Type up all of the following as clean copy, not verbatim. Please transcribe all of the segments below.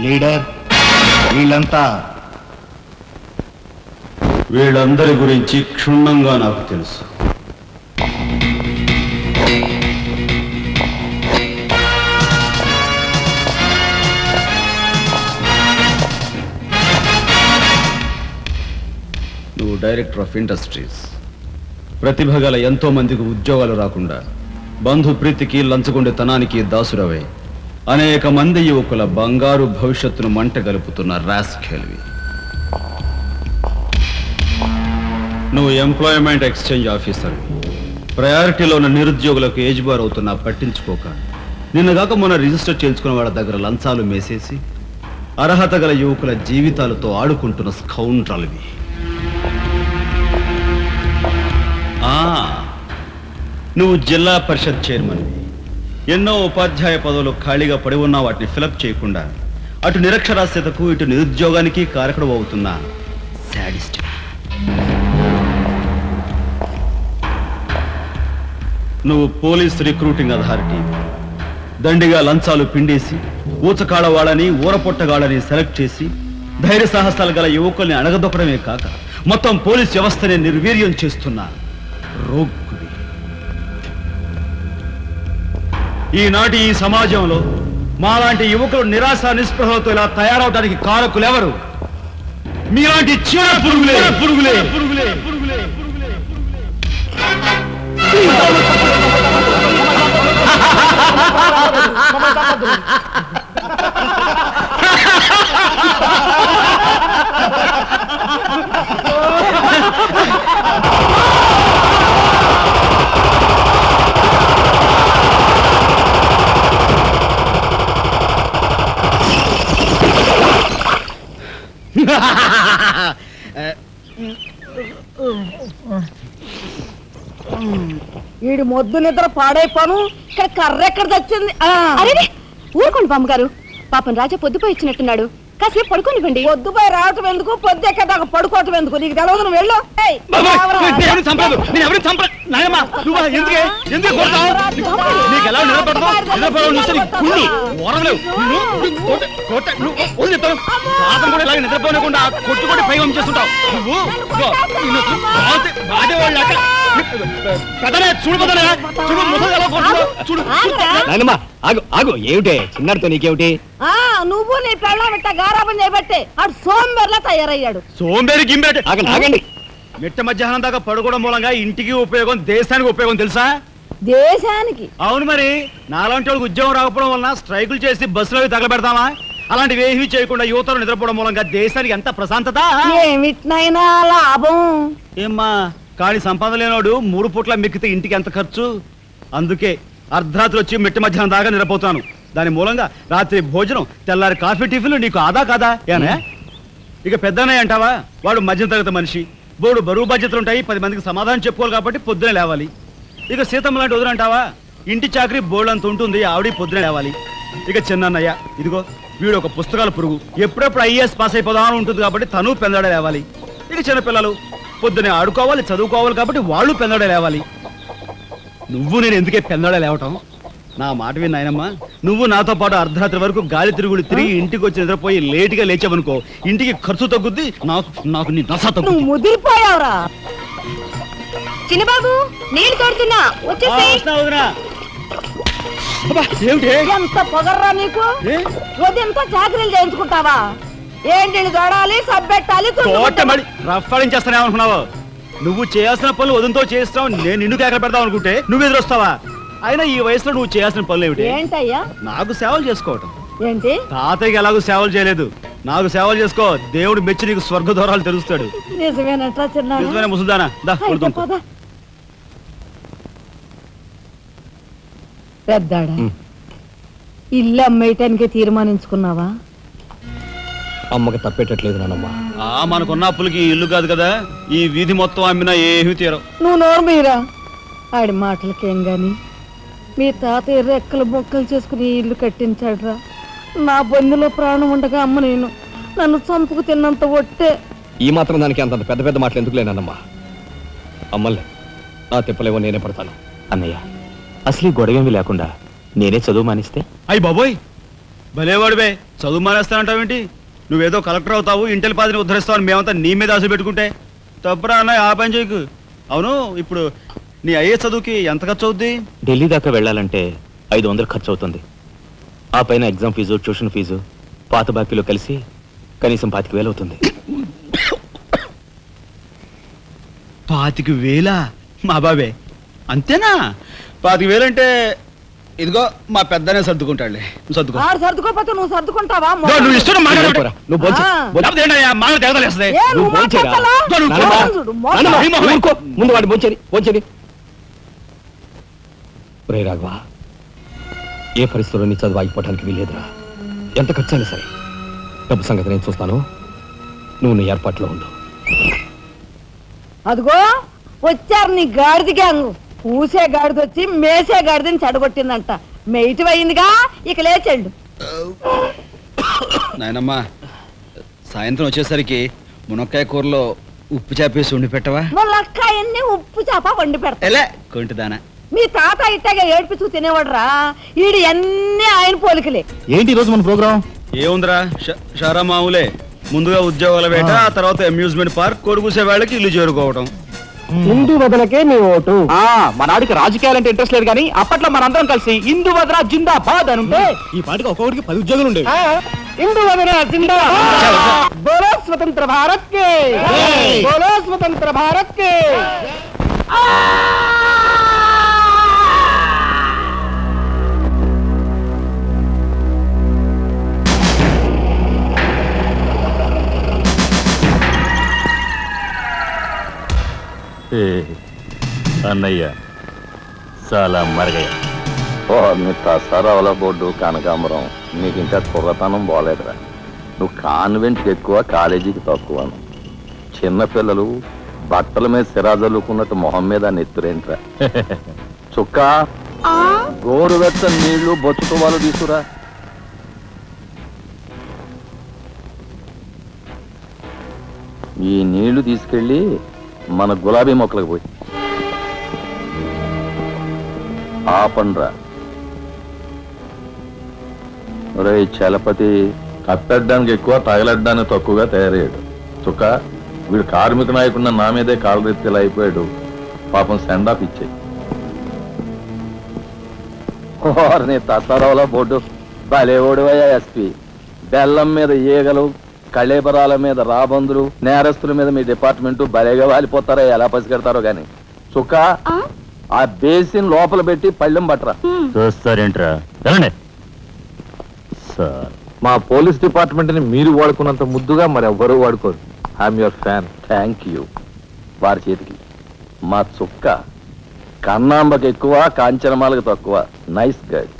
Leader, వీళ్ళందరి గురించి క్షుణ్ణంగా నాకు తెలుసు. నువ్వు డైరెక్టర్ ఆఫ్ ఇండస్ట్రీస్. ప్రతిభ గల ఎంతో మందికి ఉద్యోగాలు రాకుండా బంధు ప్రీతికి లంచగొండెతనానికి దాసురవై అనేక మంది యువకుల బంగారు భవిష్యత్తును మంట గలుపుతున్న రాస్కెల్వి. నువ్వు ఎంప్లాయ్మెంట్ ఎక్స్చేంజ్ ఆఫీసర్. ప్రయారిటీలో ఉన్న నిరుద్యోగులకు ఏజ్ బార్ అవుతున్నా పట్టించుకోక నిన్నగాక మొన్న రిజిస్టర్ చేయించుకున్న వాళ్ళ దగ్గర లంచాలు మేసేసి అర్హత గల యువకుల జీవితాలతో ఆడుకుంటున్న స్కౌండ్రల్వి. నువ్వు జిల్లా పరిషత్ చైర్మన్వి. ఎన్నో ఉపాధ్యాయ పదవులు ఖాళీగా పడి ఉన్నా వాటిని ఫిలప్ చేయకుండా అటు నిరక్షరాస్యతకు ఇటు నిరుద్యోగానికి కారకుడు అవుతున్న శాడిస్ట్. నువ్వు పోలీస్ రిక్రూటింగ్ అథారిటీ. దండిగా లంచాలు పిండేసి ఊచకాడ వాళ్ళని ఊరపొట్టగాళ్ళని సెలెక్ట్ చేసి ధైర్య సాహసాలు గల యువకుల్ని అణగదొక్కడమే కాక మొత్తం పోలీస్ వ్యవస్థని నిర్వీర్యం చేస్తున్న రోగ్గువి. ఈనాటి ఈ సమాజంలో మాలాంటి యువకులు నిరాశ నిస్పృహలతో ఇలా తయారవడానికి కారకులెవరు? మీలాంటి చీడ పురుగులే పురుగులే పురుగులే పురుగులే పురుగులే. వీడి మొద్దు నిద్ర పాడైపోను. ఇక్కడ కర్ర ఎక్కడ తెచ్చింది? అరే ఊరుకోండి బామ్మగారు, పాపం రాజా పొద్దుపోయి ఇచ్చినట్టున్నాడు, కాసేపు పడుకోనివ్వండి. పొద్దుపోయి రావటం ఎందుకు, పొద్దు ఎక్కదాకా పడుకోవటం ఎందుకు? నీకు తెలవదు, నువ్వు వెళ్ళు. నిద్రపోనకుండా కొట్టుకొట్టి పైవం చేస్తుంటావు నువ్వు. ఏమిటే చిన్నారితో నీకేమిటి? నువ్వు నీ పెళ్ళం ఇట్ట గారాబం చేయబట్టే అటు సోంబేర్లా తయారయ్యాడు. సోంబేరి గింబేట ఆగండి. మిట్ట మధ్యాహ్నం దాకా పడుకోవడం మూలంగా ఇంటికి ఉపయోగం, దేశానికి ఉపయోగం తెలుసా? దేశానికి? అవును మరి. నాలాంటి వాళ్ళకి ఉద్యోగం రాకపోవడం వలన స్ట్రైకులు చేసి బస్సులో తగలబెడతామా? అలాంటివి ఏమీ చేయకుండా యువతలు నిద్రపోవడం మూలంగా దేశానికి ఎంత ప్రశాంతత. ఏమిటినైనా లాభం. ఏమ్మా, కాళీ సంపాదన లేనోడు 3 పూట్ల మిక్కితే ఇంటికి ఎంత ఖర్చు? అందుకే అర్ధరాత్రి వచ్చి మిట్ట మధ్యాహ్నం దాకా నిద్రపోతాను. దాని మూలంగా రాత్రి భోజనం, తెల్లారి కాఫీ, టిఫిన్లు నీకు ఆదా కాదా? ఏనా ఇక పెద్దనయ్య అంటావా? వాడు మధ్య తరగతి మనిషి, బోడు బరువు బాధ్యతలు ఉంటాయి, 10 మందికి సమాధానం చెప్పుకోవాలి కాబట్టి పొద్దునే లేవాలి. ఇక సీతమ్మ లాంటి వదిలంటావా? ఇంటి చాకరీ బోర్డు అంత ఉంటుంది, ఆవిడ పొద్దునే లేవాలి. ఇక చిన్నయ్య ఇదిగో వీడు ఒక పుస్తకాల పురుగు, ఎప్పుడెప్పుడు ఐఏఎస్ పాస్ అయిపోదామని ఉంటుంది కాబట్టి తను పెందడే లేవాలి. ఇక చిన్నపిల్లలు పొద్దునే ఆడుకోవాలి, చదువుకోవాలి కాబట్టి వాళ్ళు పెందడే లేవాలి. నువ్వు నేను ఎందుకే పెందడే లేవటం? నా మాట విని నాయనమ్మా, నువ్వు నాతో పాటు అర్ధరాత్రి వరకు గాలి తిరుగుడు తిరిగి ఇంటికి వచ్చి నిద్రపోయి లేటుగా లేచావనుకో, ఇంటికి ఖర్చు తగ్గుద్ది, నాకు నీ నస తగ్గుద్ది. ముదిరిపోయావురా. చిన్నబాబు నీళ్ళు తోడుతున్నా, ఎంత పొగర్రా నీకు? ఉదయంతో చాకరీలు చేయించుకుంటావా? ఏంటి దొడాలి, సబ్బెట్టాలి, రఫాడించేస్తానే అనుకున్నావు? నువ్వు చేయాల్సిన పనులు ఉదయంతో చేస్తావు, నేను నిన్ను కేకలు పెడతావు అనుకుంటే నువ్వు ఎదురొస్తావా? అయినా ఈ వయసులో నువ్వు చేయాల్సిన పనులు ఏమిటి? ఏంటయ్యా? నాకు సేవలు చేసుకోవటం. ఏంటి? తాతయ్యకి ఎలాగో సేవలు చేయలేదు, నాకు సేవలు చేసుకో. దేవుడు మెచ్చి నీకు స్వర్గ దూరాలు తెలుస్తాడు. నిజమేనట్లా చిన్న? నిజమేనా ముసుదానా? పెద్దాడా, ఇల్లు అమ్మేయటానికి తీర్మానించుకున్నావా? అమ్మకి తప్పేటట్లేదు నానమ్మా. మనకున్న అప్పులకి ఇల్లు కాదు కదా, ఈ వీధి మొత్తం అమ్మినా ఏమీ తీరం. నువ్వు నోరు మీరా. ఆడి మాటలకేం గాని మీ తాతయ్య రెక్కలు బొక్కలు చేసుకుని ఇల్లు కట్టించాడురా. నా బొందులో ప్రాణం ఉండగా అమ్మ నేను నన్ను చంపుకు తిన్నంత ఒట్టే. ఈ మాత్రం దానికి అంత పెద్ద పెద్ద మాటలు ఎందుకు లేనమ్మా? అమ్మలే, నా తిప్పలేవో నేనే పడతాను. అన్నయ్య, అసలు గొడవేమి లేకుండా నేనే చదువు మానిస్తే? అయ్యి బాబోయ్, భలేవాడివే. చదువు మానేస్తానంటావేంటి? నువ్వేదో కలెక్టర్ అవుతావు, ఇంటెల్ పాదిని ఉద్ధరిస్తావు, మేమంతా నీ మీద ఆశ పెట్టుకుంటే తప్పురా అన్న, ఆ పని చేయకు. అవును, ఇప్పుడు నీ అయ్యే చదువుకి ఎంత ఖర్చు అవుద్ది? ఢిల్లీ దాకా వెళ్ళాలంటే 500 ఖర్చు అవుతుంది. ఆ పైన ఎగ్జామ్ ఫీజు, ట్యూషన్ ఫీజు, పాత బాకీలో కలిసి కనీసం 25,000 అవుతుంది. 25,000? మా బాబే అంతేనా? 25,000 అంటే ఇదిగో మా పెద్దనే సర్దుకుంటాడులే, నువ్వు సర్దుకో. ఆడు సర్దుకోపోతే నువ్వు సర్దుకుంటావా? నువ్వు ఇష్టం మాట్లాడు. నువ్వు భోంచే. లేకపోతే ఏంటయ్యా, మాకు తెగదలేస్తుంది. ఏ, నువ్వు నువ్వు భోంచేరా? మాట్లాడతావా? నువ్వు నానమ్మ, చూడు, మోసం. నానమ్మ, ఊరుకో. ముందు వాడి భోంచేది. రే రాఘవ, ఏ పరిస్థితుల్లో నీ చదువు ఆగిపోవడానికి వీలేదురా. ఎంత ఖర్చైనా సరే డబ్బు సంగతి నేను చూస్తాను. నువ్వు నీ ఏర్పాట్లో ఉండు. అదిగో వచ్చారు నీ గాడిద గ్యాంగు. పూసే గాడిద వచ్చి మేసే గాడిదని చెడగొట్టిందంట. మెయిటివ్ అయిందిగా, ఇక లేచెళ్ళు. నాయనమ్మా, సాయంత్రం వచ్చేసరికి మునక్కాయ కూరలో ఉప్పు చేపేసి వండి పెట్టవా? ములక్కాయన్ని ఉప్పు చేప వండి పెడతా. ఎలా కొంటిదానా? మీ తాత ఇట్టగా ఏడ్పిస్తూ తినేవాడురా. ఈడు అన్ని ఆయన పోలికలే. ఏంటి ఈరోజు మన ప్రోగ్రామ్? ఏముందిరా, షారా మామూలే. ముందుగా ఉద్యోగాల వేట, ఆ తర్వాత అమ్యూజ్మెంట్ పార్క్, కొడుకుసే వాళ్ళకి ఇల్లు చేరుకోవటం. ఇందు వదలకే నీ ఓటు. మన ఆడికి రాజకీయాలంటే ఇంట్రెస్ట్ లేదు కానీ అప్పట్లో మనందరం కలిసి ఇందు వదరా జిందాబాద్ అని ఉంటే ఈ పాటికి ఒక్కొక్కడికి 10 ఉద్యోగాలు ఉండేవి. ఇందు వదల జిందాబాద్. బోలో స్వతంత్ర భారత్ కే, బోలో స్వతంత్ర భారత్ కే. అన్నయ్య చాలా మరగయ్య. ఓ మీ తసారావుల బోర్డు కనకాంబరం, నీకు ఇంకా కుర్రతనం పోలేదురా. నువ్వు కాన్వెంట్కి ఎక్కువ, కాలేజీకి తక్కువను. చిన్నపిల్లలు బట్టల మీద సిరాజల్లుకున్నట్టు మొహం మీద నెత్తురేంట్రా. చుక్క గోరువెచ్చని నీళ్లు బొచ్చుతో వాళ్ళు తీసుకురా. ఈ నీళ్లు తీసుకెళ్ళి మన గులాబీ మొక్కలకు పోయి ఆపండ్రా. రే చలపతి, కప్పెట్టడానికి ఎక్కువ, తగలడ్డానికి తక్కువగా తయారయ్యాడు. చుక్క వీడు కార్మిక నాయకుడిన నా మీదే కాలరెత్తిలా అయిపోయాడు. పాపం సెండ్ ఆఫ్ ఇచ్చాయి. నీ తసారావుల బోర్డు భలేవోడివయ్యా ఎస్పీ. బెల్లం మీద ఈగలు, కళేబరాల మీద రాబందులు, నేరస్తుల మీద మీ డిపార్ట్మెంట్ భలేగా వాలిపోతారో, ఎలా పసిగడతారో గాని. చుక్క ఆ బేసిన్ లోపల పెట్టి పళ్ళెం పట్టరా. చూస్తారేంట్రా? సార్, మా పోలీస్ డిపార్ట్మెంట్ ని మీరు వాడుకున్నంత ముద్దుగా మరి ఎవ్వరూ వాడుకోరు. I'm your fan. Thank you. వారి చేతికి మా చుక్క కన్నాంబకి ఎక్కువ, కాంచనమాలకు తక్కువ. Nice guide.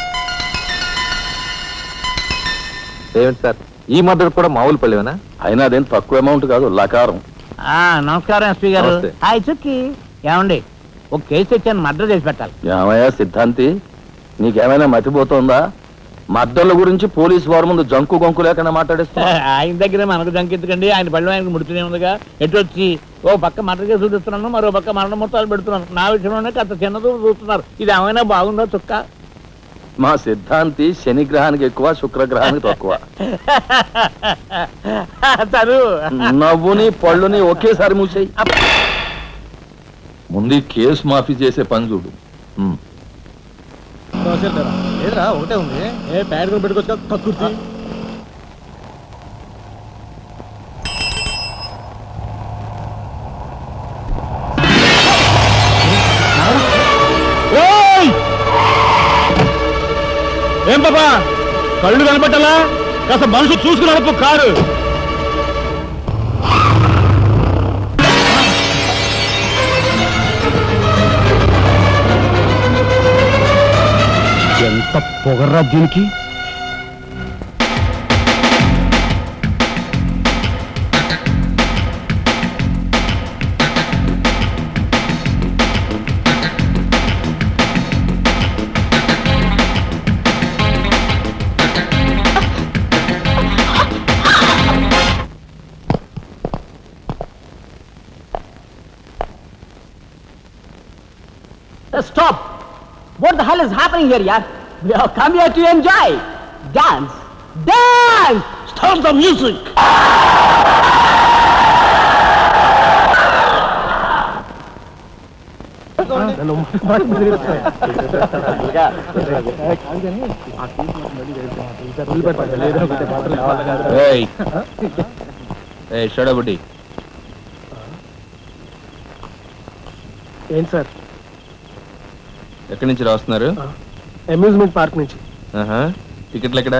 ఏమిటి సార్, ఈ మద్దతు కూడా మామూలు పళ్ళేనా? అయినా అదేం తక్కువ అమౌంట్ కాదు, లకారం. నమస్కారం ఎస్పీ గారు. నమస్తే. హాయ్ చుక్కి. ఏమండి, ఒక కేసు తెచ్చాను, మర్డర్ చేసి పెట్టాలి. ఏమయ్యా సిద్ధాంతి, నీకేమైనా మతిపోతుందా? మద్దళ్ళ గురించి పోలీసు వారి ముందు జంకు గొంకు లేకుండా మాట్లాడేస్తా. ఆయన దగ్గర మనకు జంకెత్తుకండి, ఆయన పళ్ళు ఆయనకు ముడుతూనే ఉందిగా. ఎటు వచ్చి ఓ పక్క మర్డర్ కేసు చూపిస్తున్నాను, మరో పక్క మరణ మొత్తాలు పెడుతున్నాను. నా విషయంలోనే అంత చిన్నదో చూస్తున్నారు. ఇది ఏమైనా బాగుందా చుక్క? మా సిద్ధాంతి శనిగ్రహానికి ఎక్కువ, శుక్రగ్రహానికి తక్కువ. తను నవ్వుని పళ్ళుని ఒకేసారి మూసేయి. ముందు ఈ కేసు మాఫీ చేసే పని చూడు. ఏదరా ఒకటే ఉంది, ఏ ప్యాడ్ కూడా పెట్టుకోవచ్చు కక్కుర్తి. ఏం పాపా, కళ్ళు కనపట్టాలా? కాస్త మనసు చూసుకుని నడుపు కారు. ఎంత పొగర్రా దీనికి! Stop! What the hell is happening here, yaar? We have come here to enjoy. Dance. Dance start the music. షడబుడి ఏంటి సార్? ఎక్కడి నుంచి రాస్తున్నారు? అమ్యూజ్మెంట్ పార్క్ నుంచి. టికెట్లు ఎక్కడ?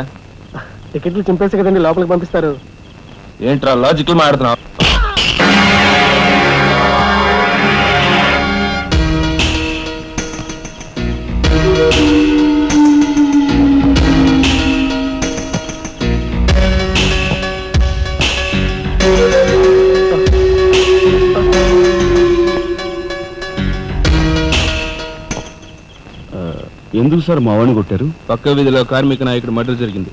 టికెట్లు చింపేసి కదండి లోపలికి పంపిస్తారు. ఏంట్రా లాజికల్ మాట్లాడుతున్నావు? ఎందుకు సార్ మా వాడిని కొట్టారు? పక్క వీధిలో కార్మిక నాయకుడు మర్డర్ జరిగింది.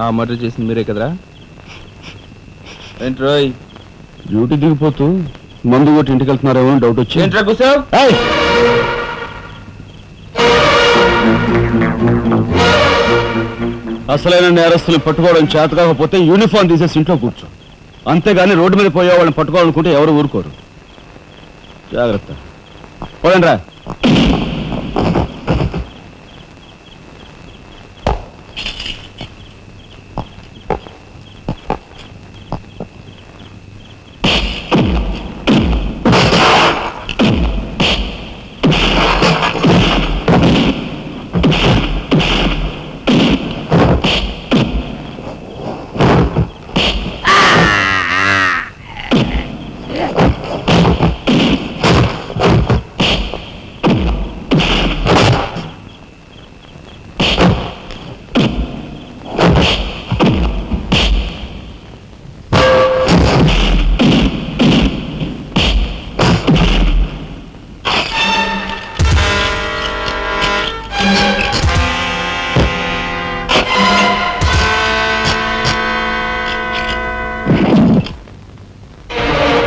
ఆ మర్డర్ చేసింది మీరే కదరా? ఏంట్రోయ్ డ్యూటీ దిగిపోతూ మందు కొట్టి ఇంటికి వెళ్తున్నారేమో డౌట్ వచ్చి. ఏంట్రా కూసావ్? అసలైన నేరస్తులు పట్టుకోవడం చేత కాకపోతే యూనిఫామ్ తీసేసి ఇంట్లో కూర్చో. అంతేగాని రోడ్డు మీద పోయే వాళ్ళని పట్టుకోవాలనుకుంటే ఎవరు ఊరుకోరు. జాగ్రత్త. పోయండి రా.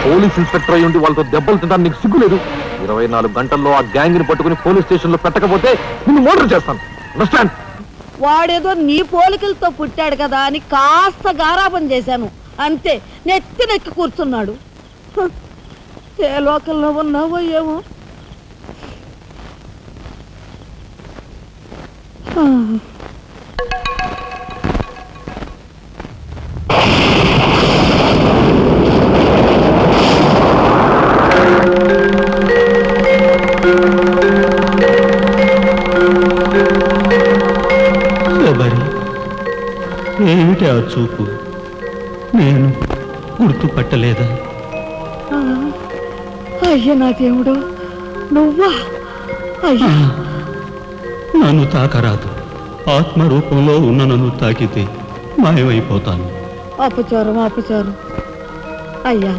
పోలీస్ ఇన్స్పెక్టర్ అయ్యి ఉండి వాళ్ళతో దెబ్బలు తింటాను నీకు సిగ్గులేదు? 24 గంటల్లో ఆ గ్యాంగ్ ని పట్టుకుని పోలీస్ స్టేషన్ లో పెట్టకపోతే నిన్ను మర్డర్ చేస్తాను. అండర్స్టాండ్? వాడేదో నీ పోలికలతో పుట్టాడు కదా అని కాస్త గారాబం చేశాను అంతే. నెత్తి కూర్చున్నాడు. ఏ లోకల్లో ఉన్నావో ఏమో. ఏమిటి ఆ చూపు? నేను గుర్తుపట్టలేదా? అయ్యా నా దేవుడు, నువ్వా? అయ్యా నన్ను తాకరాదు. ఆత్మ రూపంలో ఉన్న నన్ను తాకితే మాయమైపోతాను. అపచారం అపచారం. అయ్యా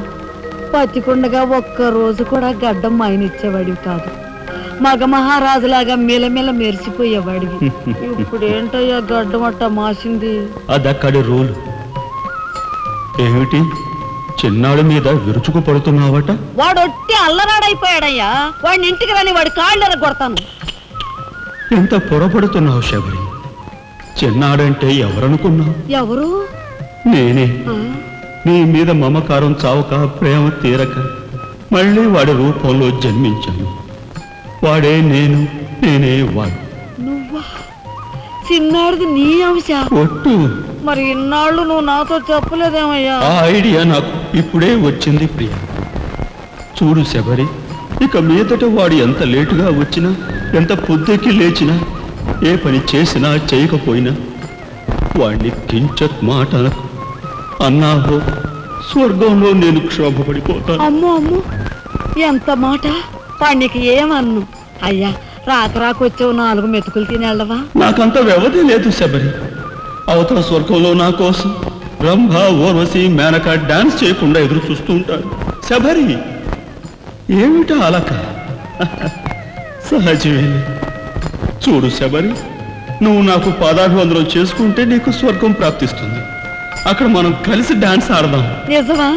పచ్చికుండగా ఒక్క రోజు కూడా గడ్డం మాయనిచ్చేవాడివి కాదు. మగ మహారాజులాగా మెలమెల మెరిసిపోయేవాడివి. ఇప్పుడు ఏంటయ్యా గడ్డం అట్ట మాసింది? అదక్కడి రూలు. ఏమిటి చిన్నాడు మీద విరుచుకు పడుతున్నావట? వాడొట్టి అల్లరాడైపోయాడయ్యా. వాడిని ఇంటికి రాని వాడి కాళ్ళెర కొడతాను. ఎంత పొరపడుతున్నావు శబరి? చిన్నాడంటే ఎవరనుకున్నావు? ఎవరు? నేనే. నీ మీద మమకారం చావక, ప్రేమ తీరక మళ్ళీ వాడి రూపంలో జన్మించాను. వాడే నేను, నేనే వాడు. నువ్వా? చిన్నాడిది నీ అంశ? ఒట్టు. మరి ఇన్నాళ్ళు నువ్వు నాతో చెప్పలేదేమయ్యా? ఆ ఐడియా నాకు ఇప్పుడే వచ్చింది ప్రియ. చూడు శబరి, ఇక మీదట వాడు ఎంత లేటుగా వచ్చినా, ఎంత పొద్దుకి లేచినా, ఏ పని చేసినా చేయకపోయినా వాడిని కించత్ మాట అనకు. అన్నాహో స్వర్గంలో నేను క్షోభపడిపోతాను. అమ్మో అమ్మో, ఎంత మాట! వాడికి ఏమన్ను? అయ్యా రాకొచ్చావు 4 మెతుకులు తినేళ్ళవా? నాకంత వ్యవధి లేదు శబరి. అవతల స్వర్గంలో నా కోసం రంభ, ఊర్వశి, మేనక డాన్స్ చేయకుండా ఎదురు చూస్తూ ఉంటాడు. శబరి ఏమిటా అలక? సహజమే. చూడు శబరి, నువ్వు నాకు పాదాభివందనం చేసుకుంటే నీకు స్వర్గం ప్రాప్తిస్తుంది. అక్కడ మనం కలిసి డాన్స్ ఆడదాం. నిజమా?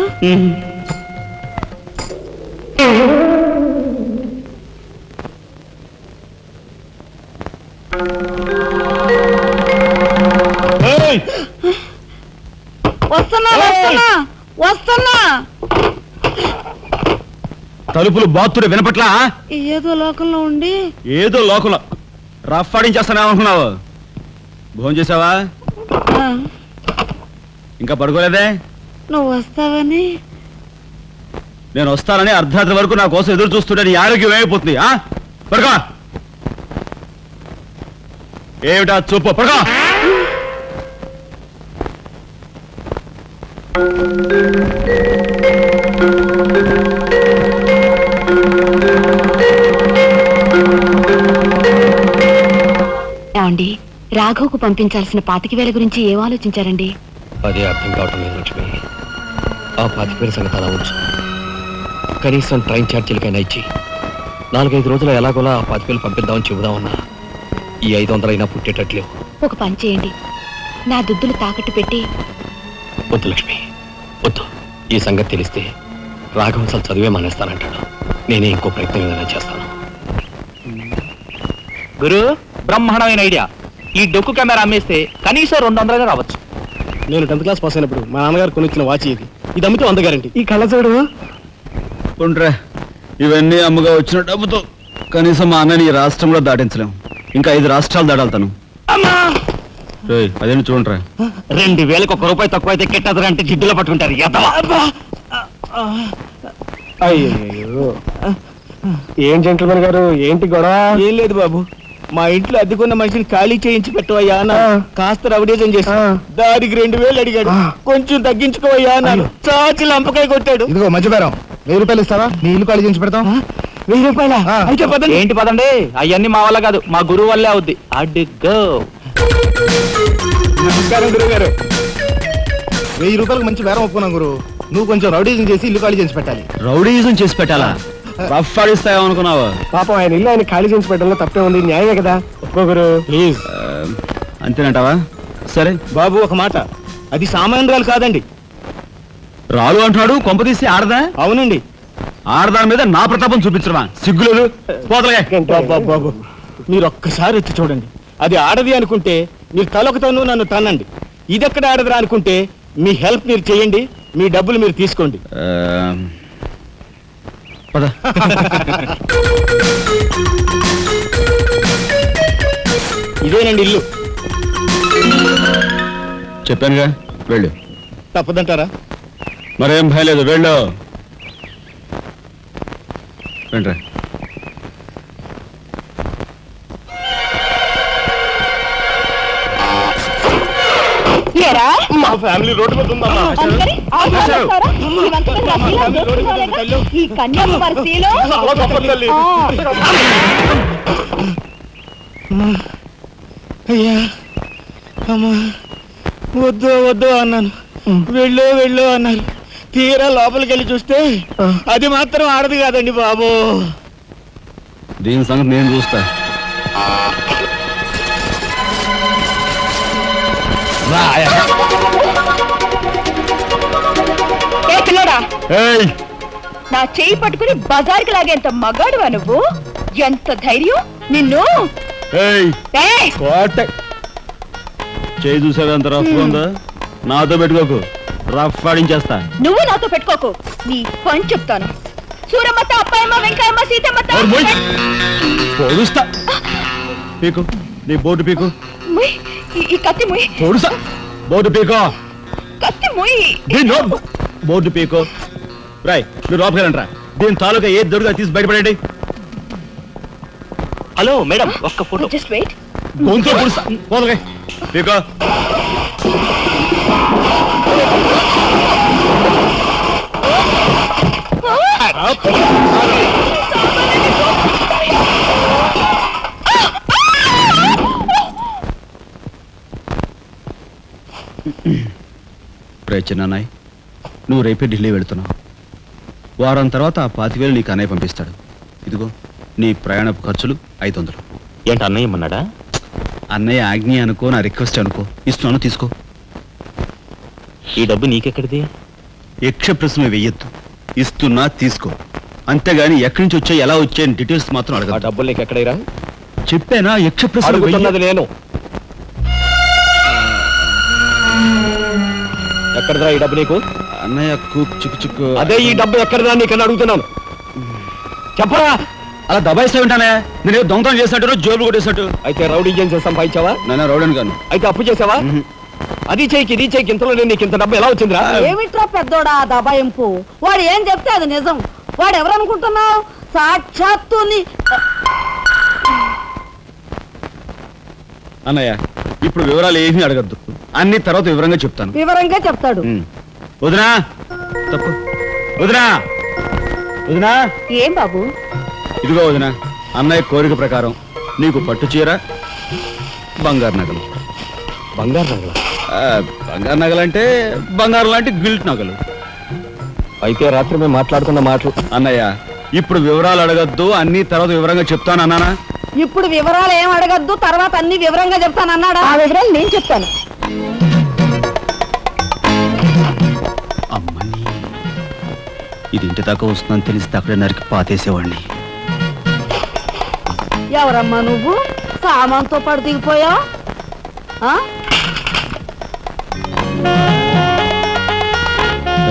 వస్తున్నా వస్తున్నా వస్తున్నా. తలుపులు బాత్తుడు వినపట్లా? ఏదో లోకంలో ఉండి ఏదో లోకంలో రఫ్ ఆడించేస్తానేమనుకున్నావు? భోజనం చేసావా? ఆ, ఇంకా పడుకోలేదే? నువ్వు వస్తావని. నేను వస్తానని అర్ధరాత్రి వరకు నా కోసం ఎదురు చూస్తుంటే నీ ఆరోగ్యం ఏమైపోతుంది? పడుకో. ఏమిటా చూపు? పడుకో. ఏమండి, రాఘవ్కు పంపించాల్సిన 25,000 గురించి ఏం ఆలోచించారండి? అదే అర్థం కావటం లేదు లక్ష్మి. ఆ 25,000 సంగతి అలా ఉంచు. కనీసం ట్రైన్ ఛార్జీలకైనా ఇచ్చి 4-5 రోజులు ఎలాగోలా ఆ 25,000 పంపిద్దామని చెబుదామన్నా ఈ 500 అయినా పుట్టేటట్లేవు. ఒక పని చేయండి, నా దుద్దులు తాకట్టు పెట్టి. వద్దు లక్ష్మి, వద్దు. ఈ సంగతి తెలిస్తే రాఘవం అసలు చదివే మానేస్తానంటాడు. నేనే ఇంకో ప్రయత్నం ఏదైనా చేస్తాను. గురు, బ్రహ్మాండమైన ఐడియా. ఈ డొక్కు కెమెరా అమ్మేస్తే కనీసం 200 రావచ్చు. నేను 10th క్లాస్ పాస్ అయినప్పుడు మా నాన్నగారు కొనిచ్చిన వాచ్ ఇది. ఇది అమ్మితే 100 గ్యారెంటీ. ఈ కళ్ళజోడు ఉంట్రా, ఇవన్నీ అమ్మగా వచ్చిన డబ్బుతో కనీసం మా అన్నని ఈ రాష్ట్రంలో దాటించలేం. ఇంకా 5 రాష్ట్రాలు దాడాలి తను. అదేమి చూడండిరా. 2,000కి 1 రూపాయి తక్కువ అయితే కెట్టదురంటే జిడ్డులో పట్టుకుంటారు. అయ్యో, ఏం జెంట్లమెన్ గారు, ఏంటి గొడవ? ఏం లేదు బాబు, మా ఇంట్లో అద్దెకున్న మనిషిని ఖాళీ చేయించి పెట్టవయ్యా అన్న. కాస్త రవిడేజం చేసి దానికి 2,000 అడిగాడు. కొంచెం తగ్గించుకోవయ్యా అన్నాను. చాచి లంపకాయ కొట్టాడు. ఇదిగో మధ్యపేరం, 1000 రూపాయలు ఇస్తావా? నీ ఇల్లు ఖాళీ చేయించి పెడతాం. 1000 రూపాయల? అయితే పదండి. ఏంటి పదండి, అవన్నీ మా వల్ల కాదు, మా గురువు వల్లే అవుద్ది. అడ్డుగో. నమస్కారం గురువు గారు. 1000 రూపాయలకు మంచి బేరం ఒప్పుకున్నాం గురు. నువ్వు కొంచెం రౌడీజం చేసి ఇల్లు ఖాళీ చేసి పెట్టాలి. రౌడీజం చేసి పెట్టాలా? రఫ్ ఆడిస్తాయేమనుకున్నావా? పాపం ఆయన ఇల్లు ఆయన ఖాళీ చేసి పెట్టడంలో తప్పే ఉంది. న్యాయమే కదా. ఒప్పుకోగురు ప్లీజ్. అంతేనంటావా? సరే బాబు, ఒక మాట, అది సామాన్యురాలు కాదండి. రాలు అంటున్నాడు. కొంపదీసి ఆడదా? అవునండి. ఆడదాని మీద నా ప్రతాపం చూపించడమా? సిగ్గులేదు. పోతలే. బాబు, మీరు ఒక్కసారి వచ్చి చూడండి. అది ఆడది అనుకుంటే మీరు తలొకతోనూ నన్ను తన్నండి. ఇదెక్కడ ఆడదురా అనుకుంటే మీ హెల్ప్ మీరు చేయండి, మీ డబ్బులు మీరు తీసుకోండి. పద. ఇదేనండి ఇల్లు. చెప్పానుగా, వెళ్ళు. తప్పదంటారా? మరేం భయం లేదు, వెళ్ళు. వెంట్రా. ఏరా, మా ఫ్యామిలీ రోడ్డు మీద ఉందమ్మా. అందుకని ఆగ్రహం వస్తారా? ఇవంతా నా శీలం దోచుకోలేక ఈ కన్యాకుమారి శీలం. చాలా గొప్ప తల్లి. అయ్యా, అమ్మా, వద్దు వద్దు అన్నాను. వెళ్ళు వెళ్ళు అన్నారు. తీరా లోపలికి వెళ్ళి చూస్తే అది మాత్రం ఆడదు కాదండి బాబు. దీని సంగతి నేను చూస్తా. ఏ పిల్లడా, ఏయ్, నా చెయ్యి పట్టుకుని బజార్కి లాగేంత మగాడువా నువ్వు? ఎంత ధైర్యం నిన్ను! ఏయ్, ఏయ్! కోట చేయి చూసావా ఎంత రఫ్ ఉందో? నాతో పెట్టుకోకు, రఫ్ ఆడించేస్తా. నువ్వు నాతో పెట్టుకోకు, నీ పని చెప్తాను. సూరమ్మత, అప్పాయమ్మ, వెంకాయమ్మ, సీతమ్మత. పొడుస్తా. పీకు, నీ బోర్డు పీకు. ముయ్, ఈ కత్తి ముయ్. పొడుస్తా. బోర్డు పీకో. కత్తి ముయ్. బోర్డు పీకో. రాయ్, మీరు లోపకెళ్ళంట్రా. దీని తాలూకా ఏది దొరుకుతా తీసి బయటపడండి. హలో మేడం, ఒక్క ఫోటో. Just wait. గొంతు పొడుస్తా. పోదలే. పీకో. చిన్నాయ్, నువ్వు రేపే ఢిల్లీ వెళుతున్నావు. వారం తర్వాత ఆ 25,000 నీకు అన్నయ్య పంపిస్తాడు. ఇదిగో నీ ప్రయాణపు ఖర్చులు 500. ఏంటి అన్నయ్య ఏమన్నాడా? అన్నయ్య ఆజ్ఞ అనుకో, నా రిక్వెస్ట్ అనుకో. ఇస్తున్నాను, తీసుకో. ఈ డబ్బు నీకెక్కడిది? యక్ష ప్రశ్న వెయ్యొద్దు. ఇస్తున్నా, తీసుకో. అంతేగాని ఎక్కడి నుంచి వచ్చాయి, ఎలా వచ్చాయని డీటెయిల్స్ మాత్రం ఆ అడగ. డబ్బులు నీకు ఎక్కడైరా? చెప్పానా? యక్ష ప్రశ్న అడుగుతున్నది నేను. ఎక్కడదా ఈ డబ్బు నీకు? అన్నయ్య చిక్కు చిక్కు. అదే ఈ డబ్బు ఎక్కడదా నీకన్నా అడుగుతున్నాను, చెప్పరా. అలా దబాయిస్తా ఉంటానే, నేను దొంగతనం చేసినట్టు జోబులు కొట్టేసినట్టు. అయితే రౌడీ చేసి సంపాదించావా? నాన్న రౌడన్ గాను. అయితే అప్పు చేసావా? అది చేయికి ఇది చేయికి ఇంతలో నీకు ఇంత డబ్బు ఎలా వచ్చిందిరా? ఏమిట్రా పెద్దోడా ఆ దబాయింపు? వాడు ఏం చెప్తే అది నిజం. వాడు ఎవరనుకుంటున్నావు? సాక్షాత్తు అన్నయ్య ఇప్పుడు వివరాలు ఏమీ అడగద్దు, అన్ని తర్వాత వివరంగా చెప్తాను. వివరంగా చెప్తాడు. వదినా తప్పు. వదినా వదినా ఏం బాబు? ఇదిగో వదినా, అన్నయ్య కోరిక ప్రకారం నీకు పట్టు చీర, బంగారు నగలు. బంగారు నగల? బంగారు నగలంటే బంగారు లాంటి గిల్ట్ నగలు. అయితే రాత్రి మేము మాట్లాడుకున్న మాటలు. అన్నయ్య ఇప్పుడు వివరాలు అడగద్దు, అన్ని తర్వాత వివరంగా చెప్తాను అన్నానా? ఇప్పుడు వివరాలు ఏం అడగద్దు, తర్వాత అన్ని వివరంగా చెప్తాను అన్నాడా? ఆ వివరాలు నేను చెప్తాను. అమ్మని ఇది ఇంటి దాకా వస్తుందని తెలిస్తే అక్కడే నరికి పాతేసేవాడిని. ఎవరమ్మా నువ్వు? సామాన్తో పాటు దిగిపోయావు.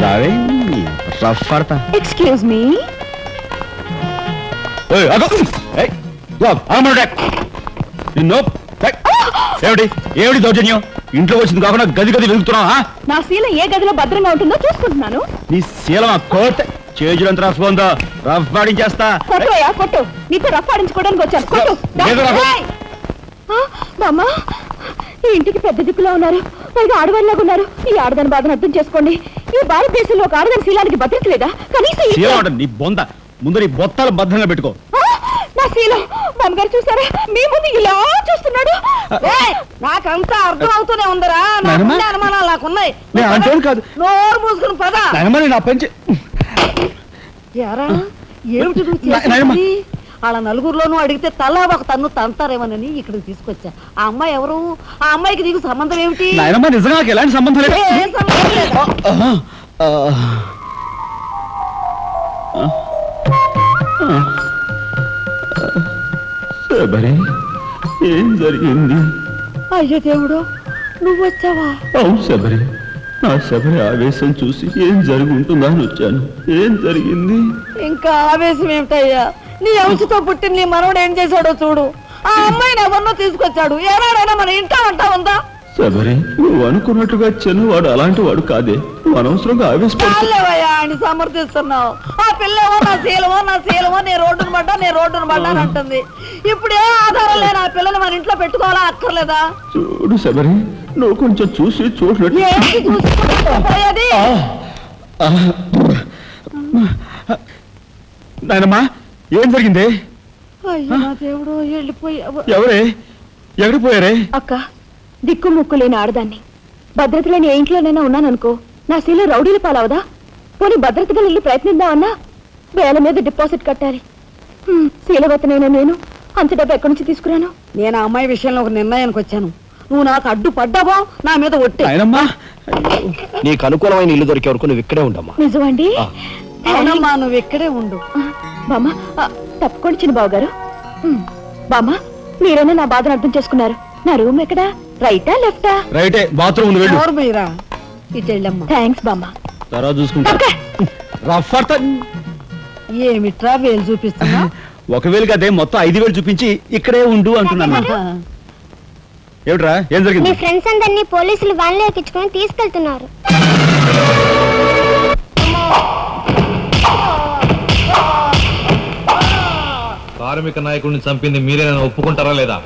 రావే రఫ్ పడతా. Excuse me. ఏమిటి ఏమిటి దౌర్జన్యం? ఇంట్లో వచ్చింది కాకుండా గది గది వెళ్తున్నావా? నా శీల ఏ గదిలో భద్రంగా ఉంటుందో చూసుకుంటున్నాను. నీ శీలం కోత చేజులంత రఫ్ ఉందో, రఫ్ పాడించేస్తా. కొట్టుయా కొట్టు, నీతో రఫ్ ఆడించుకోవడానికి వచ్చాను. కొట్టు. బామ్మా, ఈ ఇంటికి పెద్ద దిక్కులో ఉన్నారు, పైగా ఆడవాళ్ళలాగా ఉన్నారు. ఈ ఆడదాని బాధను అర్థం చేసుకోండి. ఈ భారతదేశంలో ఒక ఆడదాని శీలానికి భద్రత లేదా? కనీసం నీ బొంద ముందు నీ బొత్తాలు భద్రంగా పెట్టుకో. నా శీలం బామ్మగారు చూసారా, మీ ముందు ఇలా చూస్తున్నాడు. నాకంతా అర్థం అవుతూనే ఉందరా. అనుమానాలు నాకున్నాయి. కాదు, నోరు మూసుకుని పద. నా పెంచి ఎరా ఏమిటి నువ్వు చేసేది? వాళ్ళ నలుగురిలోనూ అడిగితే తలా ఒక తన్ను తంతారేమోనని ఇక్కడికి తీసుకొచ్చా. ఆ అమ్మాయి ఎవరు? ఆ అమ్మాయికి నీకు సంబంధం ఏమిటి? నిజంగా ఎలాంటి సంబంధం లేదు. ఏ సంబంధం లేదు. ఏం జరిగింది? అయ్యో దేవుడు, నువ్వు వచ్చావా? అవును శబరి, నా శబరి ఆవేశం చూసి ఏం జరిగి ఉంటుందా అని వచ్చాను. ఏం జరిగింది? ఇంకా ఆవేశం ఏమిటయ్యా? నీ అంశతో పుట్టిన నీ మనవడు ఏం చేశాడో చూడు. ఆ అమ్మాయిని ఎవరినో తీసుకొచ్చాడు. ఏనాడైనా మన ఇంటా అంటా ఉందా? శబరి, నువ్వు అనుకున్నట్టుగా చిన్నవాడు అలాంటి వాడు కాదే. నువ్వు అనవసరంగా ఆవేశపడలేవయ్యా ఆయన సమర్థిస్తున్నావు. ఆ పిల్లవో నా శీలమో నేను రోడ్డును పడ్డా అని అంటుంది. ఇప్పుడు ఏ ఆధారం లేని ఆ పిల్లని మన ఇంట్లో పెట్టుకోవాలా అక్కర్లేదా? చూడు శబరి, నువ్వు కొంచెం చూసి చూడలేదు. నాయనమ్మా, ఏం జరిగింది? అయ్యో నా దేవుడు, వెళ్ళిపోయావు. ఎవరే ఎక్కడిపోయారే? అక్క, దిక్కు ముక్కు లేని ఆడదాన్ని, భద్రత లేని ఏ ఇంట్లోనైనా ఉన్నాననుకో, నా శీల రౌడీల పాలవదా? పోనీ భద్రతగా వెళ్ళి ప్రయత్నిద్దామన్నా వేల మీద డిపాజిట్ కట్టాలి. శీలవతనైనా నేను అంత డబ్బు ఎక్కడి నుంచి తీసుకురాను? నేను ఆ అమ్మాయి విషయంలో ఒక నిర్ణయానికి వచ్చాను. నువ్వు నాకు అడ్డు పడ్డావో నా మీద ఒట్టే. నీకు అనుకూలమైన ఇల్లు దొరికే వరకు నువ్వు ఇక్కడే ఉండమ్మా. నిజమండి? అవునమ్మా, నువ్వు ఇక్కడే ఉండు. బామ్మ, తప్పుకోండి చిన్న బాబు గారు. బామ్మ, మీరైనా నా బాధను అర్థం చేసుకున్నారు. నా రూమ్ ఎక్కడా? రైటా లెఫ్టా? రైటే, బాత్రూమ్ ఉంది, వెళ్ళు. ఎవరు మీరా? ఇటు వెళ్ళమ్మా. థ్యాంక్స్ బామ్మ. తర్వాత చూసుకుంటా. ఏమిట్రా వేలు చూపిస్తున్నా? ఒకవేళ కదే మొత్తం 5,000 చూపించి ఇక్కడే ఉండు అంటున్నాను. ఏమిట్రా, ఏం జరిగింది? మీ ఫ్రెండ్స్ అందరినీ పోలీసులు వ్యాన్లో ఎక్కించుకొని తీసుకెళ్తున్నారు. కార్మిక నాయకుడిని చంపింది మీరే, నన్ను ఒప్పుకుంటారా లేదా?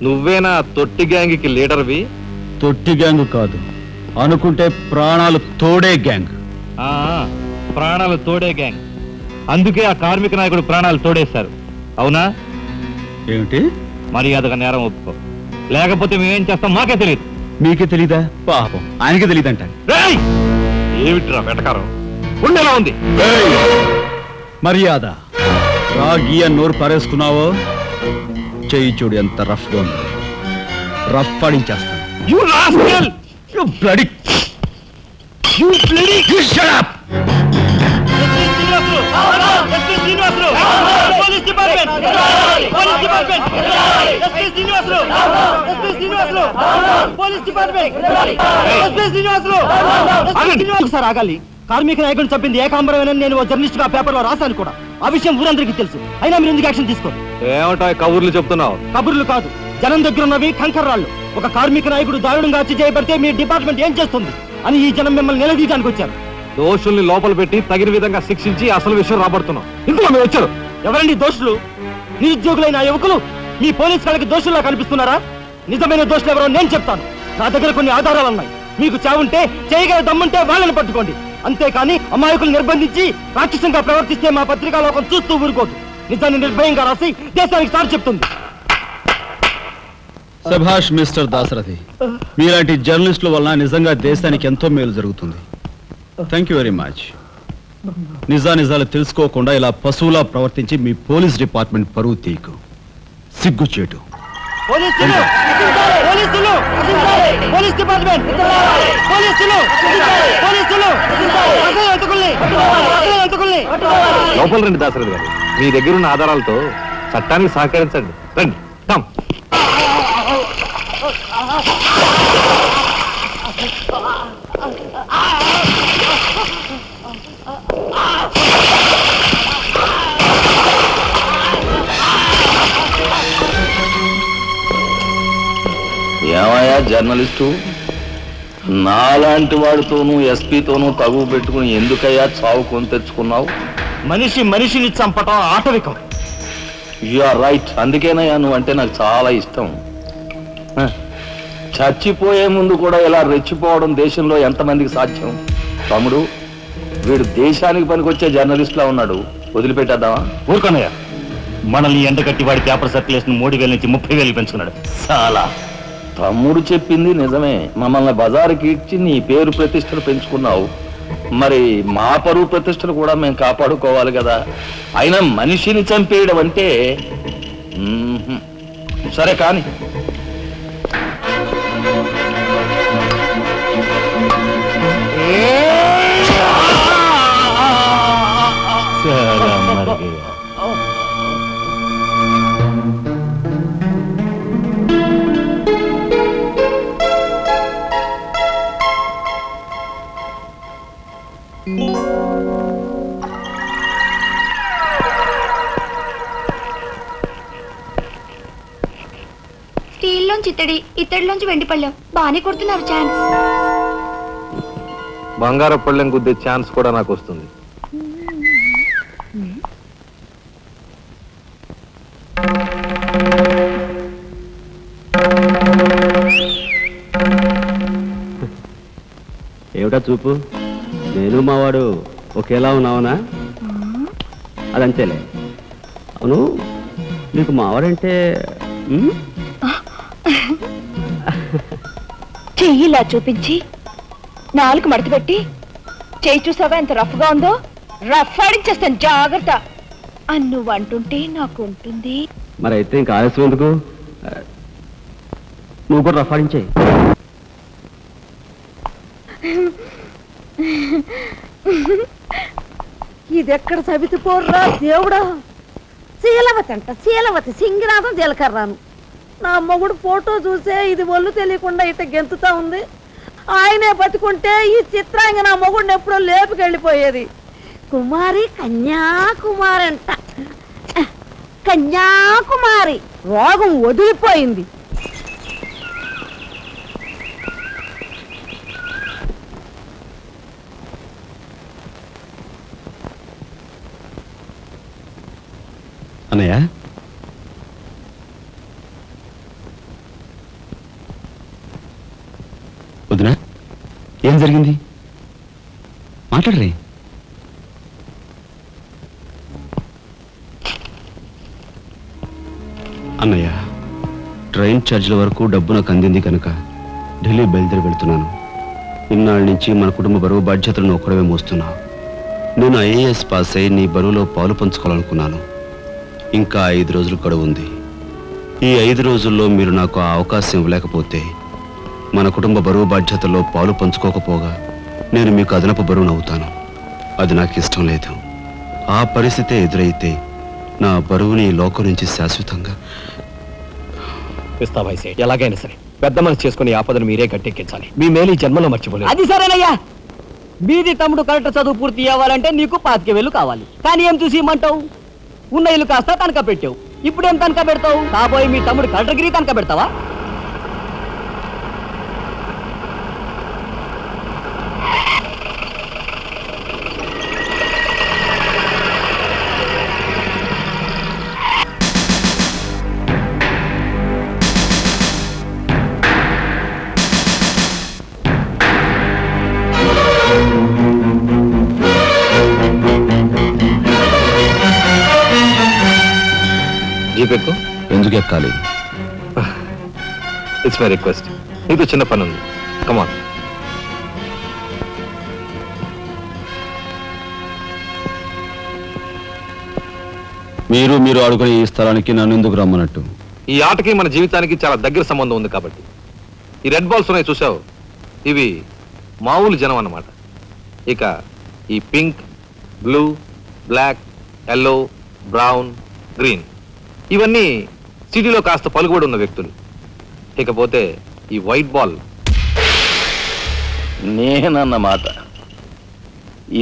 నువ్వేనా తొట్టి గ్యాంగ్కి లీడర్వి? తొట్టి గ్యాంగ్ కాదు, అనుకుంటే ప్రాణాలు తోడే గ్యాంగ్. ప్రాణాలు తోడే గ్యాంగ్. అందుకే ఆ కార్మిక నాయకుడు ప్రాణాలు తోడేశారు. అవునా? ఏమిటి? మర్యాదగా నేరం ఒప్పుకో, లేకపోతే మేమేం చేస్తాం మాకే తెలియదు. మీకే తెలీదా? పాపం ఆయనకే తెలీదంట. ఏమిట్రా వెటకారం? ఉండేలా ఉంది. మర్యాద రాగి అని నోరు పారేసుకున్నావో చెయ్యి చూడు ఎంత రఫ్గా ఉంది. రఫ్ ఆడించేస్తాను. You rascal! You bloody... You shut up! Sir ఆగాలి. కార్మిక నాయకుడిని చంపింది ఏకాంబరమేనని నేను జర్నలిస్ట్ గా పేపర్ లో రాశాను కూడా. ఆ విషయం ఊరందరికీ తెలుసు. అయినా మీరు ఎందుకు యాక్షన్ తీసుకోరు? ఏమంటా కబుర్లు చెప్తున్నావు? కబుర్లు కాదు, జనం దగ్గర ఉన్నవి కంకర్రాళ్ళు. ఒక కార్మిక నాయకుడు దారుణంగా హత్య చేయబడితే మీ డిపార్ట్మెంట్ ఏం చేస్తుంది అని ఈ జనం మిమ్మల్ని నిలదీయడానికి వచ్చారు. దోషుల్ని లోపల పెట్టి తగిన విధంగా శిక్షించి అసలు విషయం రాబడుతున్నాం. ఇందులో మీరు వచ్చారు. ఎవరండి దోషులు? నిరుద్యోగులైన ఆ యువకులు మీ పోలీస్ వాళ్ళకి దోషుల్లా కనిపిస్తున్నారా? నిజమైన దోషులు ఎవరో నేను చెప్తాను. నా దగ్గర కొన్ని ఆధారాలు ఉన్నాయి. మీకు చావుంటే చేయగల దమ్ముంటే వాళ్ళని పట్టుకోండి. అంతేకాని అమాయకులు నిర్బంధించి రాక్షసంగా ప్రవర్తిస్తే మా పత్రికా లోకం చూస్తూ ఊరుకోదు. నిజాన్ని నిర్భయంగా రాసి దేశానికి సార్ చెప్తుంది. సభాష్ మిస్టర్ దాశరథి, మీలాంటి జర్నలిస్టుల వలన నిజంగా దేశానికి ఎంతో మేలు జరుగుతుంది. Thank you very much. నిజాలు తెలుసుకోకుండా ఇలా పశువులా ప్రవర్తించి మీ పోలీస్ డిపార్ట్మెంట్ పరువు తీయకు. సిగ్గుచేటు. పోలీసులు! పోలీసులు! Police department! పోలీసులు! పోలీసులు! లోపల రండి దాశరథి గారు. మీ దగ్గర ఉన్న ఆధారాలతో చట్టానికి సహకరించండి. రండి. కమ్. ఏమయ్యా జర్నలిస్టు, నాలాంటి వాడితోనూ ఎస్పీతోనూ తగువ పెట్టుకుని ఎందుకయ్యా చావు కొని తెచ్చుకున్నావు? మనిషిని చంపటం ఆటవికం. You are right. అందుకేనయ్యా నువ్వంటే నాకు చాలా ఇష్టం. చచ్చిపోయే ముందు కూడా ఇలా రెచ్చిపోవడం దేశంలో ఎంతమందికి సాధ్యం? తమ్ముడు, వీడు దేశానికి పనికొచ్చే జర్నలిస్టులా ఉన్నాడు. వదిలిపెట్టేద్దామా? ఊరుకోనయ్యా, మనల్ని ఎండగట్టి వాడి పేపర్ సర్క్యులేషన్ 3,000 నుంచి 30,000 పెంచుకున్నాడు. చాలా. తమ్ముడు చెప్పింది నిజమే. మమ్మల్ని బజారుకి ఇచ్చి నీ పేరు ప్రతిష్టలు పెంచుకున్నావు. మరి మా పరువు ప్రతిష్టలు కూడా మేము కాపాడుకోవాలి కదా. అయినా మనిషిని చంపేయడం అంటే సరే కానీ. స్టీల్లోంచి ఇత్తడిలోంచి వెండి పళ్ళెం బాగానే కొడుతున్నారు. ఛాన్స్. బంగారు పళ్ళెం గుద్దే ఛాన్స్ కూడా నాకు వస్తుంది. ఏమిటా చూపు? నేను మావాడు ఒకేలా ఉన్నావునా? అదంతేలే. అవును, నీకు మావాడంటే చెయ్యిలా చూపించి నాలుగు మడత పెట్టి చెయ్యి చూసావా ఎంత రఫ్ గా ఉందో? రఫ్ ఆడించేస్తాను, జాగ్రత్త. నువ్వు అంటుంటే నాకు ఉంటుంది. మరి అయితే ఇంకా ఆలస్యం ఎందుకు? నువ్వు కూడా రఫాడించాయి. ఇదెక్కడ సవితి పోర్రా దేవుడా! శీలవతి అంట, శీలవతి సింగినాథం జీలకర్రాను. నా మొగుడు ఫోటో చూసే ఇది ఒళ్ళు తెలియకుండా ఇట గెంతుతా ఉంది. ఆయనే బతుకుంటే ఈ చిత్రాంగ నా మొగుడిని ఎప్పుడో లేపుకెళ్ళిపోయేది. కుమారి కన్యాకుమారి అంట, కన్యాకుమారి. రోగం వదిలిపోయింది. అన్నయ్య, వదినా, ఏం జరిగింది? మాట్లాడరే. అన్నయ్య, ట్రైన్ ఛార్జీల వరకు డబ్బు నాకు అందింది కనుక ఢిల్లీ బయలుదేరి వెళ్తున్నాను. ఇన్నాళ్ళ నుంచి మన కుటుంబ బరువు బాధ్యతలను ఒక్కడమే మోస్తున్నా. నేను ఐఏఎస్ పాస్ అయి నీ బరువులో పాలు పంచుకోవాలనుకున్నాను. ఇంకా 5 రోజులు గడువు ఉంది. ఈ 5 రోజుల్లో మీరు నాకు ఆ అవకాశం ఇవ్వలేకపోతే మన కుటుంబ బరువు బాధ్యతల్లో పాలు పంచుకోకపోగా నేను మీకు అదనపు బరువును అవుతాను. అది నాకు ఇష్టం లేదు. ఆ పరిస్థితే ఎదురైతే నా బరువుని ఈ లోకం నుంచి శాశ్వతంగా ఇస్తా వయసే ఎలాగైనా సరే పెద్ద మనసు చేసుకుని ఆపదను మీరే గట్టెక్కించాలి. మీ మేలు ఈ జన్మలో మర్చిపోలేదు. అది సరేనయ్యా. బీది తమ్ముడు కరెక్ట్ చదువు పూర్తి అవ్వాలంటే నీకు 25,000 కావాలి. కానీ ఏం చూసి ఇమ్మంటావు? ఉన్న ఇల్లు కాస్త తనఖా పెట్టావు. ఇప్పుడేం తనఖా పెడతావు? కాబోయే మీ తమ్ముడు కలెక్టర్గిరి తనఖా పెడతావా? జీపెక్కు ఎందుకు ఎక్కాలి? It's my request. నీకు చిన్న పని ఉంది. కమాన్. మీరు ఆడుకునే ఈ స్థలానికి నన్ను ఎందుకు రమ్మన్నట్టు? ఈ ఆటకి మన జీవితానికి చాలా దగ్గర సంబంధం ఉంది కాబట్టి. ఈ రెడ్ బాల్స్ ఉన్నాయి చూసావు, ఇవి మామూలు జనం అన్నమాట. ఇక ఈ pink, blue, black, yellow, brown, green ఇవన్నీ సిటీలో కాస్త పలుకుబడి ఉన్న వ్యక్తులు. ఇకపోతే ఈ వైట్ బాల్ నేనన్నమాట.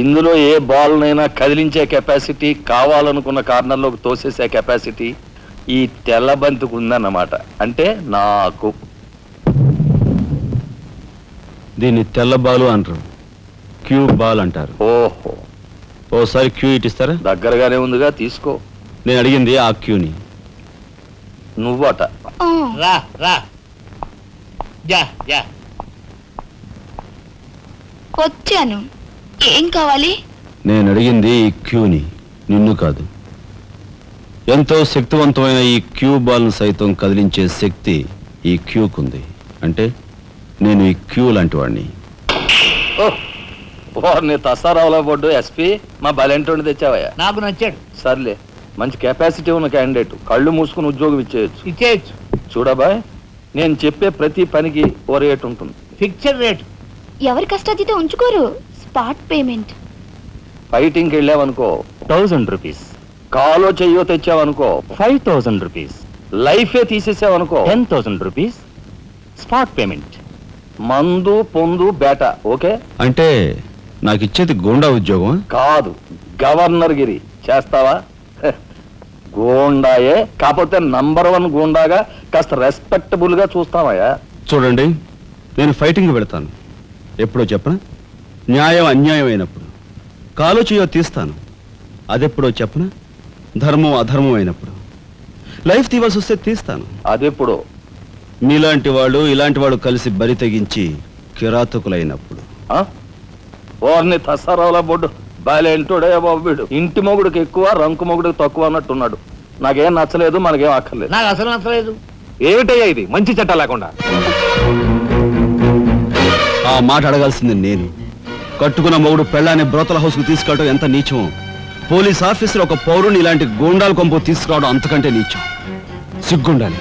ఇందులో ఏ బాల్నైనా కదిలించే కెపాసిటీ, కావాలనుకున్న కార్నర్లోకి తోసేసే కెపాసిటీ ఈ తెల్ల బంతికి ఉందన్నమాట. అంటే నాకు. దీన్ని తెల్ల బాలు అంటారు, క్యూ బాల్ అంటారు. ఓహో, ఓసారి క్యూ ఇటిస్తారా? దగ్గరగానే ఉందిగా, తీసుకో. నేను అడిగింది ఆ క్యూని. నువ్వట. రా రా జా జా. వచ్చాను. ఏం కావాలి? నేను అడిగింది ఈ క్యూని, నిన్ను కాదు. ఎంతో శక్తివంతమైన ఈ క్యూ బాల్ను సైతం కదిలించే శక్తి ఈ క్యూకుంది. అంటే నేను ఈ క్యూ లాంటి వాడిని. నీ తసారావులో బొడ్డు ఎస్పీ మా బలెంటోని తెచ్చావయ్యా. నాకు నచ్చాడు. సర్లే, మంచి కెపాసిటీ ఉన్న క్యాండిడేట్. కళ్ళు మూసుకుని ఉద్యోగం ఇచ్చేయచ్చు. ఇచ్చేయచ్చు. చూడబాయ్, నేను చెప్పే ప్రతి పనికి ఓ రేట్ ఉంటుంది. Fixed rate. ఎవరి కష్టాతీతం ఉంచుకోరు. Spot payment. ఫైటింగ్కి వెళ్ళావనుకో 1000 రూపీస్. కాలో చెయ్యో తెచ్చావనుకో 5000 రూపీస్. లైఫే తీసేసావనుకో 10,000 రూపీస్ స్పాట్ పేమెంట్. మందు పొందు బేట. ఓకే? అంటే నాకు ఇచ్చేది గోండా ఉద్యోగం కాదు, గవర్నర్ గిరి. చేస్తావా? గోండాయే, కాకపోతే నంబర్ 1 గోండాగా కాస్త రెస్పెక్టబుల్ గా చూస్తావయ్యా. చూడండి, నేను ఫైటింగ్ పెడతాను. ఎప్పుడో చెప్పనా? న్యాయం అన్యాయం అయినప్పుడు. కాలో చేయో తీస్తాను. అదెప్పుడో చెప్పనా? ధర్మం అధర్మం అయినప్పుడు. లైఫ్ తీవాల్సి వస్తే తీస్తాను. అదెప్పుడు? మీలాంటి వాళ్ళు ఇలాంటి వాళ్ళు కలిసి బరి తెగించి కిరాతకులైనప్పుడు. ఓర్ని తసారావుల బొడ్డు బాలేంటోడే బాబు వీడు. ఇంటి మొగుడికి ఎక్కువ, రంకు మొగుడికి తక్కువ అన్నట్టున్నాడు. నాకేం నచ్చలేదు, మనకేం అక్కర్లేదు. నాకు అసలు నచ్చలేదు. ఏమిటయ్యా ఇది మంచి చట్టం లేకుండా? ఆ మాట అడగాల్సింది నేను. కట్టుకున్న మొగుడు పెళ్ళాన్ని బ్రోతల హౌస్ కు తీసుకెళ్ళడం ఎంత నీచమో, పోలీస్ ఆఫీసర్ ఒక పౌరుని ఇలాంటి గోండాల కొంపు తీసుకురావడం అంతకంటే నీచం. సిగ్గుండాలి.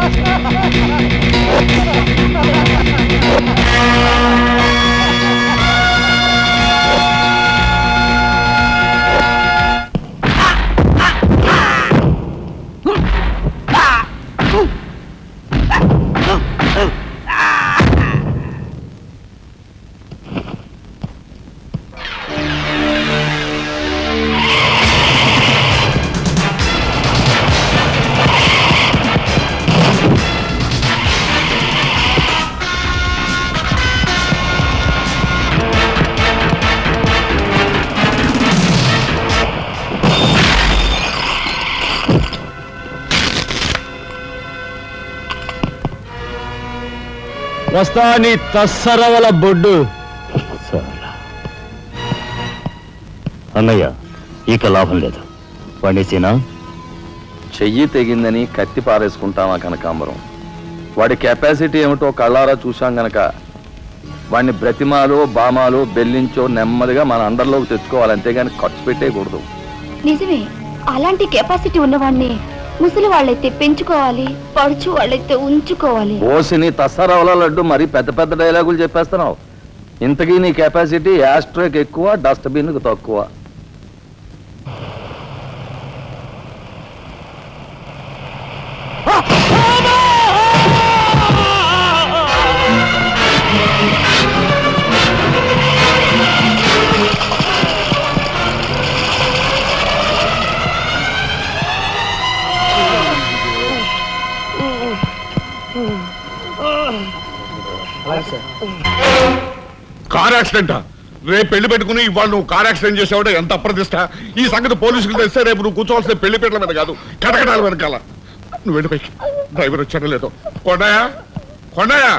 Ha ha ha ha! వస్తా నీ తస్సరవల బొడ్డు. అన్నయ్య ఇక లాభం లేదు. పండేసేనా? చెయ్యి తెగిందని కత్తి పారేసుకుంటామా కనకాంబరం? వాడి కెపాసిటీ ఏమిటో కళ్ళారా చూశాం గనక వాడిని బ్రతిమాలో బామాలో బెల్లించో నెమ్మదిగా మన అండర్లోకి తెచ్చుకోవాలి, అంతేగాని ఖర్చు పెట్టేయకూడదు. నిజమే, అలాంటి కెపాసిటీ ఉన్నవాడిని ముసలి వాళ్ళైతే పెంచుకోవాలి, పడుచు వాళ్ళైతే ఉంచుకోవాలి. ఓసిని తస్సరవల లడ్డు మరి పెద్ద పెద్ద డైలాగులు చెప్పేస్తున్నావు. ఇంతకీ నీ కెపాసిటీ యాస్ట్రోకి ఎక్కువ, డస్ట్బిన్కి తక్కువ. కార్ యాక్సిడెంటా? రేపు పెళ్లి పెట్టుకుని ఇవాళ నువ్వు కార్ యాక్సిడెంట్ చేసావుంటే ఎంత అప్రదిష్ట. ఈ సంగతి పోలీసులు తెస్తే రేపు నువ్వు కూర్చోవాల్సిన పెళ్లి పీటల మీద కాదు, కటకటాల వెనకాల. నువ్వు వెళ్ళిపోయి డ్రైవర్ వచ్చాడో లేదో. కొండయా, కొండయా,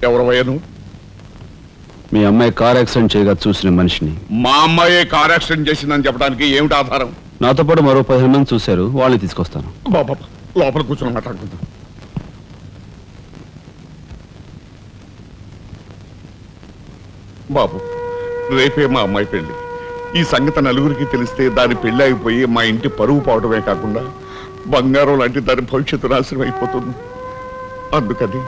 ఎవరవయ్యా నువ్వు? మీ అమ్మాయి కార్ యాక్సిడెంట్ చేయగా చూసిన మనిషిని. మా అమ్మాయి కార్ యాక్సిడెంట్ చేసిందని చెప్పడానికి ఏమిటి ఆధారం? నాతో పాటు మరో 15 మంది చూశారు, వాళ్ళని తీసుకొస్తాను. బాబా లోపల కూర్చొని మాట్లాడుకుందాం. బాబు, రేపే మా అమ్మాయి పెళ్లి. ఈ సంగతి నలుగురికి తెలిస్తే దాని పెళ్లి అయిపోయి మా ఇంటి పరువు పోవడమే కాకుండా బంగారం లాంటి దాని భవిష్యత్తు నాశనం అయిపోతుంది. అందుకని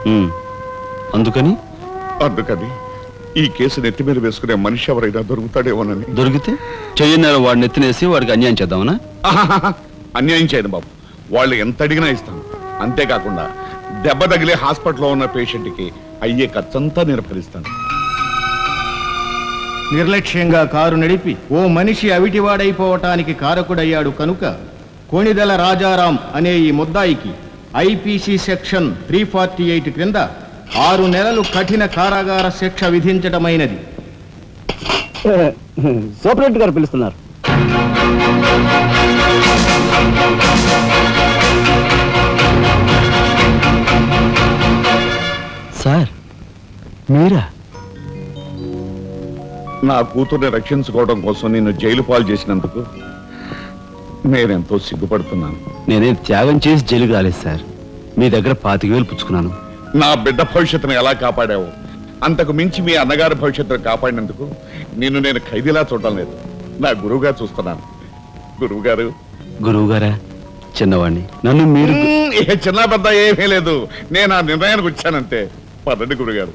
ఈ కేసు నెత్తి మీద వేసుకునే మనిషి ఎవరైనా దొరుకుతాడేమోనని. దొరికితే చెయ్యి వాడిని ఎత్తినేసి వాడికి అన్యాయం చేద్దామనా? అన్యాయం చేయను బాబు, వాళ్ళు ఎంత అడిగినా ఇస్తాను. అంతేకాకుండా దెబ్బ తగిలే హాస్పిటల్లో ఉన్న పేషెంట్కి అయ్యే ఖర్చంతా నేను భరిస్తాను. నిర్లక్ష్యంగా కారు నడిపి ఓ మనిషి అవిటివాడైపోవటానికి కారకుడయ్యాడు కనుక కోణిదెల రాజారాం అనే ఈ ముద్దాయికి ఐపీసీ సెక్షన్ 348 క్రింద 6 నెలలు కఠిన కారాగార శిక్ష విధించడమైనది. సూపరింటెండెంట్ గారు పిలుస్తున్నారు. సార్ మీరా? నా కూతుర్ని రక్షించుకోవడం కోసం నిన్ను జైలు పాలు చేసినందుకు నేనెంతో సిగ్గుపడుతున్నాను. నేనేం త్యాగం చేసి జైలుకి రాలేదు సార్, మీ దగ్గర 25,000 పుచ్చుకున్నాను. నా బిడ్డ భవిష్యత్తును ఎలా కాపాడావో అంతకు మించి మీ అన్నగారి భవిష్యత్తును కాపాడినందుకు నిన్ను నేను ఖైదీలా చూడడం లేదు, నా గురువుగా చూస్తున్నాను. గురువు గారా? చిన్నవాడిని, నన్ను మీరు. చిన్న పెద్ద ఏమీ లేదు, నేను ఆ నిర్ణయానికి వచ్చానంతే. పదండి గురుగారు,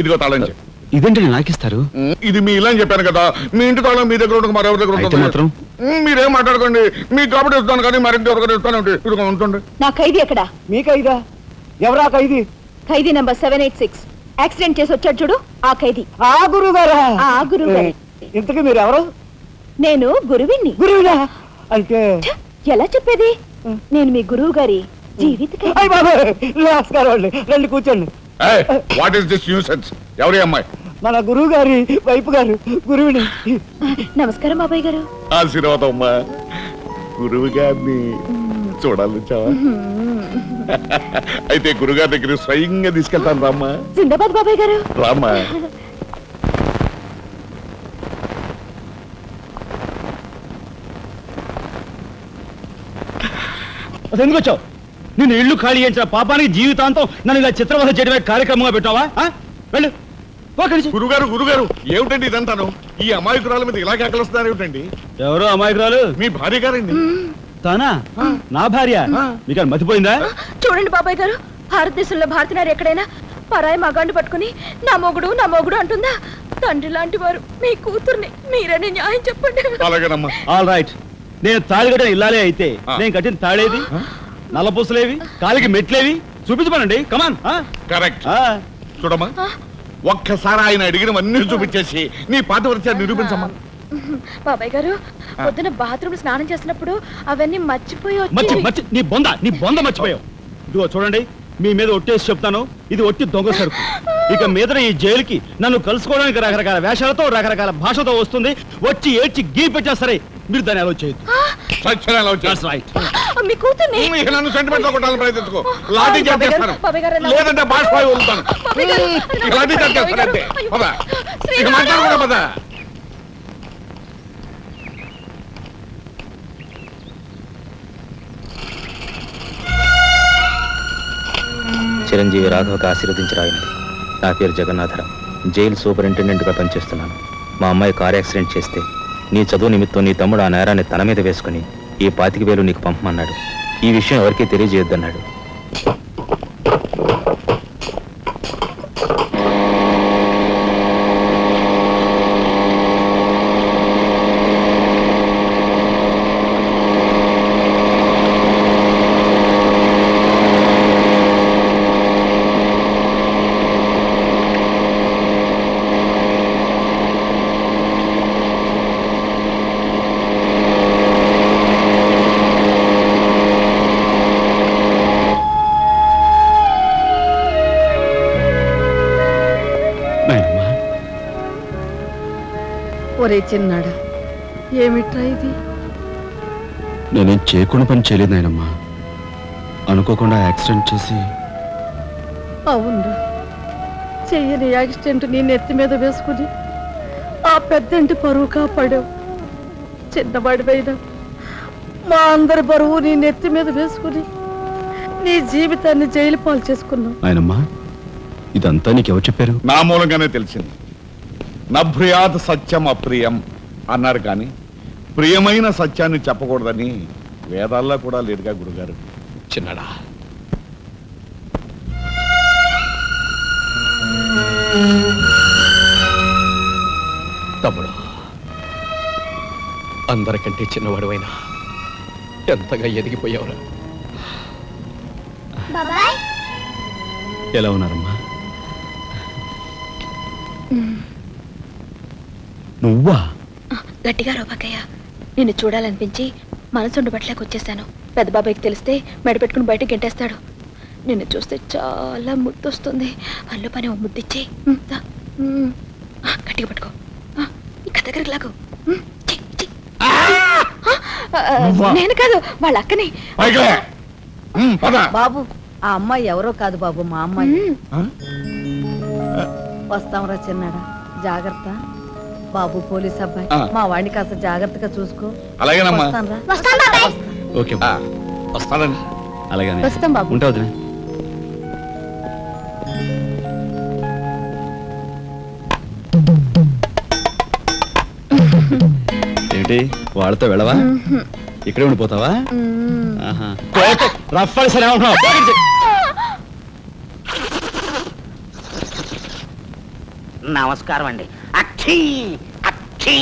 ఇదిగో తాళం చెప్పు. ఇదేంటి నాకిస్తారు? ఇది మీ ఇలా అని చెప్పాను కదా, మీ ఇంటి తాళం మీ దగ్గర ఉండక మరెవరి దగ్గర ఉంటుంది మాత్రం. మీరేం మాట్లాడుకోండి, మీకు కాబట్టి ఇస్తాను కానీ మరింటి ఎవరికైనా ఇస్తాను. ఇదిగో ఉంటుంది. నా ఖైదీ ఎక్కడా? మీ ఖైదా? ఎవరా ఖైదీ? ఖైదీ నంబర్ 786 యాక్సిడెంట్ చేసి వచ్చాడు చూడు, ఆ ఖైదీ. ఆ గురువు గారా? ఆ గురువు గారే. ఇంతకీ మీరు ఎవరు? నేను గురువిని. గురువునా అంటే? ఎలా చెప్పేది? నేను మీ గురువు గారి జీవిత నమస్కారం, రండి కూర్చోండి. What is this nuisance? ఎవరి అమ్మాయి? మన గురువు గారి వైపు గారు, గురువుని. నమస్కారం బాబాయ్ గారు. ఆశీర్వాదం అమ్మా. గురువు గారిని చూడాలి చావా? అయితే గురుగారి దగ్గర స్వయంగా తీసుకెళ్తాను రామ్మా. జిందాబాద్ బాబాయ్ గారు. రామ్మా. ఎందుకు వచ్చావు? నిన్ను ఇల్లు ఖాళీ చేయించిన పాపానికి జీవితాంతం నన్ను ఇలా చిత్రవధ చేయడమే కార్యక్రమంగా పెట్టావా? వెళ్ళు. గురుగారు ఏమిటండి ఇదంతాను? ఈ అమాయకురాల మీద ఇలా కేకలుస్తున్నారు ఏమిటండి? ఎవరో అమాయకురాలు? మీ భార్య గారండి. తానా? నా భార్య? మీకు మతిపోయిందా? చూడండి బాబాయ్ గారు, భారతదేశంలో భారతీయ ఎక్కడైనా పరాయి మగాండి పట్టుకుని నా మొగుడు అంటుందా? తండ్రి లాంటి వారు మీ కూతుర్ని మీరని న్యాయం చెప్పండి. అలాగేనమ్మా. All right. నేను తాళి కట్టిన ఇల్లాలే అయితే నేను కట్టిన తాళేది, నల్లపూసలేవి, కాలికి మెట్లేవి చూపించమనండి. కమాన్. కరెక్ట్. చూడమ్మా, ఒక్కసారి ఆయన అడిగినవన్నీ చూపించేసి నీ పాతివ్రత్యాన్ని నిరూపించమ్మా. బాబాయ్ గారు, పొద్దున బాత్రూమ్ స్నానం చేసినప్పుడు అవన్నీ మర్చిపోయి నీ బొంద మర్చిపోయావు. ఇదిగో చూడండి, మీ మీద ఒట్టేసి చెప్తాను, ఇది ఒట్టి దొంగ సరుకు. ఇక మీద ఈ జైలుకి నన్ను కలుసుకోవడానికి రకరకాల వేషాలతో రకరకాల భాషతో వస్తుంది. వచ్చి ఏడ్చి గీ పెట్టా సరే, మీరు దాన్ని అలో చేయొద్దు. రైట్. మీ కూతుర్ని ఇక నన్ను సెంటిమెంట్ లో కొట్టాలని ప్రయత్నించుకో. లాఠీ చార్జ్ బాబాయ్ గారు, చేస్తాను, బాబాయ్ గారు, లేదంటే బాష్పాయి వదులుతాను. బాబాయ్ గారు, ఇక లాఠీ చార్జ్ చేస్తాను అంతే. అయ్యో. పద, ఇక మాట్లాడకూడదు పద. చిరంజీవి రాఘవకు ఆశీర్వదించి రాయినది. నా పేరు జగన్నాథరావు, జైలు సూపరింటెండెంట్గా పనిచేస్తున్నాను. మా అమ్మాయి కార్ యాక్సిడెంట్ చేస్తే నీ చదువు నిమిత్తం నీ తమ్ముడు ఆ నేరాన్ని తన మీద వేసుకుని ఈ 25,000 నీకు పంపమన్నాడు. ఈ విషయం ఎవరికీ తెలియజేయొద్దన్నాడు. ఒరే చిన్నాడా, ఏమిట్రా ఇది? నేనేం చేయకుండా పని చేయలేదు నాయనమ్మా. అనుకోకుండా యాక్సిడెంట్ చేసి. అవునరా, చెయ్యని యాక్సిడెంట్ నీ నెత్తి మీద వేసుకుని ఆ పెద్దంటి పరువు కాపాడావు. చిన్నవాడిపైనా మా అందరి బరువు నీ నెత్తి మీద వేసుకుని నీ జీవితాన్ని జైలు పాలు చేసుకున్నావు. నాయనమ్మా, ఇదంతా నీకెవరు చెప్పారు? నా మూలంగానే తెలిసింది. నభ్రియాత్ సత్యం అప్రియం అన్నారు, కానీ ప్రియమైన సత్యాన్ని చెప్పకూడదని వేదాల్లో కూడా లేదుగా గురుగారు. చిన్నడా, తమ్ముడు, అందరికంటే చిన్నవాడువైనా ఎంతగా ఎదిగిపోయావురా. బాబాయ్ ఎలా ఉన్నారమ్మా? నువ్వా? గట్టిగా రోబక్కయ్య, నిన్ను చూడాలనిపించి మనసుండు బట్టలేక వచ్చేసాను. పెద్ద బాబాయ్కి తెలిస్తే మెడ పెట్టుకుని బయటకు గెంటేస్తాడు. నిన్ను చూస్తే చాలా ముద్దొస్తుంది. అల్లు పని ఓ ముద్దిచ్చి గట్టిగా పట్టుకో. ఇంకా దగ్గరికి లాగు. నేను కాదు, వాళ్ళ అక్కని. బాబు, ఆ అమ్మాయి ఎవరో కాదు బాబు, మా అమ్మాయి. వస్తాంరా చిన్నాడా, జాగ్రత్త. బాబు పోలీస్ అబ్బాయి, మా వాడిని కాస్త జాగ్రత్తగా చూసుకో. అలాగేనమ్మా. వస్తానురా. వస్తాం బాబాయ్. ఓకే, వస్తానండి. అలాగే వస్తాం బాబు. ఉంటా వదిలే. ఏంటి వాళ్ళతో వెళ్ళవా? ఇక్కడే ఉండిపోతావా? రఫ్ సరే ఉంటున్నావు. నమస్కారం అండి. అక్షీ అక్షీ,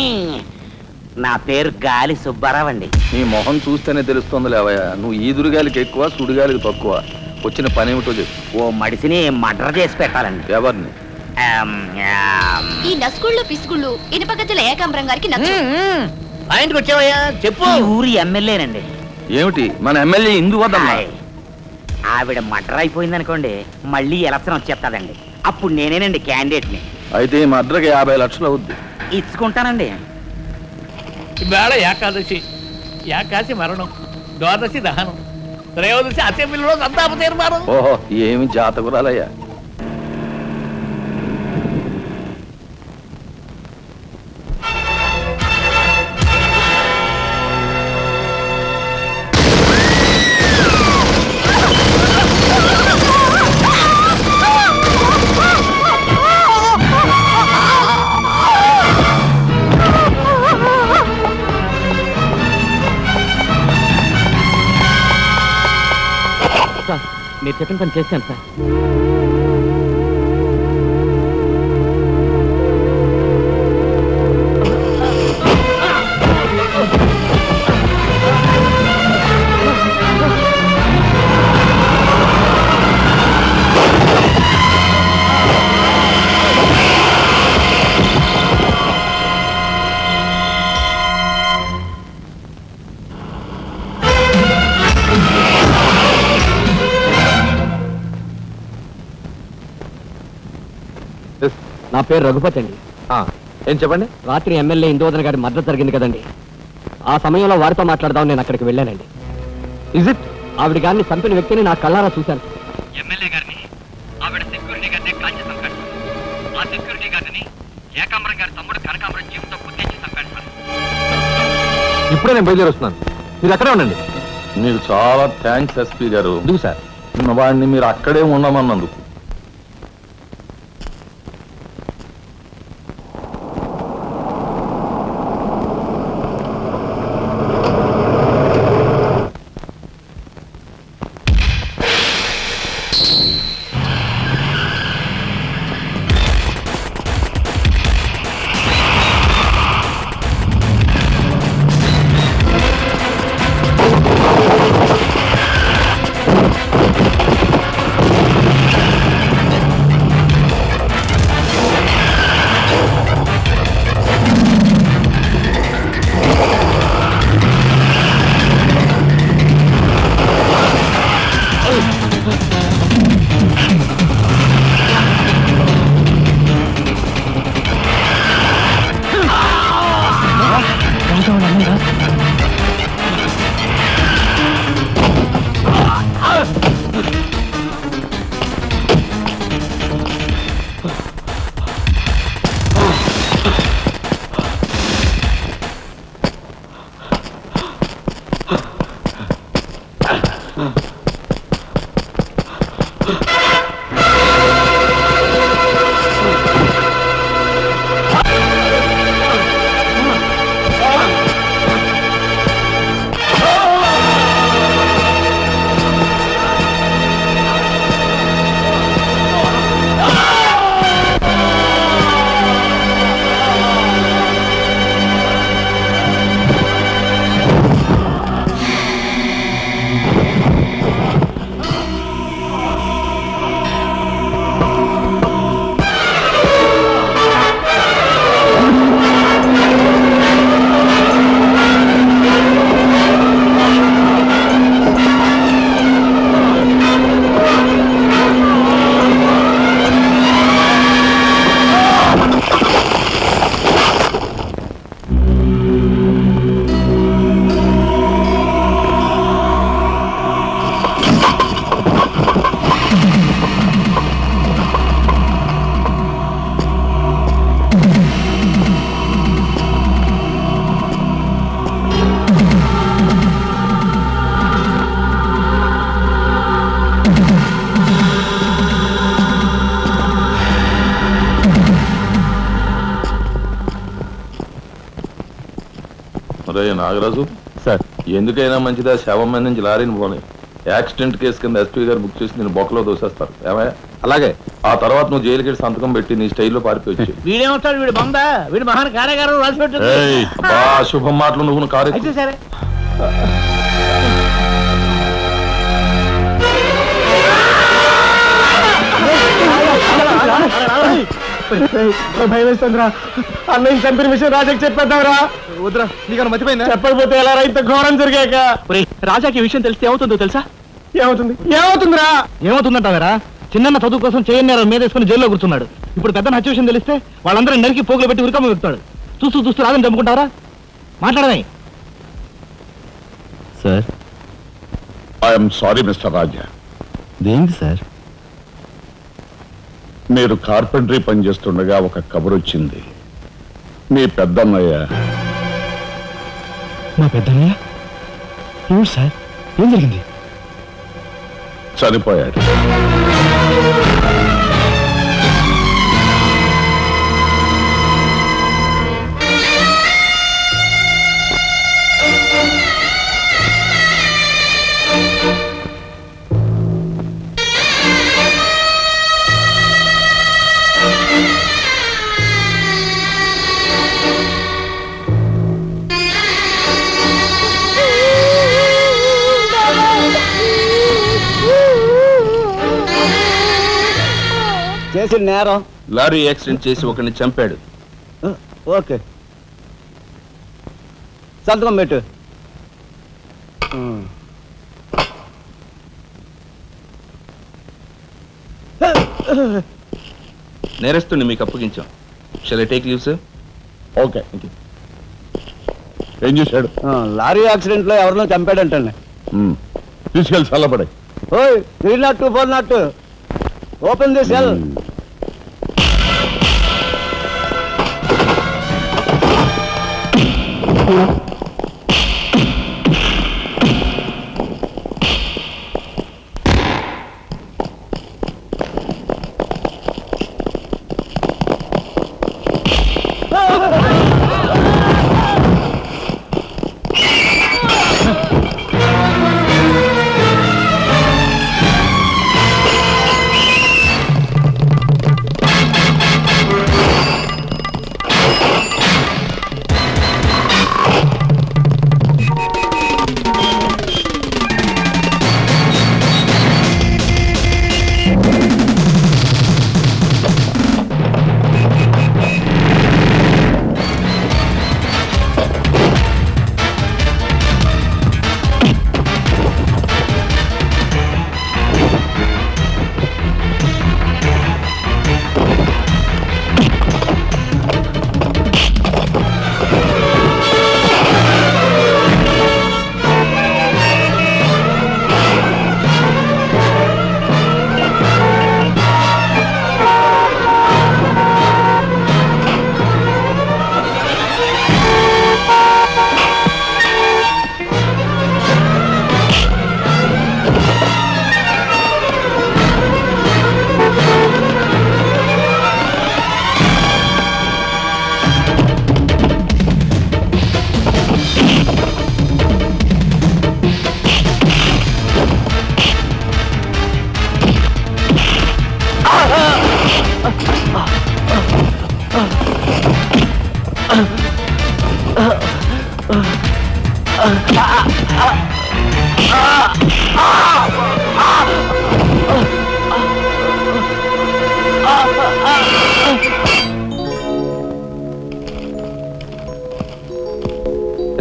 నా పేరు గాలి సుబ్బారావు అండి. నీ మొహం చూస్తేనే తెలుస్తుంది లేవయ్యా, నువ్వు ఈదురుగాలికి ఎక్కువ సుడిగాలికి తక్కువ. వచ్చిన పని ఏమిటో చెప్పు. ఓ మడిసిని మర్డర్ చేసి పెట్టాలండి. ఎవరిని? ఈ నస్కుళ్ళు పిసుకుళ్ళు ఇనుపగజ్జల ఏకాంబరం గారికి నచ్చు. ఆయనకి వచ్చావయ్యా, చెప్పు. ఈ ఊరి ఎమ్మెల్యేనండి. ఏమిటి మన ఎమ్మెల్యే ఇందు వద్దమ్మా? ఆవిడ మర్డర్ అయిపోయింది అనుకోండి, మళ్ళీ ఎలక్షన్ వచ్చేస్తాదండి. అప్పుడు నేనేనండి క్యాండిడేట్ని. అయితే ఈ మద్రకి 50 లక్షలు అవుద్ది. ఇచ్చుకుంటానండి. ఈవేళ ఏకాదశి, ఏకాశి మరణం, ద్వాదశి దహనం, త్రయోదశి అసెంబ్లీలో సంతాప తీర్మానం. ఓహో, ఏమి జాతకురాలయ్యా. మీరు చెప్పిన పని చేశాను సార్. నా పేరు రఘుపతి అండి. ఏం చెప్పండి. రాత్రి ఎమ్మెల్యే ఇందోదన గారి మద్దతు జరిగింది కదండి, ఆ సమయంలో వారితో మాట్లాడదాం నేను అక్కడికి వెళ్ళానండి. Is it? ఆవిడ గారిని చంపిన వ్యక్తిని నా కళ్ళారా చూశాను. ఎమ్మెల్యే గారిని ఆవిడ సెక్యూరిటీ గారిని కాల్చి చంపాడు. ఆ సెక్యూరిటీ గారిని ఏకాంబరం గారి తమ్ముడు కనకాంబరం జీవితం గుర్తించి చంపాడు. ఇప్పుడే నేను బయలుదేరి వస్తున్నాను, మీరు అక్కడే ఉండండి. మీకు చాలా థ్యాంక్స్ ఎస్పీ గారు. ఎందుకు సార్? వాడిని మీరు అక్కడే ఉండమన్నందుకు. రే నాగరాజు సార్, ఎందుకైనా మంచిదా శవం మీద నుంచి లారీని పోనీ. యాక్సిడెంట్ కేసు కింద ఎస్పీ గారు బుక్ చేసి నేను బొక్కలో దోసేస్తారు. ఏమయ్యా? అలాగే. ఆ తర్వాత నువ్వు జైలుకి వెళ్ళి సంతకం పెట్టి నీ స్టైల్లో పారిపోయి. వీడేమవుతాడు? వీడు బొందా? వీడు మహాన్ కార్యగారు రాసి పెట్టు. శుభం మాటలు నువ్వు కారు. అయితే సరే. భయం వేస్తుందిరా. అన్నయ్య చంపిన విషయం రాజాకి చెప్పేద్దాంరా. వద్దురా, నీకన్నా మర్చిపోయిందా? చెప్పకపోతే ఎలా రా? ఇంత ఘోరం జరిగాక. రాజాకి ఈ విషయం తెలిస్తే ఏమవుతుందో తెలుసా? ఏమవుతుందిరా? ఏమవుతుందంటావరా? చిన్న చదువు కోసం చేయన్నారు మీద వేసుకుని జైల్లో కూర్చున్నాడు. ఇప్పుడు పెద్ద హత్య విషయం తెలిస్తే వాళ్ళందరూ నరికి పోగులు పెట్టి ఉరికమ్మ వెళ్తాడు. చూస్తూ రాదని చంపుకుంటావరా? మాట్లాడమే. సార్, ఐఎమ్ సారీ మిస్టర్ రాజా. దేనికి సార్? మీరు కార్పెంటరీ పనిచేస్తుండగా ఒక కబురు వచ్చింది. మీ పెద్దన్నయ్య. మా పెద్దన్నయ్య? ఏమిటి సార్? ఏం జరిగింది? చనిపోయాడు. చేసిన నేరం లారీ యాక్సిడెంట్ చేసి ఒకరిని చంపాడు. ఓకే, సంతకం పెట్టు. నేరస్తుని మీకు అప్పగించాం. Shall I take leave sir? Okay. ఏం చేశాడు? లారీ యాక్సిడెంట్ లో ఎవరినో చంపాడంటండి. తీసుకెళ్ళి చల్లబడే. ఓయ్ 302 402 open the cell.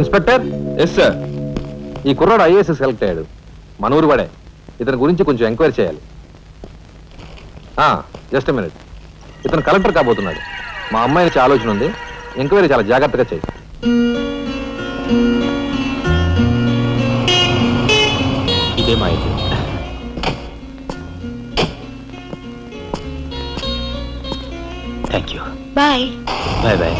Inspector. Yes sir. ఈ కుర్రాడు ఐఏఎస్ సెలెక్ట్ అయ్యాడు, మన ఊరు వాడే. ఇతని గురించి కొంచెం ఎంక్వైరీ చేయాలి. Just minute. ఇతను కలెక్టర్ కాబోతున్నాడు. మా అమ్మాయి నుంచి ఆలోచన ఉంది, ఎంక్వైరీ చాలా జాగ్రత్తగా చేయి. ఇదే మా అయితే. Thank you. Bye. Bye bye.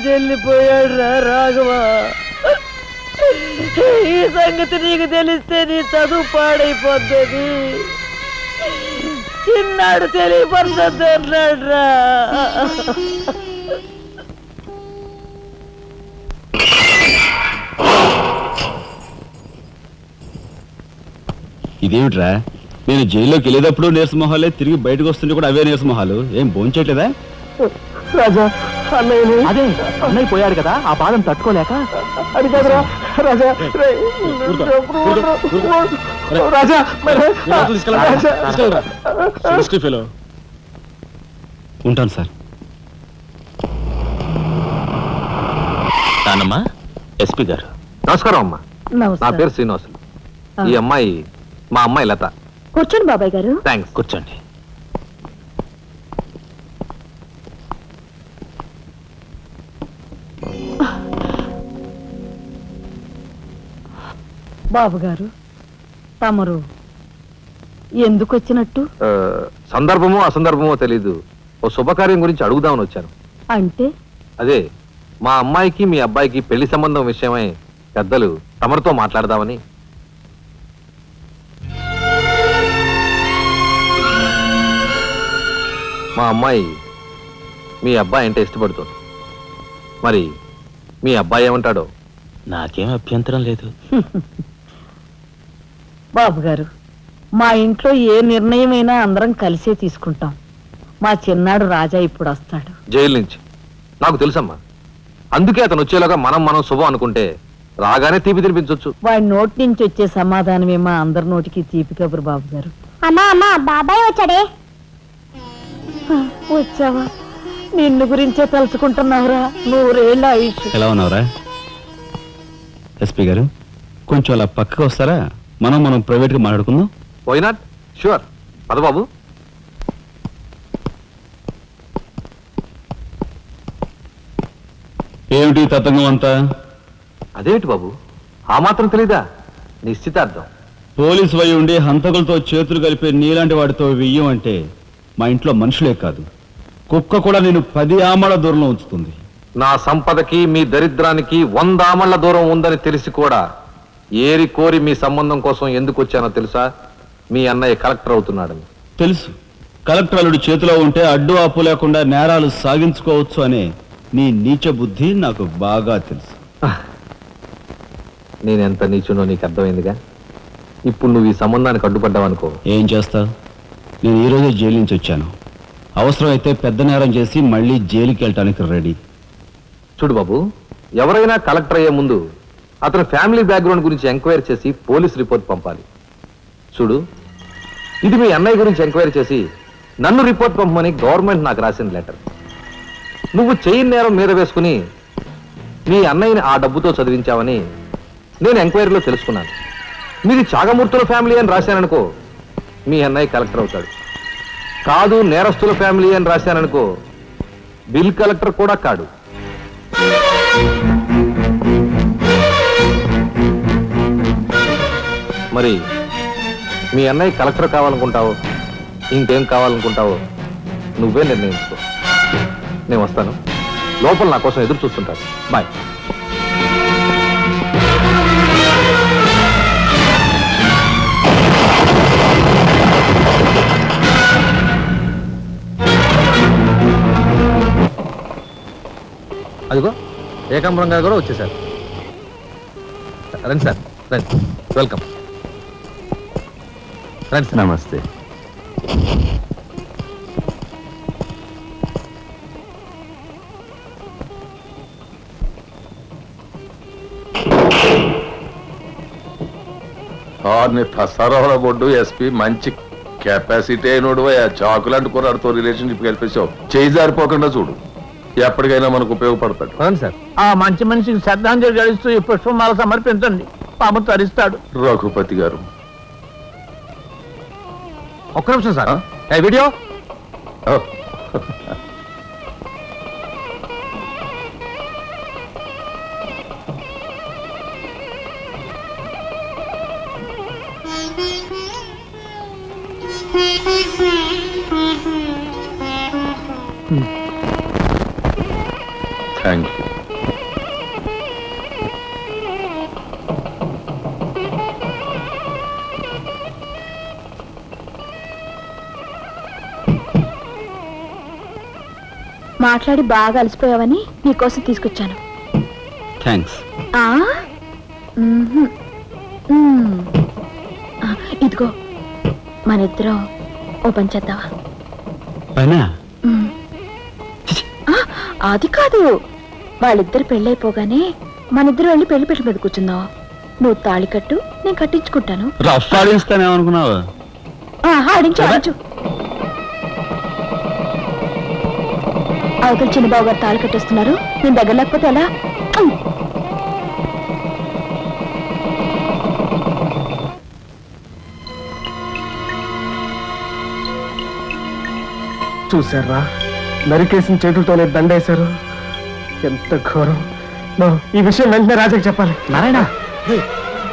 వెళ్ళిపోయాడు రా రాఘవ. ఈ సంగతి నీకు తెలిస్తే నీ చదువు పాడైపోతుంది. చిన్నాడు తెలియపరచద్దు అన్నాడు రా. ఇదేమిట్రా, నేను జైల్లోకి వెళ్ళేటప్పుడు నీరసమొహాలే, తిరిగి బయటకు వస్తుంటే కూడా అవే నీరసమొహాలు. ఏం భోంచేయట్లేదా? రాజా అన్నయ్య. అదే అన్నయ్య పోయాడు కదా, ఆ బాధం తట్టుకోలేక. అది కాదురా రాజా. రాజా ఉంటాను సార్. నానమ్మా, ఎస్పీ గారు. నమస్కారం అమ్మా. నా పేరు శ్రీనివాసులు. ఈ అమ్మాయి మా అమ్మాయి లత. కూర్చోండి బాబాయ్ గారు. థ్యాంక్స్. కూర్చోండి. బాబు గారు, తమరు ఎందుకు వచ్చినట్టు? సందర్భమో అసందర్భమో తెలీదు, ఓ శుభకార్యం గురించి అడుగుదామని వచ్చాను. అంటే అదే మా అమ్మాయికి మీ అబ్బాయికి పెళ్లి సంబంధం విషయమై పెద్దలు తమరితో మాట్లాడదామని. మా అమ్మాయి మీ అబ్బాయి అంటే ఇష్టపడుతుంది. మరి మీ అబ్బాయి ఏమంటాడో నాకేం అభ్యంతరం లేదు. బాబు గారు, మా ఇంట్లో ఏ నిర్ణయమైనా అందరం కలిసే తీసుకుంటాం. మా చిన్నాడు రాజా ఇప్పుడు వస్తాడు జైలు నుంచి. నాకు తెలుసమ్మా, అందుకే అతను వచ్చేలాగా మనం శుభం అనుకుంటే రాగానే తీపి తినిపించవచ్చు. వాడి నోటి నుంచి వచ్చే సమాధానమే మా అందరి నోటికి తీపి కబురు. బాబు గారు, అమ్మా అమ్మా బాబాయ్ వచ్చాడే. వచ్చావా? నిన్ను గురించే తలుచుకుంటున్నావురా. 100 ఏళ్ళ ఆయుష్. ఎలా ఉన్నావురా? ఎస్పీ గారు, కొంచెం అలా పక్కకు వస్తారా? మనం ప్రైవేట్గా మాట్లాడుకుందాం. Why not? షూర్. పద బాబు. ఏమిటి తతంగం అంతా? అదేమిటి బాబు, ఆ మాత్రం తెలీదా? నిశ్చితార్థం. పోలీసు వై ఉండి హంతకులతో చేతులు కలిపే నీలాంటి వాడితో వెయ్యం అంటే మా ఇంట్లో మనుషులే కాదు, కుక్క కూడా నేను 10 ఆమళ్ల దూరంలో ఉంచుతుంది. నా సంపదకి మీ దరిద్రానికి 100 ఆమళ్ల దూరం ఉందని తెలిసి కూడా ఏరి కోరి మీ సంబంధం కోసం ఎందుకు వచ్చానో తెలుసా? మీ అన్నయ్య కలెక్టర్ అవుతున్నాడని. తెలుసు. కలెక్టర్ అల్లుడి చేతిలో ఉంటే అడ్డు ఆపు లేకుండా నేరాలు సాగించుకోవచ్చు అనే నీ నీచ బుద్ధి నాకు బాగా తెలుసు. నేనెంత నీచునో నీకు అర్థమైందిగా. ఇప్పుడు నువ్వు ఈ సంబంధానికి అడ్డుపడ్డావనుకో. ఏం చేస్తావు? నేను ఈరోజే జైలు నుంచి వచ్చాను. అవసరమైతే పెద్ద నేరం చేసి మళ్ళీ జైలుకి వెళ్ళటానికి రెడీ. చూడు బాబు, ఎవరైనా కలెక్టర్ అయ్యే ముందు అతని ఫ్యామిలీ బ్యాక్గ్రౌండ్ గురించి ఎంక్వైరీ చేసి పోలీస్ రిపోర్ట్ పంపాలి. చూడు, ఇది మీ అన్నయ్య గురించి ఎంక్వైరీ చేసి నన్ను రిపోర్ట్ పంపమని గవర్నమెంట్ నాకు రాసిన లెటర్. నువ్వు చెయ్యి నేరం మీద వేసుకుని మీ అన్నయ్యని ఆ డబ్బుతో చదివించావని నేను ఎంక్వైరీలో తెలుసుకున్నాను. మీది చాగమూర్తుల ఫ్యామిలీ అని రాశాననుకో, మీ అన్నయ్య కలెక్టర్ అవుతాడు. కాదు నేరస్తుల ఫ్యామిలీ అని రాశాననుకో, బిల్ కలెక్టర్ కూడా కాడు. మరి మీ అన్నయ్య కలెక్టర్ కావాలనుకుంటావో ఇంకేం కావాలనుకుంటావో నువ్వే నిర్ణయించుకో. నేను వస్తాను. లోపల నా కోసం ఎదురు చూస్తుంటాను. బాయ్. అదిగో ఏకాంబరం గారు కూడా వచ్చేసారు. రండి సార్, రండి. వెల్కమ్. రండి సార్. నమస్తే. తసారావుల బొడ్డు ఎస్పీ మంచి కెపాసిటీ అయినోడు. చాకులు అంటుకున్నాడుతో రిలేషన్షిప్ కలిపేసావు. చేయి జారిపోకుండా చూడు, ఎప్పటికైనా మనకు ఉపయోగపడతాడు. రండి సార్. ఆ మంచి మనిషికి శ్రద్ధాంజలి గడిస్తూ ఈ పుష్పమాల సమర్పించండి. పాము తరిస్తాడు. రఘుపతి గారు, ఒక్క నిమిషం సార్. Video thank you. మాట్లాడి బాగా అలసిపోయావని నీకోసం తీసుకొచ్చాను. థ్యాంక్స్. ఆ? మ్మ్హ్మ్. ఇదిగో మనిద్దరం ఓ పని చేద్దావా? పైన అది కాదు, వాళ్ళిద్దరు పెళ్ళైపోగానే మనిద్దరు వెళ్ళి పెళ్లి పెట్ట మీద కూర్చుందాం. నువ్వు తాళి కట్టు, నేను కట్టించుకుంటాను. రఫ్ ఆడిస్తానేమనుకున్నావు? ఆడించు ఆడించు. అవతల చిన్నబాబు గారు తాళి కట్టేస్తున్నారు. నేను దగ్గర లేకపోతే ఎలా? చూసారా, నరికేసిన చేతులతోనే దండేశారు. ఎంత ఘోరం. ఈ విషయం వెంటనే రాజాకి చెప్పాలి. నారాయణ,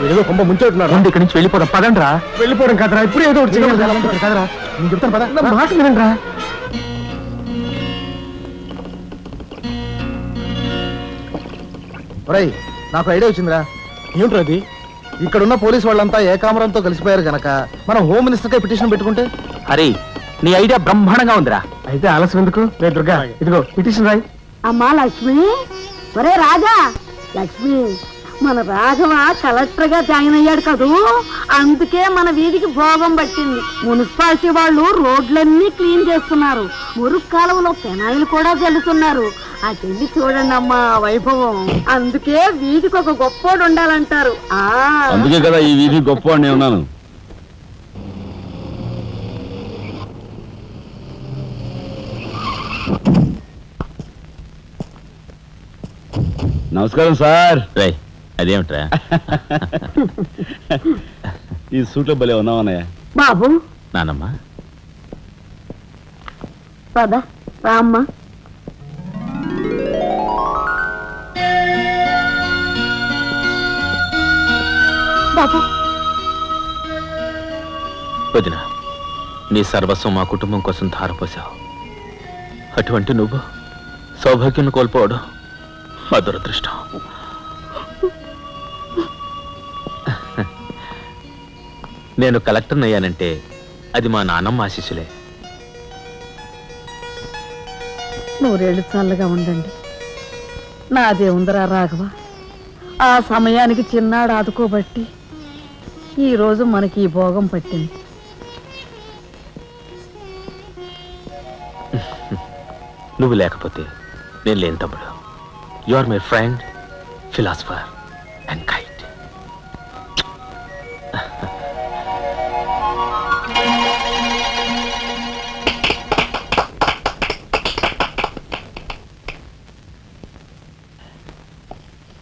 ఏదో కొంప ముంచెట్టున్నారు. ఇక్కడి నుంచి వెళ్ళిపోదాం. పదండ్రా. వెళ్ళిపోవడం కదరా, ఇప్పుడు ఏదో ఒకటి చేయాలి కదరా. నేను చెప్తాను పద, నా మాట వినండి రా. ఒరేయ్, నాకు ఐడియా వచ్చిందిరా. ఏమిట్రా అది? ఇక్కడున్న పోలీసు వాళ్ళంతా ఏకామరంతో కలిసిపోయారు గనక మనం హోమ్ మినిస్టర్ పిటిషన్ పెట్టుకుంటే. అరే, నీ ఐడియా బ్రహ్మాండంగా ఉందిరా. అయితే ఆలస్యం ఎందుకు? రే దుర్గా, ఇదిగో పిటిషన్ రాయి. అమ్మా లక్ష్మి, ఒరే రాజా, లక్ష్మి మన రాఘవ కలెక్టర్ గా జాయిన్ అయ్యాడు కదూ, అందుకే మన వీధికి భోగం పట్టింది. మున్సిపాలిటీ వాళ్ళు రోడ్లన్నీ క్లీన్ చేస్తున్నారు, మురుగు కాలువలో పెనాయిలు కూడా చల్లుతున్నారు. అటెళ్ళి చూడండి అమ్మా వైభవం. అందుకే వీధికి ఒక గొప్పోడు ఉండాలంటారు. అందుకే కదా ఈ వీధి గొప్పవాడిని ఉన్నాను. నమస్కారం సార్. అదేమిట్రా ఈ సూట్లో భలే ఉన్నావన్నయ్య. బాబు నానమ్మ పద రామ్మ. బాబు వదిన, నీ సర్వస్వం మా కుటుంబం కోసం ధారపోసావు. అటువంటి నువ్వు సౌభాగ్యం కోల్పోవడం మా దురదృష్టం. నేను కలెక్టర్ అయ్యానంటే అది మా నాన్నమ్మ ఆశీస్సులే. నూరేళ్ళు చల్లగా ఉండండి. నాదే ఉందరా రాఘవ, ఆ సమయానికి చిన్నాడు ఆదుకోబట్టి ఈరోజు మనకి ఈ భోగం పట్టింది. నువ్వు లేకపోతే నేను లేని తమ్ముడు. You are my friend, philosopher and guide.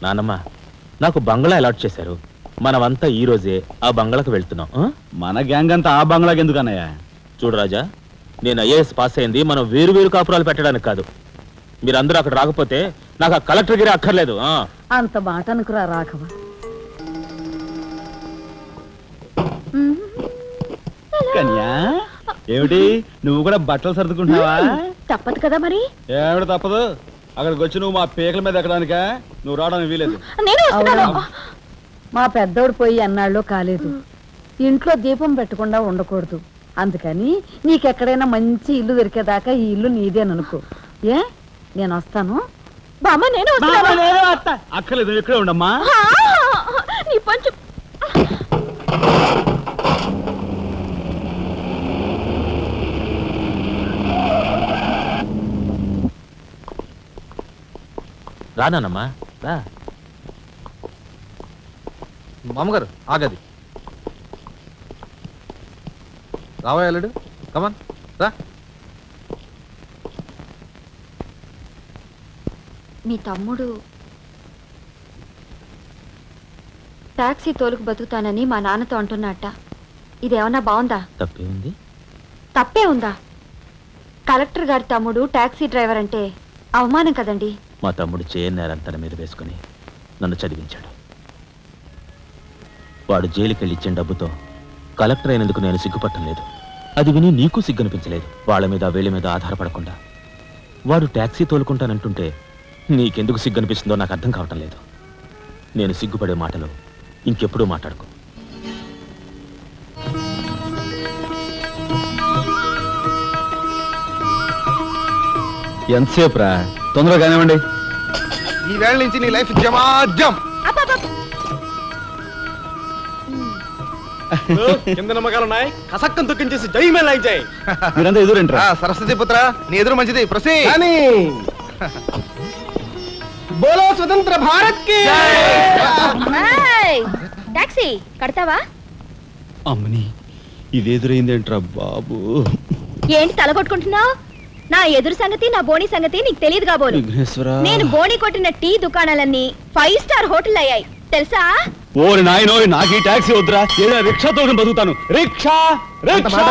నానమ్మ, నాకు బంగ్లా అలాట్ చేశారు. మనమంతా ఈ రోజే ఆ బంగ్లాకు వెళ్తున్నాం. మన గ్యాంగ్ అంతా ఆ బంగ్లాకి ఎందుకు అన్నయ్య? చూడు రాజా, నేను ఐఏఎస్ పాస్ అయింది మనం వేరు వేరు కాపురాలు పెట్టడానికి కాదు. మీరందరూ అక్కడ రాకపోతే నాకు ఆ కలెక్టర్ గిరి అక్కర్లేదు. అంత మాట అనుకురా రాఘవ. కన్యా, ఏమిటి నువ్వు కూడా బట్టలు సర్దుకుంటున్నావా? తప్పదు కదా మరి. ఏమిటి తప్పదు? అక్కడికి వచ్చి నువ్వు మా పీకల మీద ఎక్కడానికా? నువ్వు రావడానికి వీలేదు. మా పెద్దోడు పోయి అన్నాళ్ళు కాలేదు. ఇంట్లో దీపం పెట్టకుండా ఉండకూడదు. అందుకని నీకెక్కడైనా మంచి ఇల్లు దొరికేదాకా ఈ ఇల్లు నీదేననుకో. ఏ నేను వస్తాను. బామ్మ నేను అక్కర్లేదు, నువ్వు ఇక్కడే ఉండమ్మా. నీ పంచు రానమ్మా రా. మామగారు ఆగది. రావా అల్లుడు, కమాన్ రా. మీ తమ్ముడు టాక్సీ తోలుకు బతుకుతానని మా నాన్నతో అంటున్నట్ట. ఇదేమన్నా బాగుందా? తప్పే ఉంది. తప్పే ఉందా? కలెక్టర్ గారి తమ్ముడు టాక్సీ డ్రైవర్ అంటే అవమానం కదండి. మా తమ్ముడు చేయన్నారని తన మీద వేసుకుని నన్ను చదివించాడు. వాడు జైలుకెళ్ళి ఇచ్చిన డబ్బుతో కలెక్టర్ అయినందుకు నేను సిగ్గుపట్టం లేదు. అది విని నీకు సిగ్గనిపించలేదు. వాళ్ళ మీద వీళ్ళ మీద ఆధారపడకుండా వాడు ట్యాక్సీ తోలుకుంటానంటుంటే నీకెందుకు సిగ్గనిపిస్తుందో నాకు అర్థం కావటం లేదు. నేను సిగ్గుపడే మాటలు ఇంకెప్పుడూ మాట్లాడుకో. ఎంతసేపు రా? తొందరగా కానివ్వండి. ఈ వేళ నుంచి నీ లైఫ్ జమాజం. కింద నమ్మకాలు ఉన్నాయి. కసక్కం తొక్కించేసి జై మే లైక్ జై. మీరంతా ఎదురేంట్రా? సరస్వతి పుత్ర, నీ ఎదురు మంచిది. ప్రొసీ బోలో స్వతంత్ర భారత్ కి. టాక్సీ కడతావా? అమ్మని, ఇది ఎదురైందేంట్రా బాబు? ఏంటి తల కొట్టుకుంటున్నావు? నా ఎదురు సంగతి నా బోణి సంగతి నీకు తెలియదు కాబోలు. నేను బోణి కొట్టిన టీ దుకాణాలన్నీ 5 స్టార్ హోటల్ అయ్యాయి తెలుసా? ఓరి నాయనో, నాకు ఈ టాక్సీ వద్దురా. ఏదో రిక్షాతో బతుకుతాను. Rickshaw rickshaw.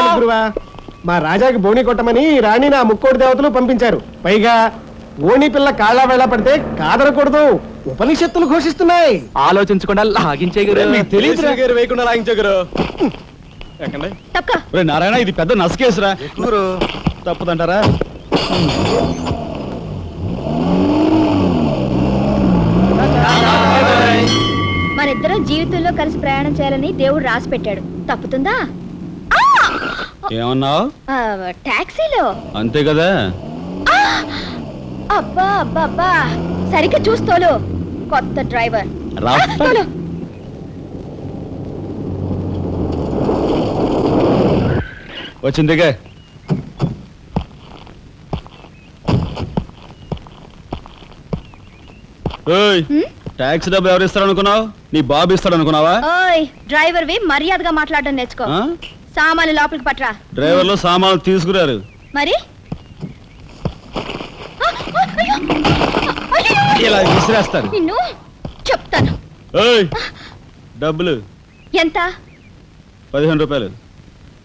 మా రాజాకి బోని కొట్టమని రాణి నా ముక్కోటి దేవతలు పంపించారు. పైగా ఓణి పిల్ల కాళ్ళ వేళ పడితే కాదనకూడదు, ఉపనిషత్తులు ఘోషిస్తున్నాయి. ఆలోచించకుండా లాగించేయగలరు. మీకు తెలియదు వేయకుండా లాగించగరు. నారాయణ, ఇది పెద్ద నసకేసురా. తప్పదంటారా? మనిద్దరం జీవితంలో కలిసి ప్రయాణం చేయాలని దేవుడు రాసి పెట్టాడు. తప్పుతుందా? ఏమన్నావు? టాక్సీలో. అంతే కదా. అబ్బా అబ్బా అబ్బా, సరిగ్గా చూస్తోలు. కొత్త డ్రైవర్ వచ్చిందిగా ట్యాక్సీ డబ్బు ఎవరు ఇస్తారు అనుకున్నావు? నీ బాబు ఇస్తాడు అనుకున్నావా? ఓయ్ డ్రైవర్ వి మర్యాదగా మాట్లాడడం నేర్చుకో. ఆ? సామాన్లు లోపలికి పట్రా. డ్రైవర్లు సామాన్లు తీసుకురారు. మరి ఇలా విసిరేస్తారు. నిన్ను చెప్తాను. ఏయ్, డబ్బులు ఎంత? 15 రూపాయలు.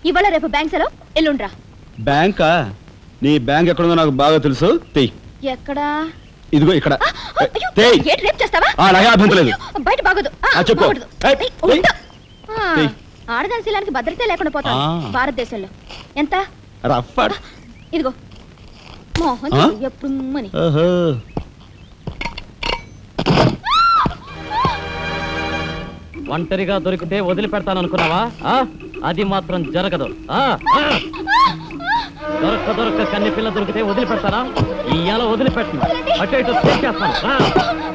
ఇవాళ రేపు బ్యాంక్ సెలవు, ఎల్లుండ్రా. బ్యాంకా? నీ బ్యాంక్ ఎక్కడుందో నాకు బాగా తెలుసు. తెయ్. ఎక్కడా? ఇదిగో ఇక్కడ. అయ్యో, తెయ్. ఏంటి రేపు చేస్తావా? అలాగే అభ్యంతరం లేదు. బయట బాగోదు. చెప్పు. బాగోదు. ఏయ్, ఏయ్, ఉండు. తెయ్. ఆడదాని శీలానికి భద్రత లేకుండా పోతాం భారతదేశంలో. ఎంత? రఫ్. ఇదిగో మోహన్ ఎప్పుడు మని. ఒంటరిగా దొరికితే వదిలిపెడతాను అనుకున్నావా? అది మాత్రం జరగదు. దొరక్క కన్ని పిల్ల దొరికితే వదిలిపెడతానా? ఇయ్యాల వదిలిపెట్టను. అటు ఇటు చేస్తాను.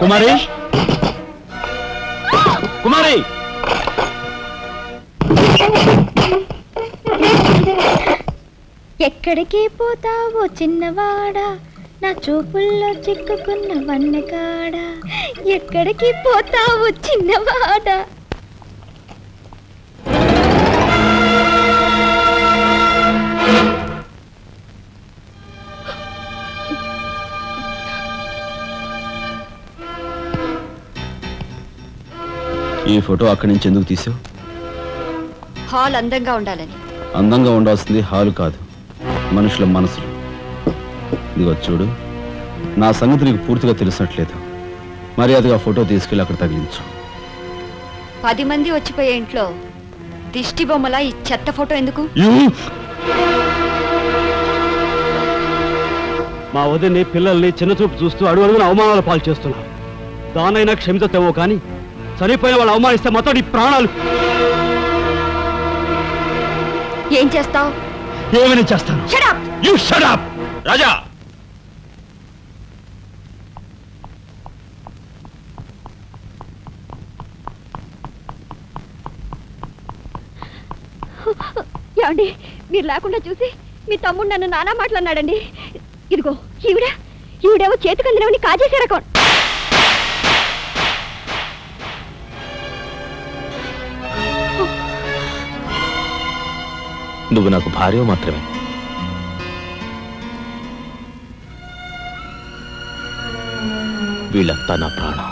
కుమారి, కుమారి, ఎక్కడికి పోతావో చిన్నవాడా, నా చూపుల్లో చిక్కుకున్న వన్నకాడా. ఎక్కడికి పోతావో చిన్నవాడా. ఈ ఫోటో అక్కడి నుంచి ఎందుకు తీసావు? హాల్ అందంగా ఉండాలని. అందంగా ఉండాల్సింది హాలు కాదు, మనుషుల మనసులు. ఇదిగో చూడు, నా సంగతి నీకు పూర్తిగా తెలిసినట్లేదు. మర్యాదగా ఫోటో తీసుకెళ్ళి అక్కడ తగిలించు. 10 మంది వచ్చిపోయే ఇంట్లో దిష్టి బొమ్మలా ఈ చెత్త ఫోటో ఎందుకు? మా వదిని పిల్లల్ని చిన్నచూపు చూస్తూ అడుగున అవమానాలు పాలు చేస్తున్నారు. దానైనా క్షమితేవో కానీ చనిపోయిన వాళ్ళు అవమానిస్తే మొత్తం నీ ప్రాణాలు. ఏం చేస్తావు? ఏమైనా చేస్తాను. You shut up! రాజా, ఏమండి, మీరు లేకుండా చూసి మీ తమ్ముడు నన్ను నానా మాట్లాడినాడండి. ఇదిగో ఈవిడేమో చేతికి అందినవని కాజేసే రకం. నువ్వు నాకు భార్య మాత్రమే. వీళ్ళంతా నా ప్రాణం.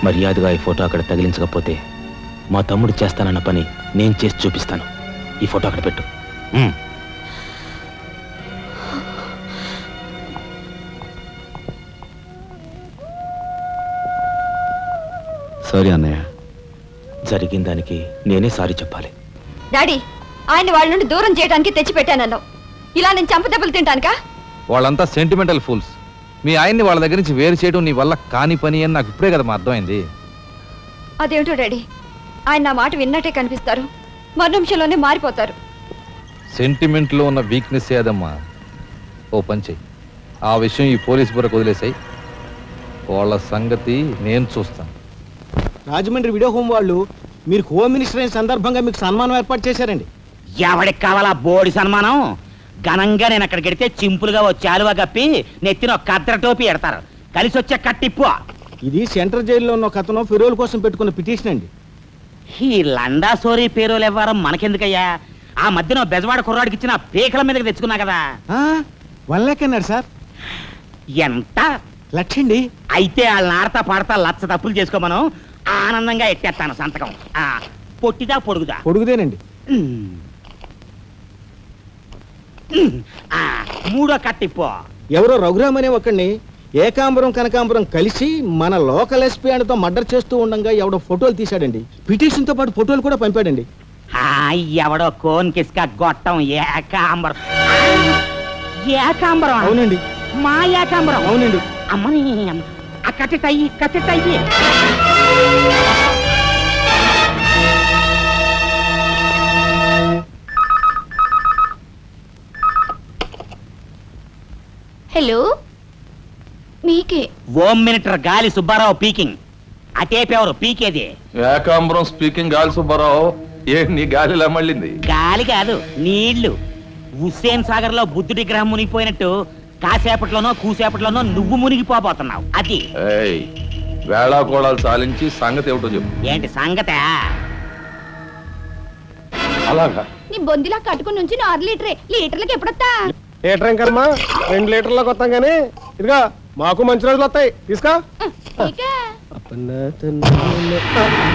మర్యాదగా ఈ ఫోటో అక్కడ తగిలించకపోతే మా తమ్ముడు చేస్తానన్న పని నేను చేసి చూపిస్తాను. ఈ ఫోటో అక్కడ పెట్టు. సారీ అన్నయ్య. జరిగిన దానికి నేనే సారీ చెప్పాలి. డాడీ, ఆయన వాళ్ళ నుండి దూరం చేయడానికి తెచ్చి పెట్టానన్నావు. ఇలా నేను చంపదెబ్బలు తింటానుకా? వాళ్ళంతా సెంటిమెంటల్ ఫూల్స్. మీ ఆయన్ని వాళ్ళ దగ్గర నుంచి వేరు చేయడం నీ వల్ల కాని పని అని నాకు ఇప్పుడే కదా అర్థమైంది. అదేమిటో డాడీ, ఆయన నా మాట విన్నట్టే కనిపిస్తారు, మరు నిమిషంలోనే మారిపోతారు. సెంటిమెంట్లో ఉన్న వీక్నెస్ ఏదమ్మా. ఓ పని చెయ్యి, ఆ విషయం ఈ పోలీస్ బుర్రకు వదిలేసాయి. వాళ్ళ సంగతి నేను చూస్తాను. రాజమండ్రి వీడియో హోమ్ వాళ్ళు మీరు హోమ్ మినిస్టర్ అయిన సందర్భంగా మీకు సన్మానం ఏర్పాటు చేశారండి. ఎవడికి కావాలా బోడి సన్మానం? ఘనంగా నేను అక్కడికి వెడితే చింపులుగా ఓ చాలువా కప్పి నెత్తిన ఒక కద్ర టోపీ ఎడతారు. కలిసి వచ్చే కట్టిప్పు. ఇది సెంట్రల్ జైల్లో ఉన్న ఒక అతను ఫిరోల్ కోసం పెట్టుకున్న పిటిషన్ అండి. ఈ లండా సోరీ పేరోలు ఇవ్వడం మనకెందుకయ్యా? ఆ మధ్యన బెజవాడ కుర్రాడికి ఇచ్చిన పీకల మీదకి తెచ్చుకున్నా కదా. 1 లక్ష అన్నాడు సార్. ఎంత? 1 లక్ష అండి. అయితే వాళ్ళని ఆడతా పాడతా లచ్చ తప్పులు చేసుకోమను. ఆనందంగా ఎట్టేస్తాను సంతకం. పొట్టిదా పొడుగుదా? పొడుగుదేనండి. మూడో కట్టిపో. ఎవరో రఘురామ్ అనే ఒకడిని ఏకాంబరం కనకాంబరం కలిసి మన లోకల్ ఎస్పీ ఆయనతో మర్డర్ చేస్తూ ఉండగా ఎవడో ఫోటోలు తీశాడండి. పిటిషన్ తో పాటు ఫోటోలు కూడా పంపాడండి. ఎవడో కోన్ కిస్క గొట్టం ఏకాంబరం. ఏకాంబరం? అవునండి. మా ఏకాంబరం? అవునండి. అమ్మని కట్టెట్టయ్యి కట్టెట్టయ్యి. హలో మీకే హోమ్ మినిస్టర్ గాలి సుబ్బారావు పీకింగ్. అటేపెవరు పీకేది? ఏకాంబరం స్పీకింగ్ గాలి సుబ్బారావు. ఏ నీ గాలిలా మళ్ళింది? గాలి కాదు, నీళ్లు. హుస్సేన్ సాగర్ లో బుద్ధుడి గ్రహం మునిగిపోయినట్టు కాసేపట్లోనో కూసేపట్లోనో నువ్వు మునిగిపోబోతున్నావు. అది ఏయ్, వేళాకోళాలు చాలించి సంగతి ఏమిటో చెప్పు. ఏంటి సంగతే? అలాగా నీ బొందిలా కట్టుకుని నుంచి 6 లీటరే, లీటర్లకి ఎప్పుడొస్తా? లీటర్ ఇంకమ్మా 2 లీటర్లకు వస్తాం కానీ ఇదిగా మాకు మంచి రోజులు వస్తాయి తీసుకో.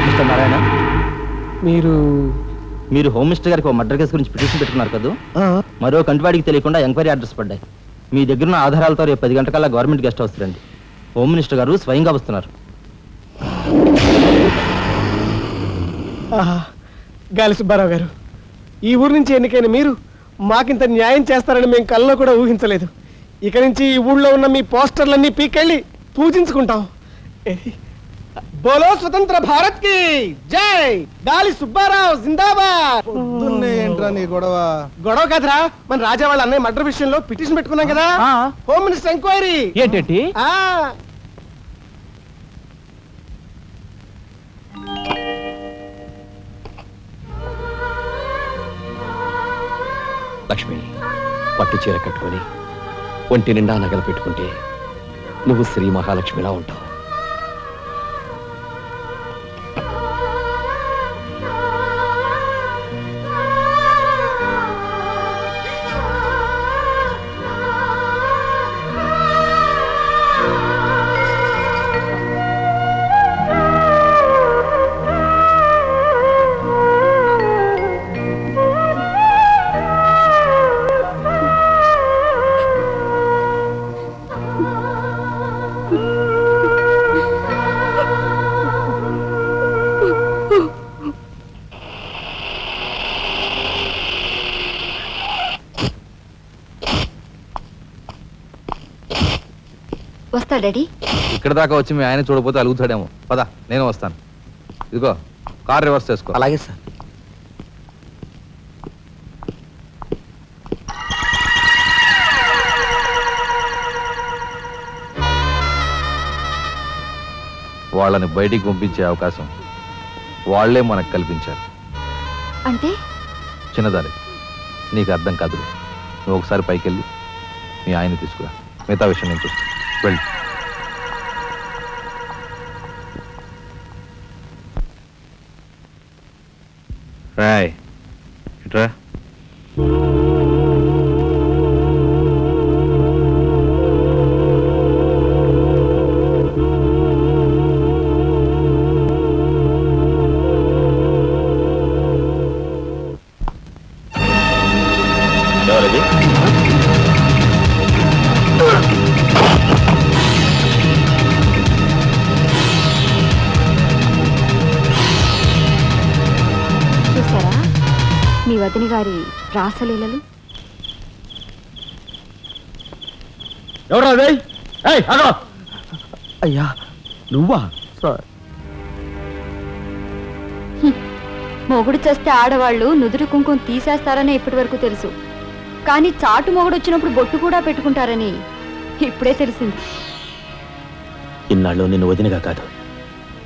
మిస్టర్ నారాయణ, మీరు హోమ్ మినిస్టర్ గారికి ఒక మర్డర్ కేసు గురించి పిటిషన్ పెట్టుకున్నారు కదా. మరో కంటివాడికి తెలియకుండా ఎంక్వైరీ అడ్రస్ పడ్డాయి. మీ దగ్గర ఉన్న ఆధారాలతో రేపు 10 గంటకల్లా గవర్నమెంట్ గెస్ట్ హౌస్ రండి. హోమ్ మినిస్టర్ గారు స్వయంగా వస్తున్నారు. గాలి సుబ్బారావు గారు, ఈ ఊరు నుంచి ఎన్నికైన మీరు మాకింత న్యాయం చేస్తారని మేము కల్లో కూడా ఊహించలేదు. ఇక నుంచి ఈ ఊళ్ళో ఉన్న మీ పోస్టర్లన్నీ పీకెళ్ళి పూజించుకుంటాం. బోలో స్వతంత్ర భారత్ కి జై! గాలి సుబ్బారావు జిందాబాద్! ఏంట్రా నీ గొడవ? గొడవ కదరా, మన రాజా వాళ్ళ అన్నయ్య మర్డర్ విషయంలో పిటిషన్ పెట్టుకున్నాం కదా. Home minister enquiry. ఏంటి? లక్ష్మి, పట్టు చీర కట్టుకొని ఒంటి నిండా నగలు పెట్టుకుంటే నువ్వు శ్రీ మహాలక్ష్మిలా ఉంటావు. వస్తా డాడీ. ఇక్కడ దాకా వచ్చి మీ ఆయన చూడపోతే అలుగుతాడేమో. పద, నేను వస్తాను. ఇదిగో కార్ రివర్స్ చేసుకో. అలాగే సార్. వాళ్ళని బయటికి పంపించే అవకాశం వాళ్లే మనకు కల్పించారు. అంటే చిన్నదారి, నీకు అర్థం కాదు. నువ్వు ఒకసారి పైకి వెళ్ళి మీ ఆయన తీసుకురా. మిగతా విషయం నేను చూస్తాను. వెళ్ళి రాయ్ ఇట్రా. ఎవరది? చూసారా మీ వదిన గారి రాసలీలలు? ఎవరు అదే? అయ్యా నువ్వా? మొగుడు చేస్తే ఆడవాళ్ళు నుదురు కుంకుమ తీసేస్తారని ఇప్పటి వరకు తెలుసు, కానీ చాటు మొగుడు వచ్చినప్పుడు బొట్టు కూడా పెట్టుకుంటారని ఇప్పుడే తెలిసింది. ఇన్నాళ్ళు నిన్ను వదినగా కాదు,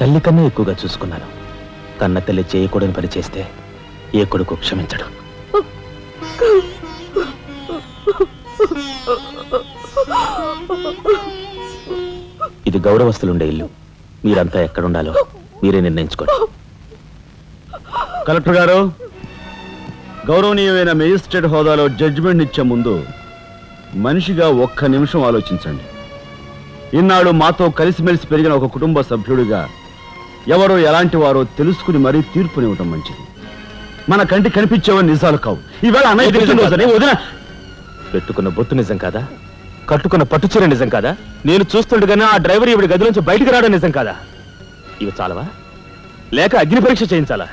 తల్లి కన్నా ఎక్కువగా చూసుకున్నాను. కన్న తల్లి చేయకూడని పని చేస్తే ఏ కొడుకు క్షమించడు. ఇది గౌరవస్తులుండే ఇల్లు. మీరంతా ఎక్కడుండాలో మీరే నిర్ణయించుకోండి. కలెక్టర్ గారు, గౌరవనీయమైన మేజిస్ట్రేట్ హోదాలో జడ్జిమెంట్ ఇచ్చే ముందు మనిషిగా ఒక్క నిమిషం ఆలోచించండి. ఇన్నాళ్ళు మాతో కలిసిమెలిసి పెరిగిన ఒక కుటుంబ సభ్యుడిగా ఎవరో ఎలాంటి వారో తెలుసుకుని మరీ తీర్పునివ్వటం మంచిది. మన కంటి కనిపించేవని నిజాలు కావు. ఈవేళ అన్నయ్య పుట్టినరోజని వదిన పెట్టుకున్న బొత్తు నిజం కాదా? కట్టుకున్న పట్టుచీర నిజం కాదా? నేను చూస్తుండగానే ఆ డ్రైవర్ ఇవిడి గది నుంచి బయటకు రావడం నిజం కాదా? ఇవి చాలవా, లేక అగ్ని పరీక్ష చేయించాలా?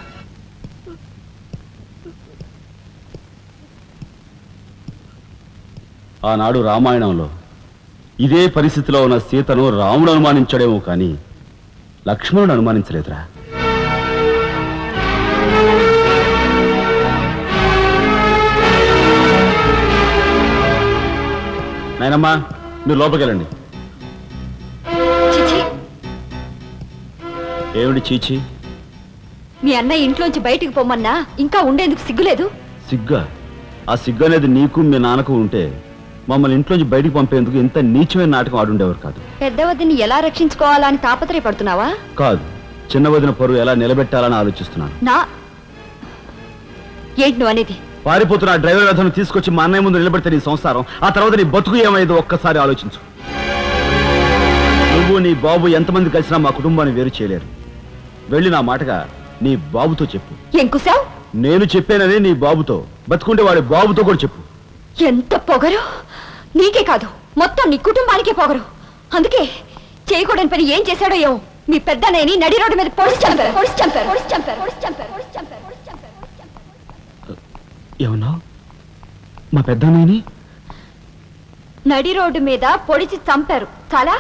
ఆనాడు రామాయణంలో ఇదే పరిస్థితిలో ఉన్న సీతను రాముడు అనుమానించాడేమో కానీ లక్ష్మణుడు అనుమానించలేదురా. నాయనమ్మా, మీరు లోపలికి వెళ్ళండి. చిచి, ఏమిటి చీచి? మీ అన్నయ్య ఇంట్లోంచి బయటికి పొమ్మన్నా ఇంకా ఉండేందుకు సిగ్గులేదు? సిగ్గా? ఆ సిగ్గు అనేది నీకు మీ నాన్నకు ఉంటే మమ్మల్ని ఇంట్లోంచి బయటికి పంపేందుకు ఇంత నీచమైన నాటకం ఆడుండేవారు కాదు. పెద్దవదిని ఎలా రక్షించుకోవాలా అని తాపత్రయపడుతున్నావా? కాదు, చిన్న వదిన పరువు ఎలా నిలబెట్టాలని ఆలోచిస్తున్నాను. ఏంటి నువ్వు అనేది? పారిపోతున్న ఆ డ్రైవర్ వ్యధను తీసుకొచ్చి మా అన్నయ్య ముందు నిలబెడితే నీ సంసారం, ఆ తర్వాత నీ బతుకు ఏమైందో ఒక్కసారి ఆలోచించు. నువ్వు నీ బాబు ఎంతమంది కలిసినా మా కుటుంబాన్ని వేరు చేయలేరు. వెళ్ళి నా మాటగా నీ బాబుతో చెప్పు. ఏం కుశావ్? నేను చెప్పానని నీ బాబుతో, బతుకుంటే వాడి బాబుతో కూడా చెప్పు. ఎంత పొగరు! నీకే కాదు, మొత్తం నీ కుటుంబానికే పొగరు. అందుకే చేయకూడని పని ఏం చేశాడో ఏమో మీ పెద్దనేని నడి రోడ్డు మీద పొడిచి చంపారు. ఏమన్నా? మా పెద్దనేని నడి రోడ్డు మీద పొడిచి చంపారు. చాలా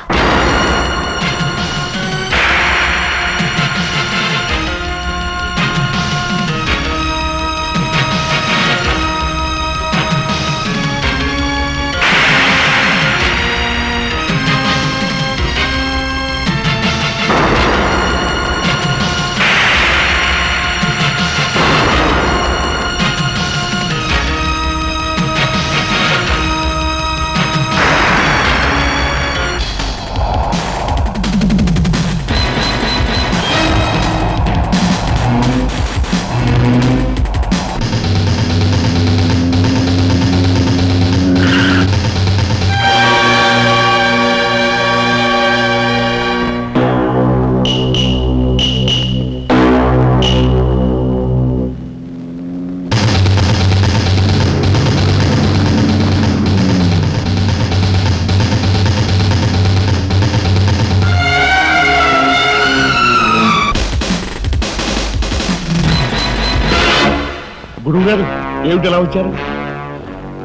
గురువు గారు ఏమిటి ఎలా వచ్చారు?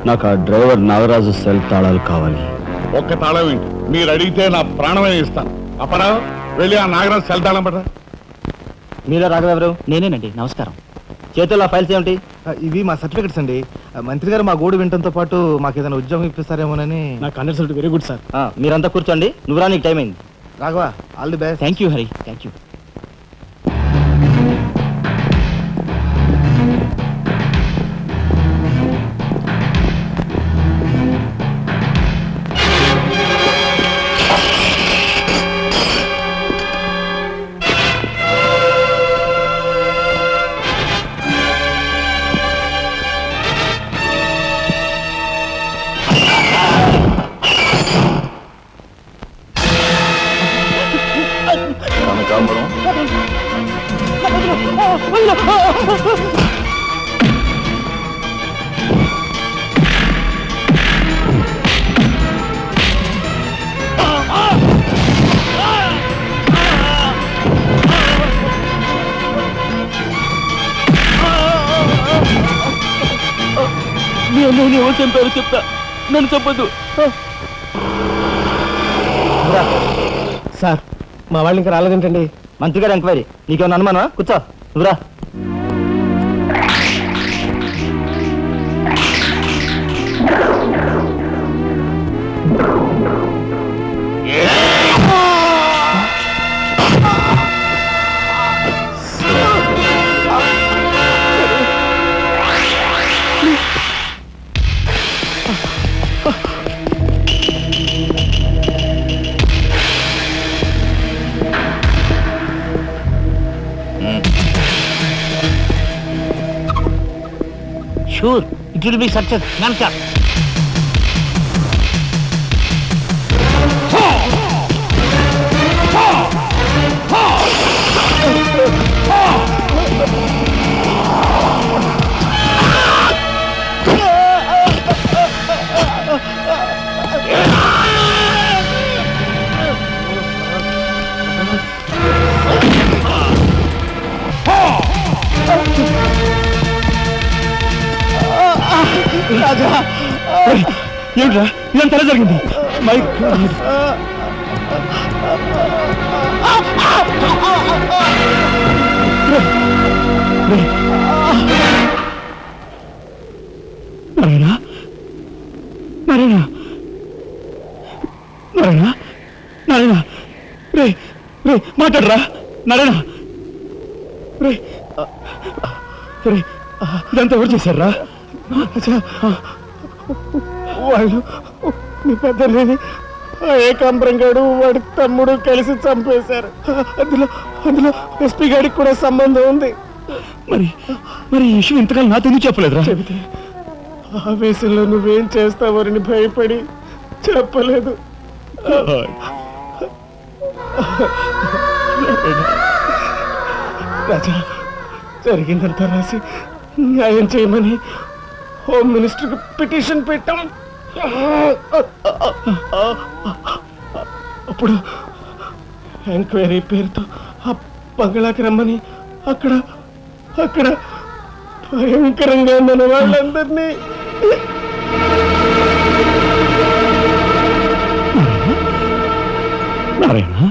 నాకు ఆ డ్రైవర్ నాగరాజు సెల్ తాళాలు కావాలి. ఒక్క తాళం ఏంటి, మీరు అడిగితే నా ప్రాణమే ఇస్తాను. అపరావు వెళ్ళి ఆ నాగరాజు సెల్ తాళం పడరా. మీరా రాఘవెవరు? నేనేనండి. నమస్కారం. చేతుల్లో ఫైల్స్ ఏమిటి? ఇవి మా సర్టిఫికెట్స్ అండి. మంత్రి గారు మా గోడు వినటంతో పాటు మాకు ఏదైనా ఉద్యోగం ఇప్పిస్తారేమోనని. నాకు కన్సల్ట్ వెరీ గుడ్ సార్. మీరంతా కూర్చోండి. నువ్వు రా, నీకు టైం అయింది. Raghava, all the best. Thank you Hari, thank you. కనకాంబరం, నేను ఎవరు చంపారో చెప్తా, నన్ను చెప్పద్దు. సార్, మా వాళ్ళు ఇంకా రాలేదేంటండి? మంత్రి గారు ఎంక్వైరీ. నీకేమన్నా అనుమానమా? కూర్చో, నువ్వురా. Sure, it will be success. None. రాజా, ఏమిట్రా ఇదంతా ఎలా జరిగింది? మైక్ నారాయణ, నారాయణ, రే రే మాట్లాడరా నారాయణ రే రే ఇదంతా ఎవరు చేశారా వాళ్ళు మీ పెద్దలేని ఏకాంబరం గారు వాడి తమ్ముడు కలిసి చంపేశారు అందులో ఎస్పీ గారికి కూడా సంబంధం ఉంది మరి మరి ఈ విషయం ఇంతకాలం నాతో ఎందుకు చెప్పలేదురా చెబితే ఆవేశంలో నువ్వేం చేస్తావని భయపడి చెప్పలేదు రాజా జరిగిందంతా రాసి న్యాయం చేయమని హోమ్ మినిస్టర్కి పిటిషన్ పెట్టాం అప్పుడు ఎంక్వైరీ పేరుతో ఆ బంగ్లాకి రమ్మని అక్కడ భయంకరంగా మన వాళ్ళందరినీ నారాయణ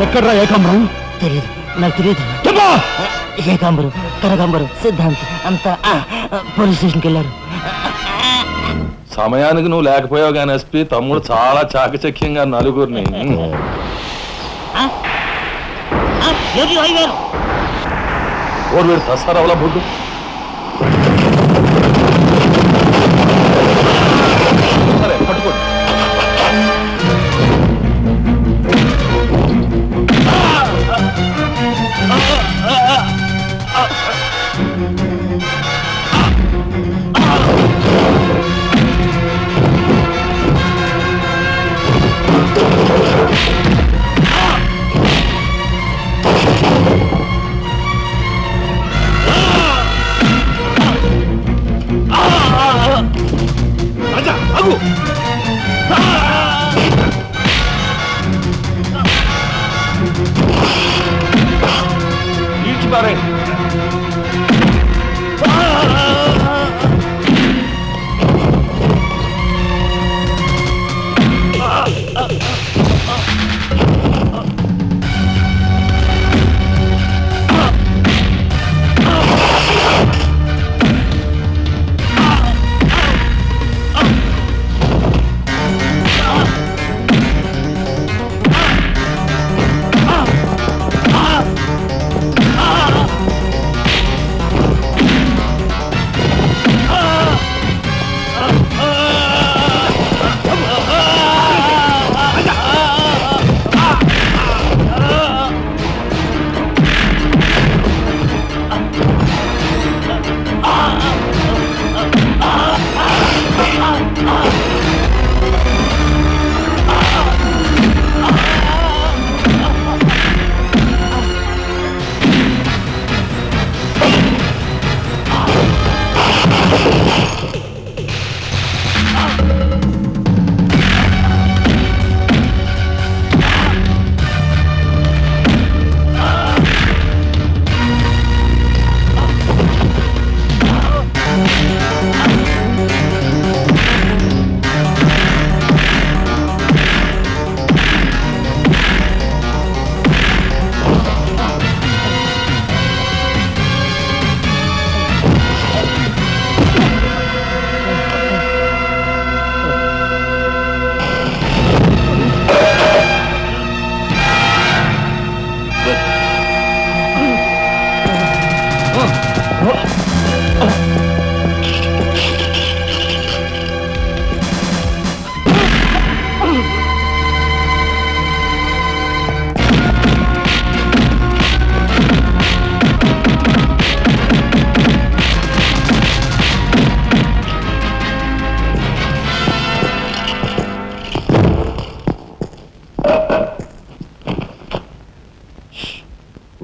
ఎక్కడ్రా ఏకాంబరం తెలియదు నాకు తెలియదు ఏకాంబరం కనకాంబరం సిద్ధాంత్ అంతా పోలీస్ స్టేషన్కి వెళ్ళారు సమయానికి నువ్వు లేకపోయావు కానీ ఎస్పీ తమ్ముడు చాలా చాకచక్యంగా నలుగురిని ఓరు వీడు తస్తారావులా బొడ్డు సరే పట్టుకోండి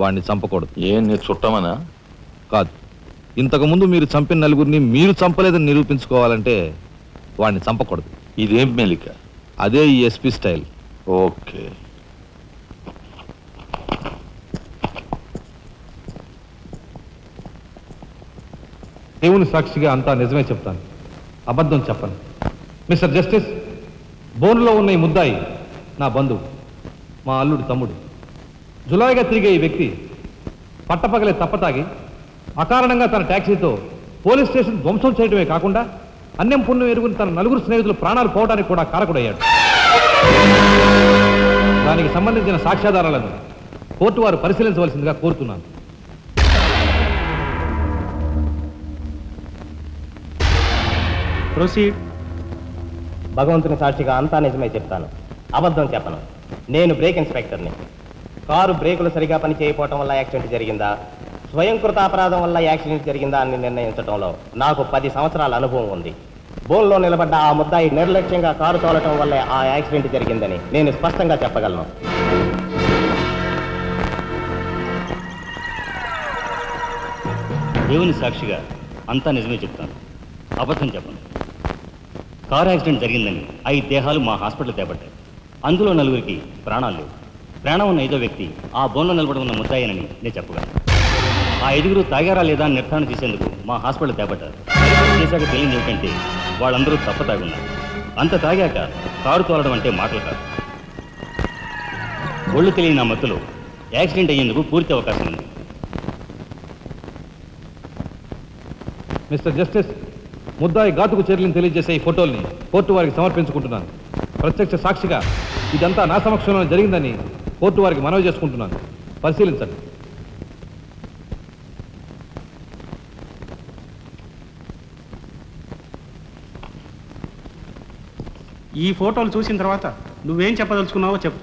వాడిని చంపకూడదు. ఏం నీ చుట్టమనా? కాదు, ఇంతకుముందు మీరు చంపిన నలుగురిని మీరు చంపలేదని నిరూపించుకోవాలంటే వాడిని చంపకూడదు. ఇదేం మెలిక? అదే ఈ ఎస్పీ స్టైల్. ఓకే. దేవుని సాక్షిగా అంతా నిజమే చెప్తాను, అబద్ధం చెప్పను. మిస్టర్ జస్టిస్, బోన్లో ఉన్న ఈ ముద్దాయి నా బంధువు, మా అల్లుడు తమ్ముడు. జులాయిగా తిరిగే ఈ వ్యక్తి పట్టపగలే తప్పతాగి అకారణంగా తన ట్యాక్సీతో పోలీస్ స్టేషన్ ధ్వంసం చేయడమే కాకుండా అన్యం పుణ్యం ఎరుగుని తన నలుగురు స్నేహితులు ప్రాణాలు పోవడానికి కూడా కారకుడయ్యాడు. దానికి సంబంధించిన సాక్ష్యాధారాలను కోర్టు వారు పరిశీలించవలసిందిగా కోరుతున్నాను. ప్రొసీడ్. భగవంతుని సాక్షిగా అంతా నిజమే చెప్తాను, అబద్ధం చెప్పను. నేను బ్రేక్ ఇన్స్పెక్టర్ని. కారు బ్రేకులు సరిగా పని చేయకపోవటం వల్ల యాక్సిడెంట్ జరిగిందా, స్వయంకృత అపరాధం వల్ల యాక్సిడెంట్ జరిగిందా అని నిర్ణయించడంలో నాకు 10 సంవత్సరాల అనుభవం ఉంది. బోన్లో నిలబడ్డ ఆ ముద్దాయి నిర్లక్ష్యంగా కారు తోలటం వల్లే ఆ యాక్సిడెంట్ జరిగిందని నేను స్పష్టంగా చెప్పగలను. దేవుని సాక్షిగా అంతా నిజమే చెప్తాను, అబద్ధం చెప్పను. కారు యాక్సిడెంట్ జరిగిందని 5 దేహాలు మా హాస్పిటల్ తేబడ్డాయి. అందులో 4గురికి ప్రాణాలు లేవు. ప్రాణం ఉన్న 5వ వ్యక్తి ఆ బోన్లో నిలబడి ఉన్న ముద్దాయనని నేను చెప్పగలను. ఆ 5గురు తాగారా లేదా అని నిర్ధారణ చేసేందుకు మా హాస్పిటల్ తేబడ్డారు. చేశాక తెలియదు ఏమిటంటే వాళ్ళందరూ తప్ప తాగున్నారు. అంత తాగాక కారు తోలడం అంటే మాటలు కాదు. ఒళ్ళు తెలియని ఆ మత్తులో యాక్సిడెంట్ అయ్యేందుకు పూర్తి అవకాశం ఉంది. మిస్టర్ జస్టిస్, ముద్దాయి ఘాతుకు చర్యలను తెలియజేసే ఈ ఫోటోల్ని కోర్టు వారికి సమర్పించుకుంటున్నాను. ప్రత్యక్ష సాక్షిగా ఇదంతా నా సమక్షంలో జరిగిందని కోర్టు వారికి మనవి చేసుకుంటున్నాను. పరిశీలించండి. ఈ ఫోటోలు చూసిన తర్వాత నువ్వేం చెప్పదలుచుకున్నావో చెప్పు.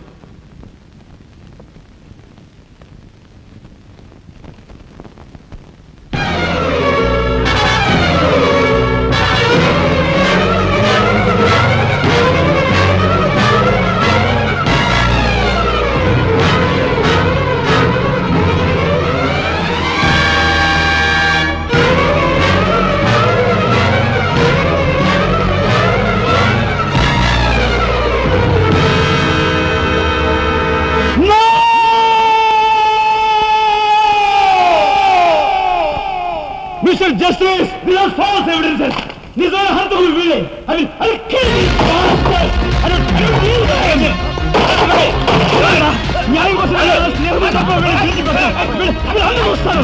Justice! These are false evidences! These are hantable women! I'll kill these bastards! I don't need them! న్యాయం కోసం స్నేహం తప్ప వీళ్ళు వస్తారు.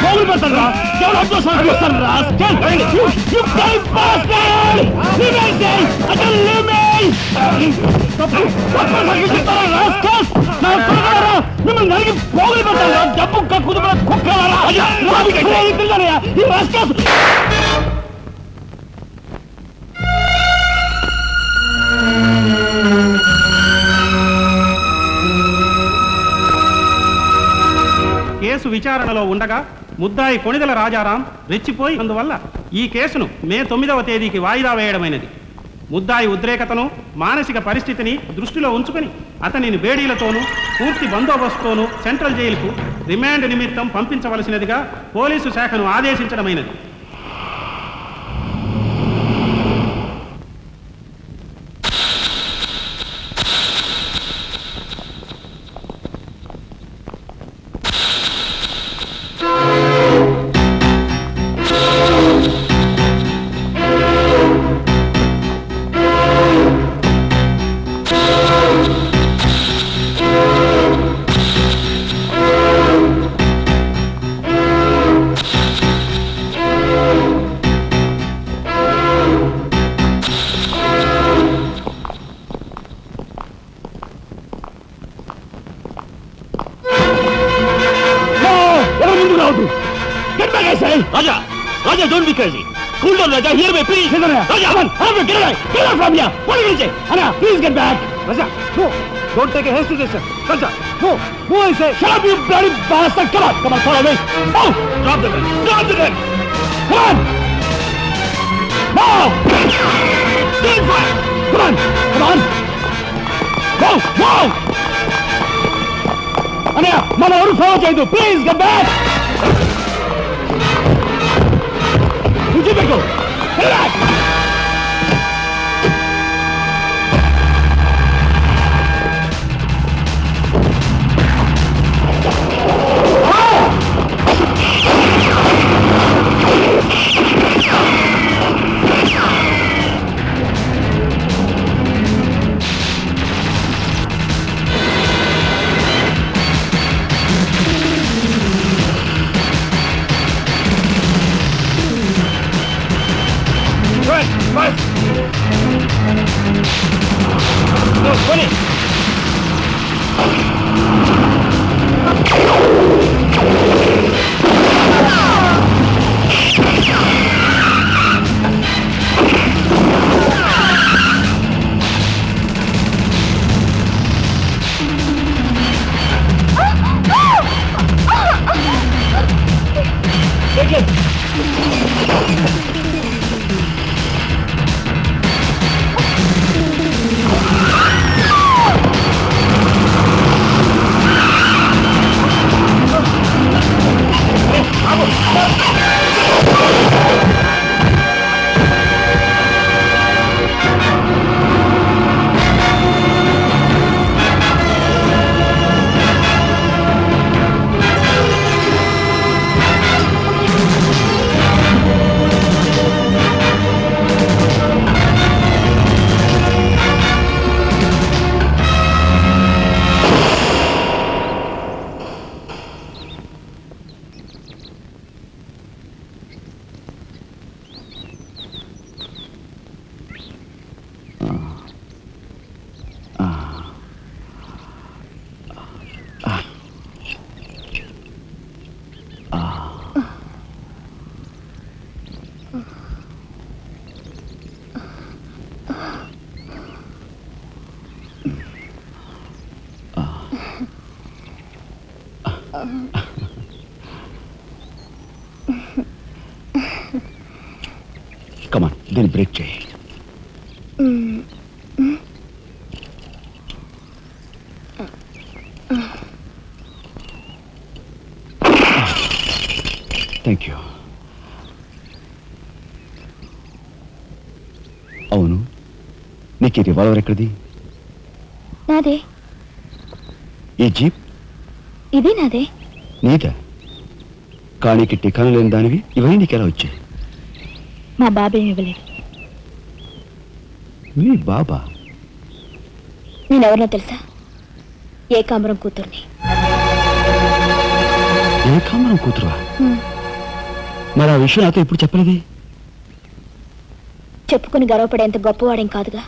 పోగులు పెడతారా? ఎవరు అడ్డోసారి వస్తారు రా? మిమ్మల్ని నలిగి పోగులు పెడతారా? డబ్బు కుదురు కుక్కలారా? కేసు విచారణలో ఉండగా ముద్దాయి కొణిదెల రాజారాం రెచ్చిపోయి అందువల్ల ఈ కేసును మే 9వ తేదీకి వాయిదా వేయడమైనది. ముద్దాయి ఉద్రేకతను, మానసిక పరిస్థితిని దృష్టిలో ఉంచుకుని అతనిని బేడీలతోనూ పూర్తి బందోబస్తుతోనూ సెంట్రల్ జైలుకు రిమాండ్ నిమిత్తం పంపించవలసినదిగా పోలీసు శాఖను ఆదేశించడమైనది. Raja! Raja, don't be crazy! Cool down, Raja! Hear me, please! Raja, come on! Get away! Get away from here! What are you going to say? Anna, please get back! Raja, no! Don't take a hasty decision. Santa, move, I say. Shut up, you bloody bastard! Come on, follow me. Move! Drop the gun. Come on! Move! Stand fire! Come on! Move! Anaya, మన ఎవరు follow చేయదు. Please get back. విడిచిపెట్టు. Relax. Come on, then break చేయి. Thank you. అవును, నీకు ఈ revolver ఎక్కడిది? నాదే. ఈ జీప్? ఇది నాదే. నీదా? కానీకి టికాను లేని దానివి ఇవన్నీ నీకెలా వచ్చాయి? మా బాబే ఇవ్వలేదు. మీ బాబా? నేనెవరినో తెలుసా? ఏకాంబరం కూతుర్ని. ఏకాంబరం కూతురువా? మరి ఆ విషయం నాతో ఇప్పుడు చెప్పలేదే? చెప్పుకుని గర్వపడేంత గొప్పవాడేం కాదుగా.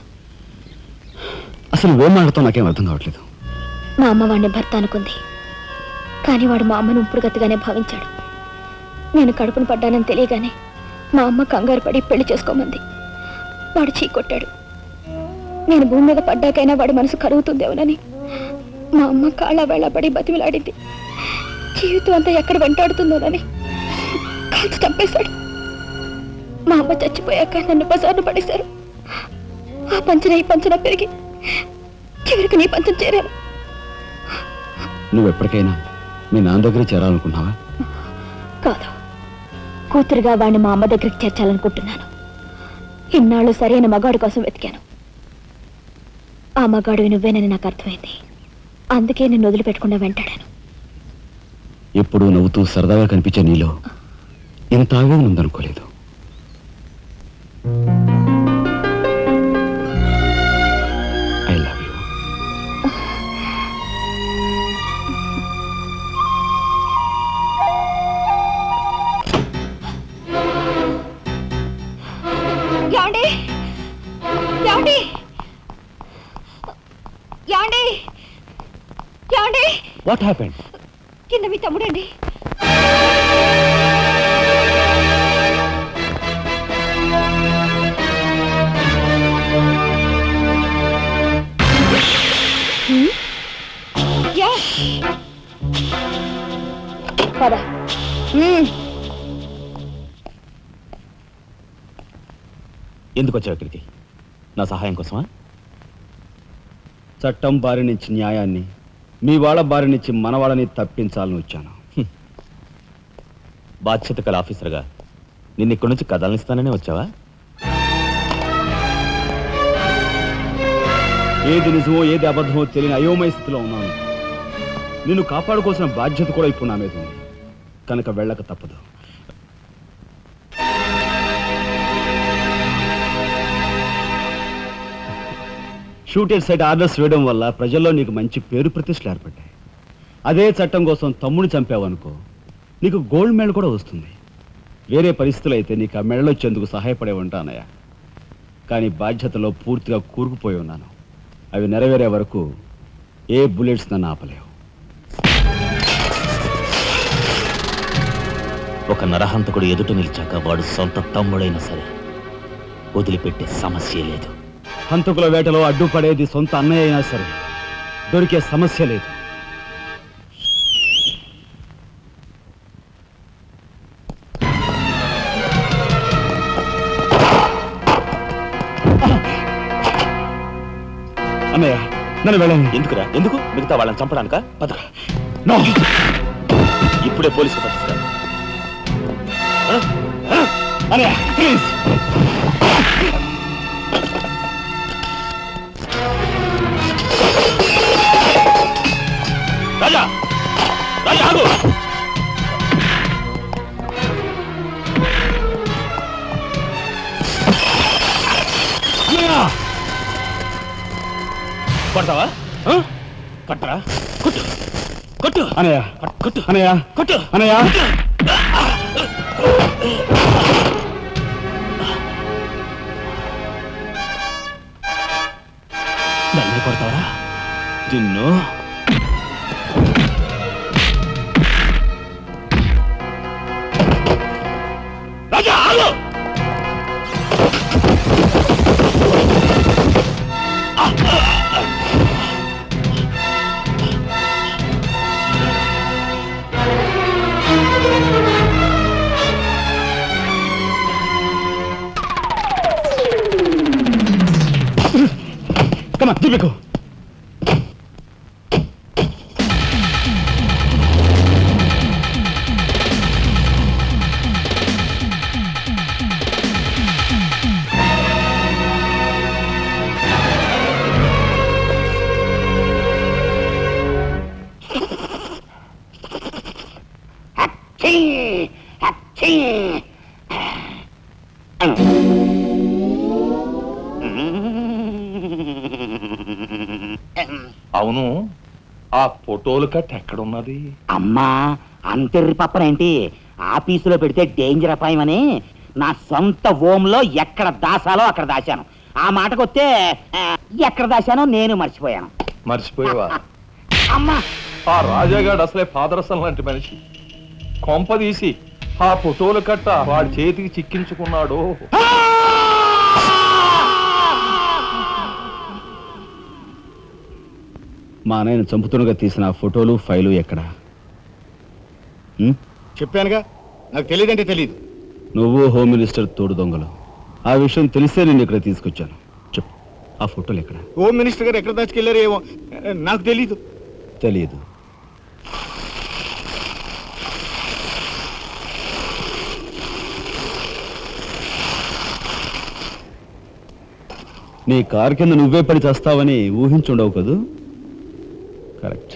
అసలు ఏం మాట్లాడతావు నాకేం అర్థం కావట్లేదు. మా అమ్మ వాడిని భర్త అనుకుంది, కానీ వాడు మా అమ్మను ఉంపుడుగతిగానే భావించాడు. నేను కడుపును పడ్డానని తెలియగానే మా అమ్మ కంగారు పడి పెళ్లి చేసుకోమంది. వాడు చీకొట్టాడు. నేను భూమి మీద పడ్డాకైనా వాడి మనసు కరుగుతుందేమోనని మా అమ్మ కాళ్ళ వేళపడి బతిమిలాడింది. జీవితం అంతా ఎక్కడ వెంటాడుతుందోనని కాల్చి చంపేశాడు. మా అమ్మ చచ్చిపోయాక నన్ను బజార్ను పడేశారు. ఆ పంచన ఈ పంచన పెరిగి చివరికి నీ పంచం చేరాను. నువ్వు ఎప్పటికైనా మీ నాన్న దగ్గర చేరాలనుకున్నావా? కాదు, కూతురుగా వాడిని మా అమ్మ దగ్గరికి చేర్చాలనుకుంటున్నాను. ఇన్నాళ్ళు సరైన మగాడు కోసం వెతికాను. ఆ మగాడు నువ్వేనని నాకు అర్థమైంది. అందుకే నేను వదిలిపెట్టకుండా వెంటాడాను. ఎప్పుడూ నవ్వుతూ సరదాగా కనిపించే నీలో ఇంత ఆవేదన ఉందనుకోలేదు. I love you. What happened? కింద మీ తమ్ముడండి. పద. ఎందుకు వచ్చావు ఇక్కడికి? నా సహాయం కోసమా? చట్టం బారి నుంచి న్యాయాన్ని, మీ వాళ్ళ బారి నుంచి మన వాళ్ళని తప్పించాలని వచ్చాను. బాధ్యత కల ఆఫీసర్గా నిన్ను ఇక్కడి నుంచి కదలనిస్తాననే వచ్చావా? ఏది నిజమో ఏది అబద్ధమో తెలియని అయోమయ స్థితిలో ఉన్నాను. నిన్ను కాపాడుకోవాల్సిన బాధ్యత కూడా ఇప్పుడు నా మీద ఉంది, కనుక వెళ్ళక తప్పదు. షూటెడ్ సైట్ ఆర్డర్స్ వేయడం వల్ల ప్రజల్లో నీకు మంచి పేరు ప్రతిష్టలు ఏర్పడ్డాయి. అదే చట్టం కోసం తమ్ముడిని చంపావనుకో, నీకు గోల్డ్ మెడల్ కూడా వస్తుంది. వేరే పరిస్థితులు అయితే నీకు ఆ మెడల్ వచ్చేందుకు సహాయపడే ఉంటానయ్యా. కానీ బాధ్యతలో పూర్తిగా కూరుకుపోయి ఉన్నాను. అవి నెరవేరే వరకు ఏ బుల్లెట్స్ నన్ను ఆపలేవు. ఒక నరహంతకుడు ఎదుట నిలిచాక వాడు సొంత తమ్ముడైనా సరే వదిలిపెట్టే సమస్య లేదు. హంతకుల వేటలో అడ్డుపడేది సొంత అన్నయ్య అయినా సరే దొరికే సమస్య లేదు. అన్నయ్య నన్ను వెళ్ళండి. ఎందుకురా? ఎందుకు? మిగతా వాళ్ళని చంపడానికా? ఇప్పుడే పోలీసులు పట్టిస్తా. అన్నయ్య ప్లీజ్. రాజా, రాజా ఆగు. కొడతావా? కొట్టరా? కొట్టు, కొట్టు అన్నయ్య, కొట్టు అన్నయ్య, కొట్టు అన్నయ్య. నన్ను కొడతావరా? నిన్ను రాజా ఆగు. Come on, Typico. అవును, ఆ ఫోటోలు కట్ ఎక్కడున్నది? అమ్మా, అంతెర్రి పప్పనేంటి? ఆఫీసులో పెడితే డేంజర్ అపాయమని నా సొంత హోంలో ఎక్కడ దాసాలో అక్కడ దాశాను. ఆ మాటకొస్తే ఎక్కడ దాశానో నేను మర్చిపోయాను. మర్చిపోయావా? అమ్మా, ఆ రాజాగాడు అసలే పాదరసం లాంటి మనిషి. కొంపదీసి ఆ ఫోటోలు కట్ట వాడి చేతికి చిక్కించుకున్నాడు. మా అన్నయ్యను చంపుతున్నగా తీసిన ఫోటోలు ఫైలు ఎక్కడ? చెప్పానుగా, నాకు తెలియదంటే తెలియదు. నువ్వు హోమ్ మినిస్టర్ తోడు దొంగలు. ఆ విషయం తెలిసే నేను ఇక్కడ తీసుకొచ్చాను. చెప్పు, ఆ ఫోటోలు ఎక్కడ? హోమ్ మినిస్టర్ గారు ఎక్కడ దాచుకెళ్ళారో ఏమో నాకు తెలీదు. తెలియదు. నీ కారు కింద నువ్వే పడి చేస్తావని ఊహించుండవు కదూ? కరెక్ట్.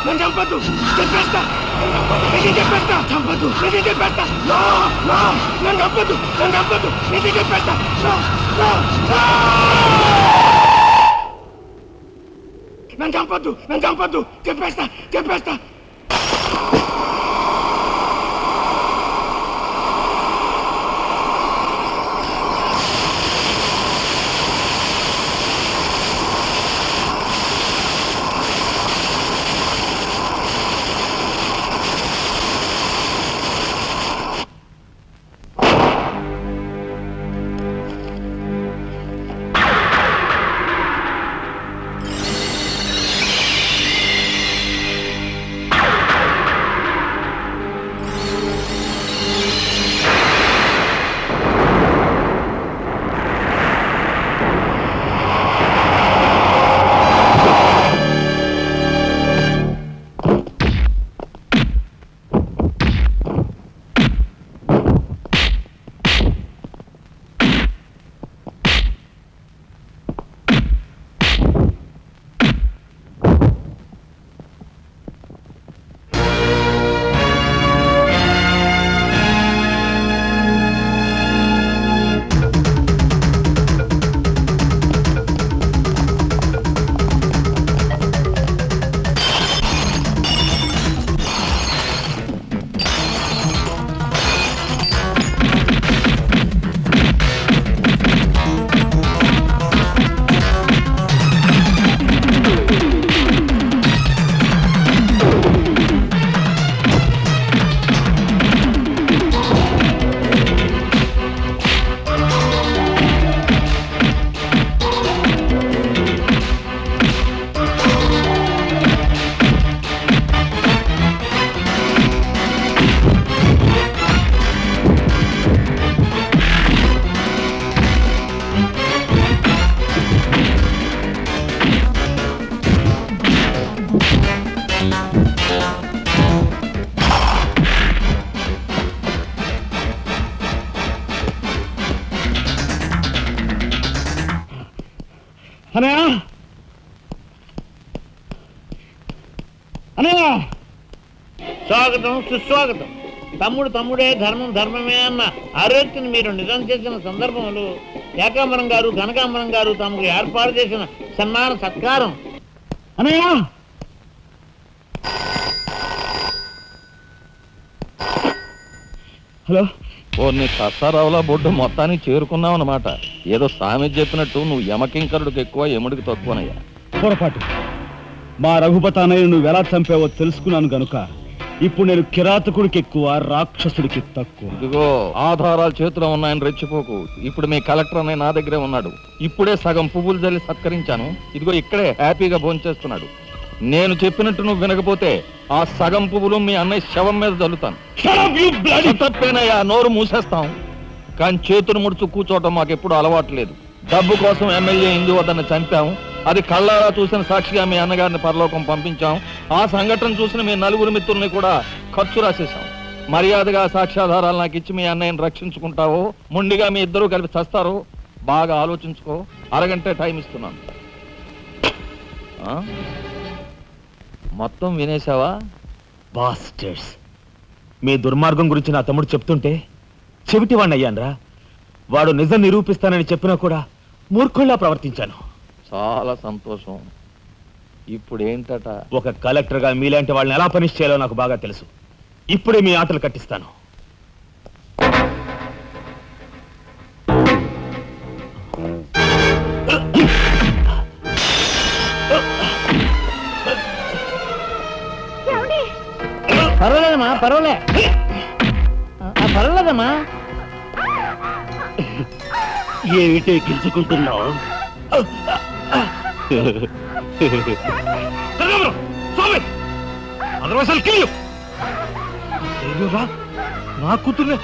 నన్ను చంపద్దు, చెప్పేస్తా, చెప్పేస్తా, చంపద్దు, చెప్పేస్తా, నన్ను చంపద్దు, నేను చెప్పేస్తా. నన్ను చంపద్దు, చెప్పేస్తా. అనయ్య అనయ్య స్వాగతం సుస్వాగతం. తమ్ముడు తమ్ముడే, ధర్మం ధర్మమే అన్న ఆరోగ్యం మీరు నిజం చేసిన సందర్భంలో ఏకాంబరం గారు కనకాంబరం గారు తమకు ఏర్పాటు చేసిన సన్మాన సత్కారం. అనయ్య హలో. నీ కసారావులా బొడ్డు మొత్తానికి చేరుకున్నావు అన్నమాట. ఏదో సామెత చెప్పినట్టు నువ్వు యమకింకరుడికి ఎక్కువ యముడికి తక్కువనయ్యా. పొరపాటు. మా రఘుపతి అన్నయ్య నువ్వు ఎలా చంపావో తెలుసుకున్నాను గనుక ఇప్పుడు నేను కిరాతకుడికి ఎక్కువ, రాక్షసుడికి తక్కువ. ఇదిగో ఆధారాలు చేతిలో ఉన్నాయని రెచ్చిపోకు. ఇప్పుడు మీ కలెక్టర్ అనే నా దగ్గరే ఉన్నాడు. ఇప్పుడే సగం పువ్వులు జల్లి సత్కరించాను. ఇదిగో ఇక్కడే హ్యాపీగా భోంచేస్తున్నాడు. నేను చెప్పినట్టు నువ్వు వినకపోతే ఆ సగం పువ్వులు మీ అన్నయ్య శవం మీద జల్లుతాను. తప్పేనయ్యా, నోరు మూసేస్తాం. కానీ చేతులు ముడుచు కూర్చోవటం మాకెప్పుడు అలవాట్లేదు. డబ్బు కోసం ఎమ్మెల్యే ఇందువద్దను చంపాం. అది కళ్ళారా చూసిన సాక్షిగా మీ అన్నగారిని పరలోకం పంపించాం. ఆ సంఘటన చూసిన మీ నలుగురు మిత్రుల్ని కూడా ఖర్చు రాసేశాం. మర్యాదగా సాక్ష్యాధారాలు నాకు ఇచ్చి మీ అన్నయ్యని రక్షించుకుంటావో మొండిగా మీ ఇద్దరూ కలిపి చస్తారో బాగా ఆలోచించుకో. అరగంటే టైం ఇస్తున్నాను. మొత్తం వినేశావా? బాస్టర్స్, మీ దుర్మార్గం గురించి నా తమ్ముడు చెప్తుంటే చెవిటి వాడిని అయ్యాన్రా. వాడు నిజం నిరూపిస్తానని చెప్పినా కూడా మూర్ఖుల్లా ప్రవర్తించాను. చాలా సంతోషం. ఇప్పుడు ఏంటట? ఒక కలెక్టర్గా మీలాంటి వాళ్ళని ఎలా పనిష్ చేయాలో నాకు బాగా తెలుసు. ఇప్పుడే మీ ఆటలు కట్టిస్తాను. పర్వాలేదమ్మా, పర్వాలేదమ్మా. ఏమిటే గిల్చుకుంటున్నావు? నా కూతుర్నే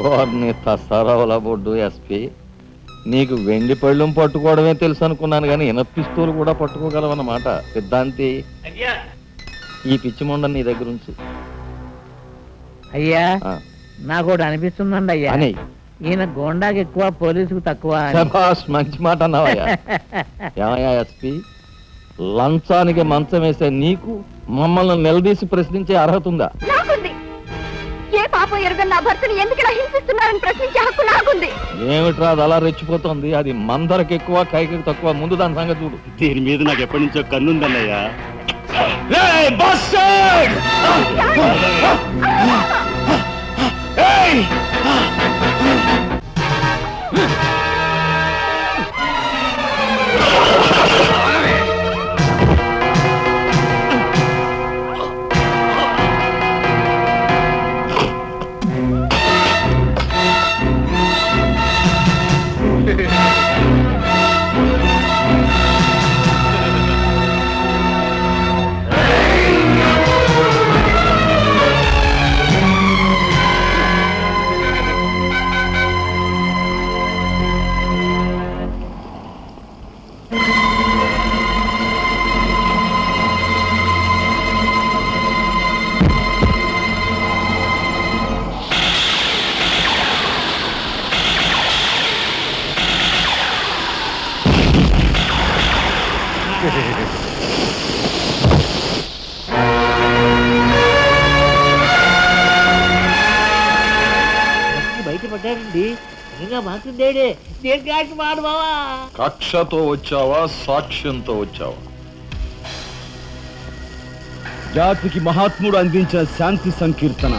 వారిని తసారావుల బొడ్డు ఎస్పీ, నీకు వెండి పళ్ళెం పట్టుకోవడమే తెలుసు అనుకున్నాను కానీ ఇనపిస్తూలు కూడా పట్టుకోగలవన్నమాట. సిద్ధాంతి, ఈ పిచ్చి మొండ నీ దగ్గర నుంచి. అయ్యా నాకు ఒకటి అనిపిస్తుందండి అయ్యా, అని ఈయన గోండాకి ఎక్కువ, పోలీసుకు తక్కువ. శభాష్, మంచి మాట అన్నావయ్యా. ఏమయ్యా ఎస్పీ, లంచానికి మంచం వేసే నీకు మమ్మల్ని నిలదీసి ప్రశ్నించే అర్హత ఉందా? ఏ పాపం ఎరుగని నా భర్తను ఎందుకు ఇలా హింసిస్తున్నారని ప్రశ్నించే హక్కు నాకుంది. ఏమిట్రా అది అలా రెచ్చిపోతుంది? అది మందరికి ఎక్కువ, కైకి తక్కువ. ముందు దాని సంగతి చూడు. దీని మీద నాకు ఎప్పటి నుంచో కన్నుందన్నయ్యా. బయటపడ్డాడండి. నిజంగా మాకుందేడే. నేను మాడు బావా. కక్షతో వచ్చావా, సాక్ష్యంతో వచ్చావా? జాతికి మహాత్ముడు అందించిన శాంతి సంకీర్తన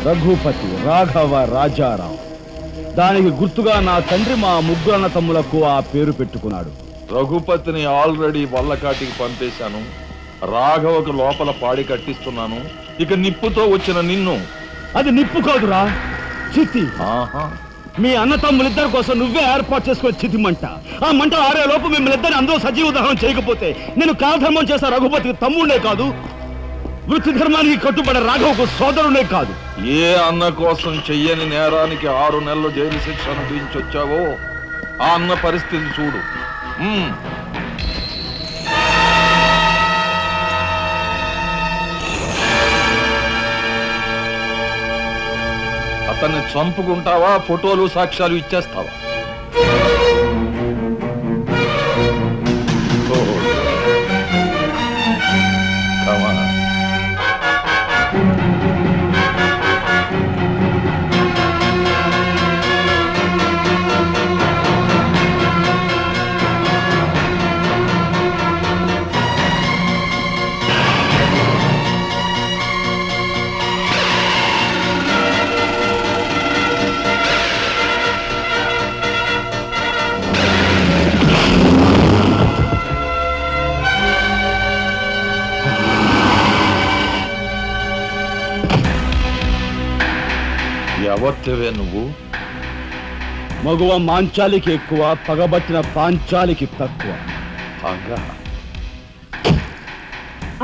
రఘుపతి రాఘవ రాజారాం. దానికి గుర్తుగా నా తండ్రి మా ముగ్గురు అన్న తమ్ములకు ఆ పేరు పెట్టుకున్నాడు. రఘుపతిని ఆల్రెడీ వల్లకాటికి పంపేశాను. రాఘవకు లోపల పాడి కట్టిస్తున్నాను. ఇక నిప్పుతో వచ్చిన నిన్ను. అది నిప్పు కాదురా, చితి. మీ అన్న తమ్ములిద్దరి కోసం నువ్వే ఏర్పాటు చేసుకుని చితి మంట. ఆ మంట ఆరే లోపు మిమ్మల్ని ఇద్దరిని అందరూ సజీవ దహనం చేయకపోతే నేను కాలధర్మం చేసే రఘుపతికి తమ్ముడే కాదు, వృత్తి ధర్మానికి కట్టుబడే రాఘవకు సోదరుడే కాదు. ఏ అన్న కోసం చెయ్యని నేరానికి 6 నెలలు జైలు శిక్ష అనుభవించొచ్చావో ఆ అన్న పరిస్థితి చూడు. అతన్ని చంపుకుంటావా ఫోటోలు సాక్ష్యాలు ఇచ్చేస్తావా ఎవరివే నువ్వు? మగువ మాంచాలికి ఎక్కువ, పగబట్టిన పాంచాలికి తక్కువ.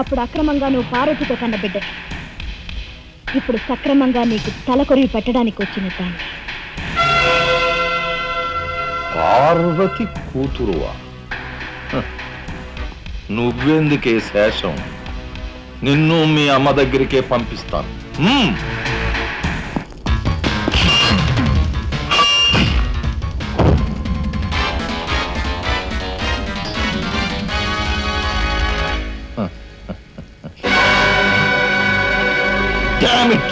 అప్పుడు అక్రమంగా నువ్వు పార్వతితో కన్న బిడ్డ, ఇప్పుడు సక్రమంగా నీకు తలకొరివి పెట్టడానికి వచ్చిన దాన్ని. పార్వతి కూతురువా? నువ్వెందుకే శేషం? నిన్ను మీ అమ్మ దగ్గరికే పంపిస్తాను. Damn it!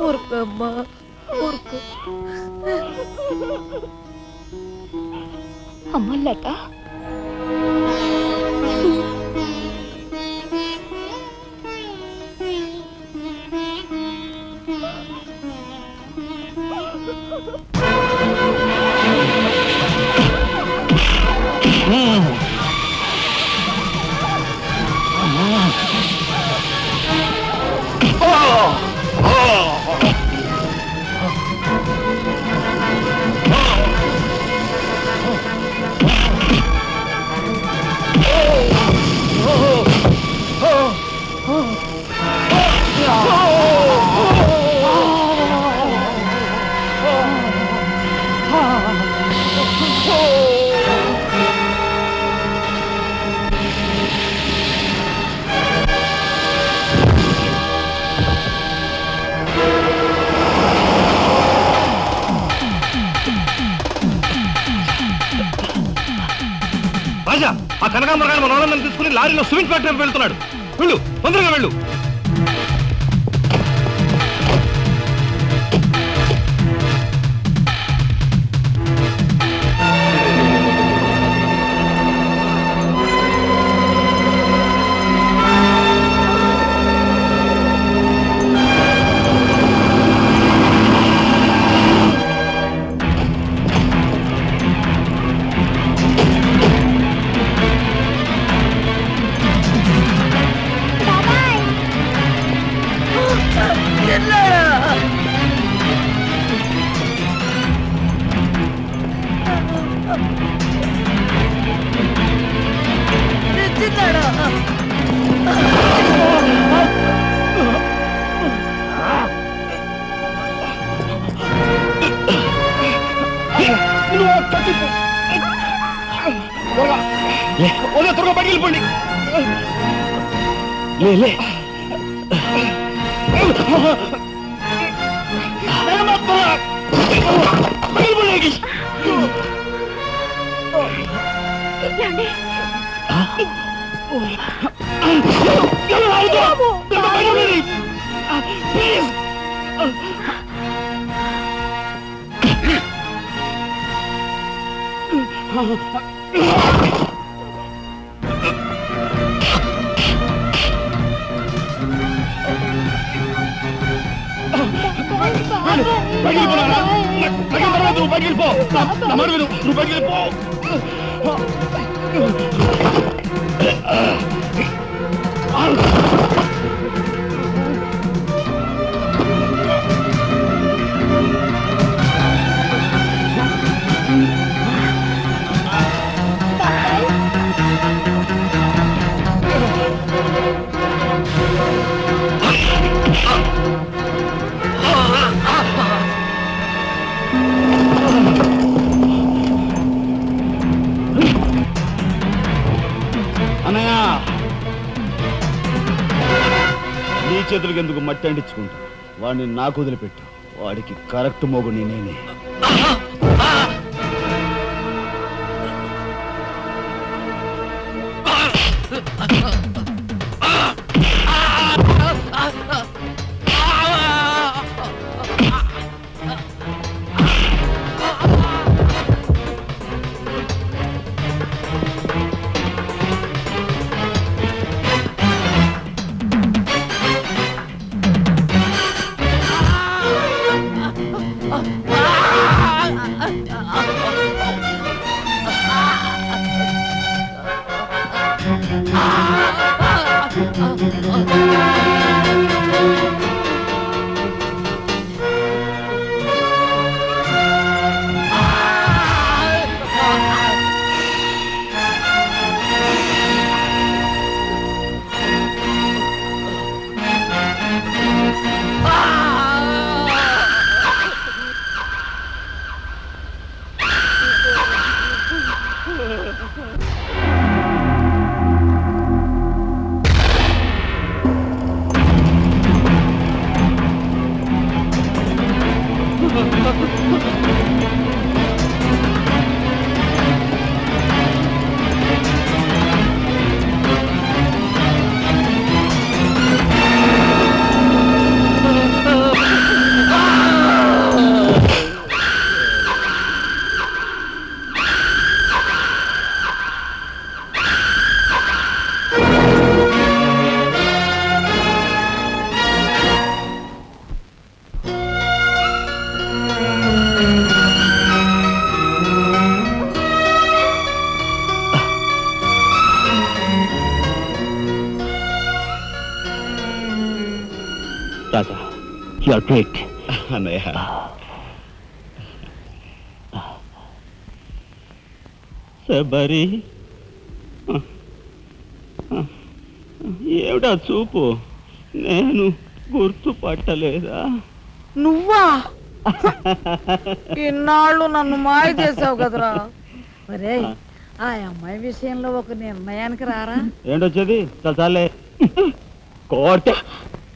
ఊరుకోమ్మా, ఊరుకో. అమ్మలత, రాజా, ఆ కనకాంబరగాడు మన వాళ్ళని తీసుకుని లారీలో సిమెంట్ ఫ్యాక్టరీ వెళ్తున్నాడు. వెళ్ళు, తొందరగా వెళ్ళు. కొడుతున్నాడు. త్వరగా బయటికి వెళ్ళిపోండి. లే నువ్వు బయటికి వెళ్ళిపో. నువ్వు బయటికి వెళ్ళిపో. అన్నయ్య, నీ చేతులకి ఎందుకు మట్టి అంటించుకుంటా? వాడిని నాకు వదిలిపెట్టు. వాడికి కరెక్ట్ మోగుని నేనే. రాజా, యు ఆర్ గ్రేట్. అన్నయ్య, శబరి ఏమిటా చూపు? నేను గుర్తుపట్టలేదా? నువ్వా? ఇన్నాళ్ళు నన్ను మాయ చేసావు కదరా. ఒరే, ఆ అమ్మాయి విషయంలో ఒక నిర్ణయానికి రారా? ఏంటొచ్చేది? చాలే కోటే.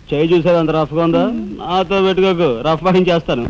చేయి చూసేది అంత రఫ్గా ఉందా? నాతో పెట్టుకోకు, రఫ్ చేస్తాను.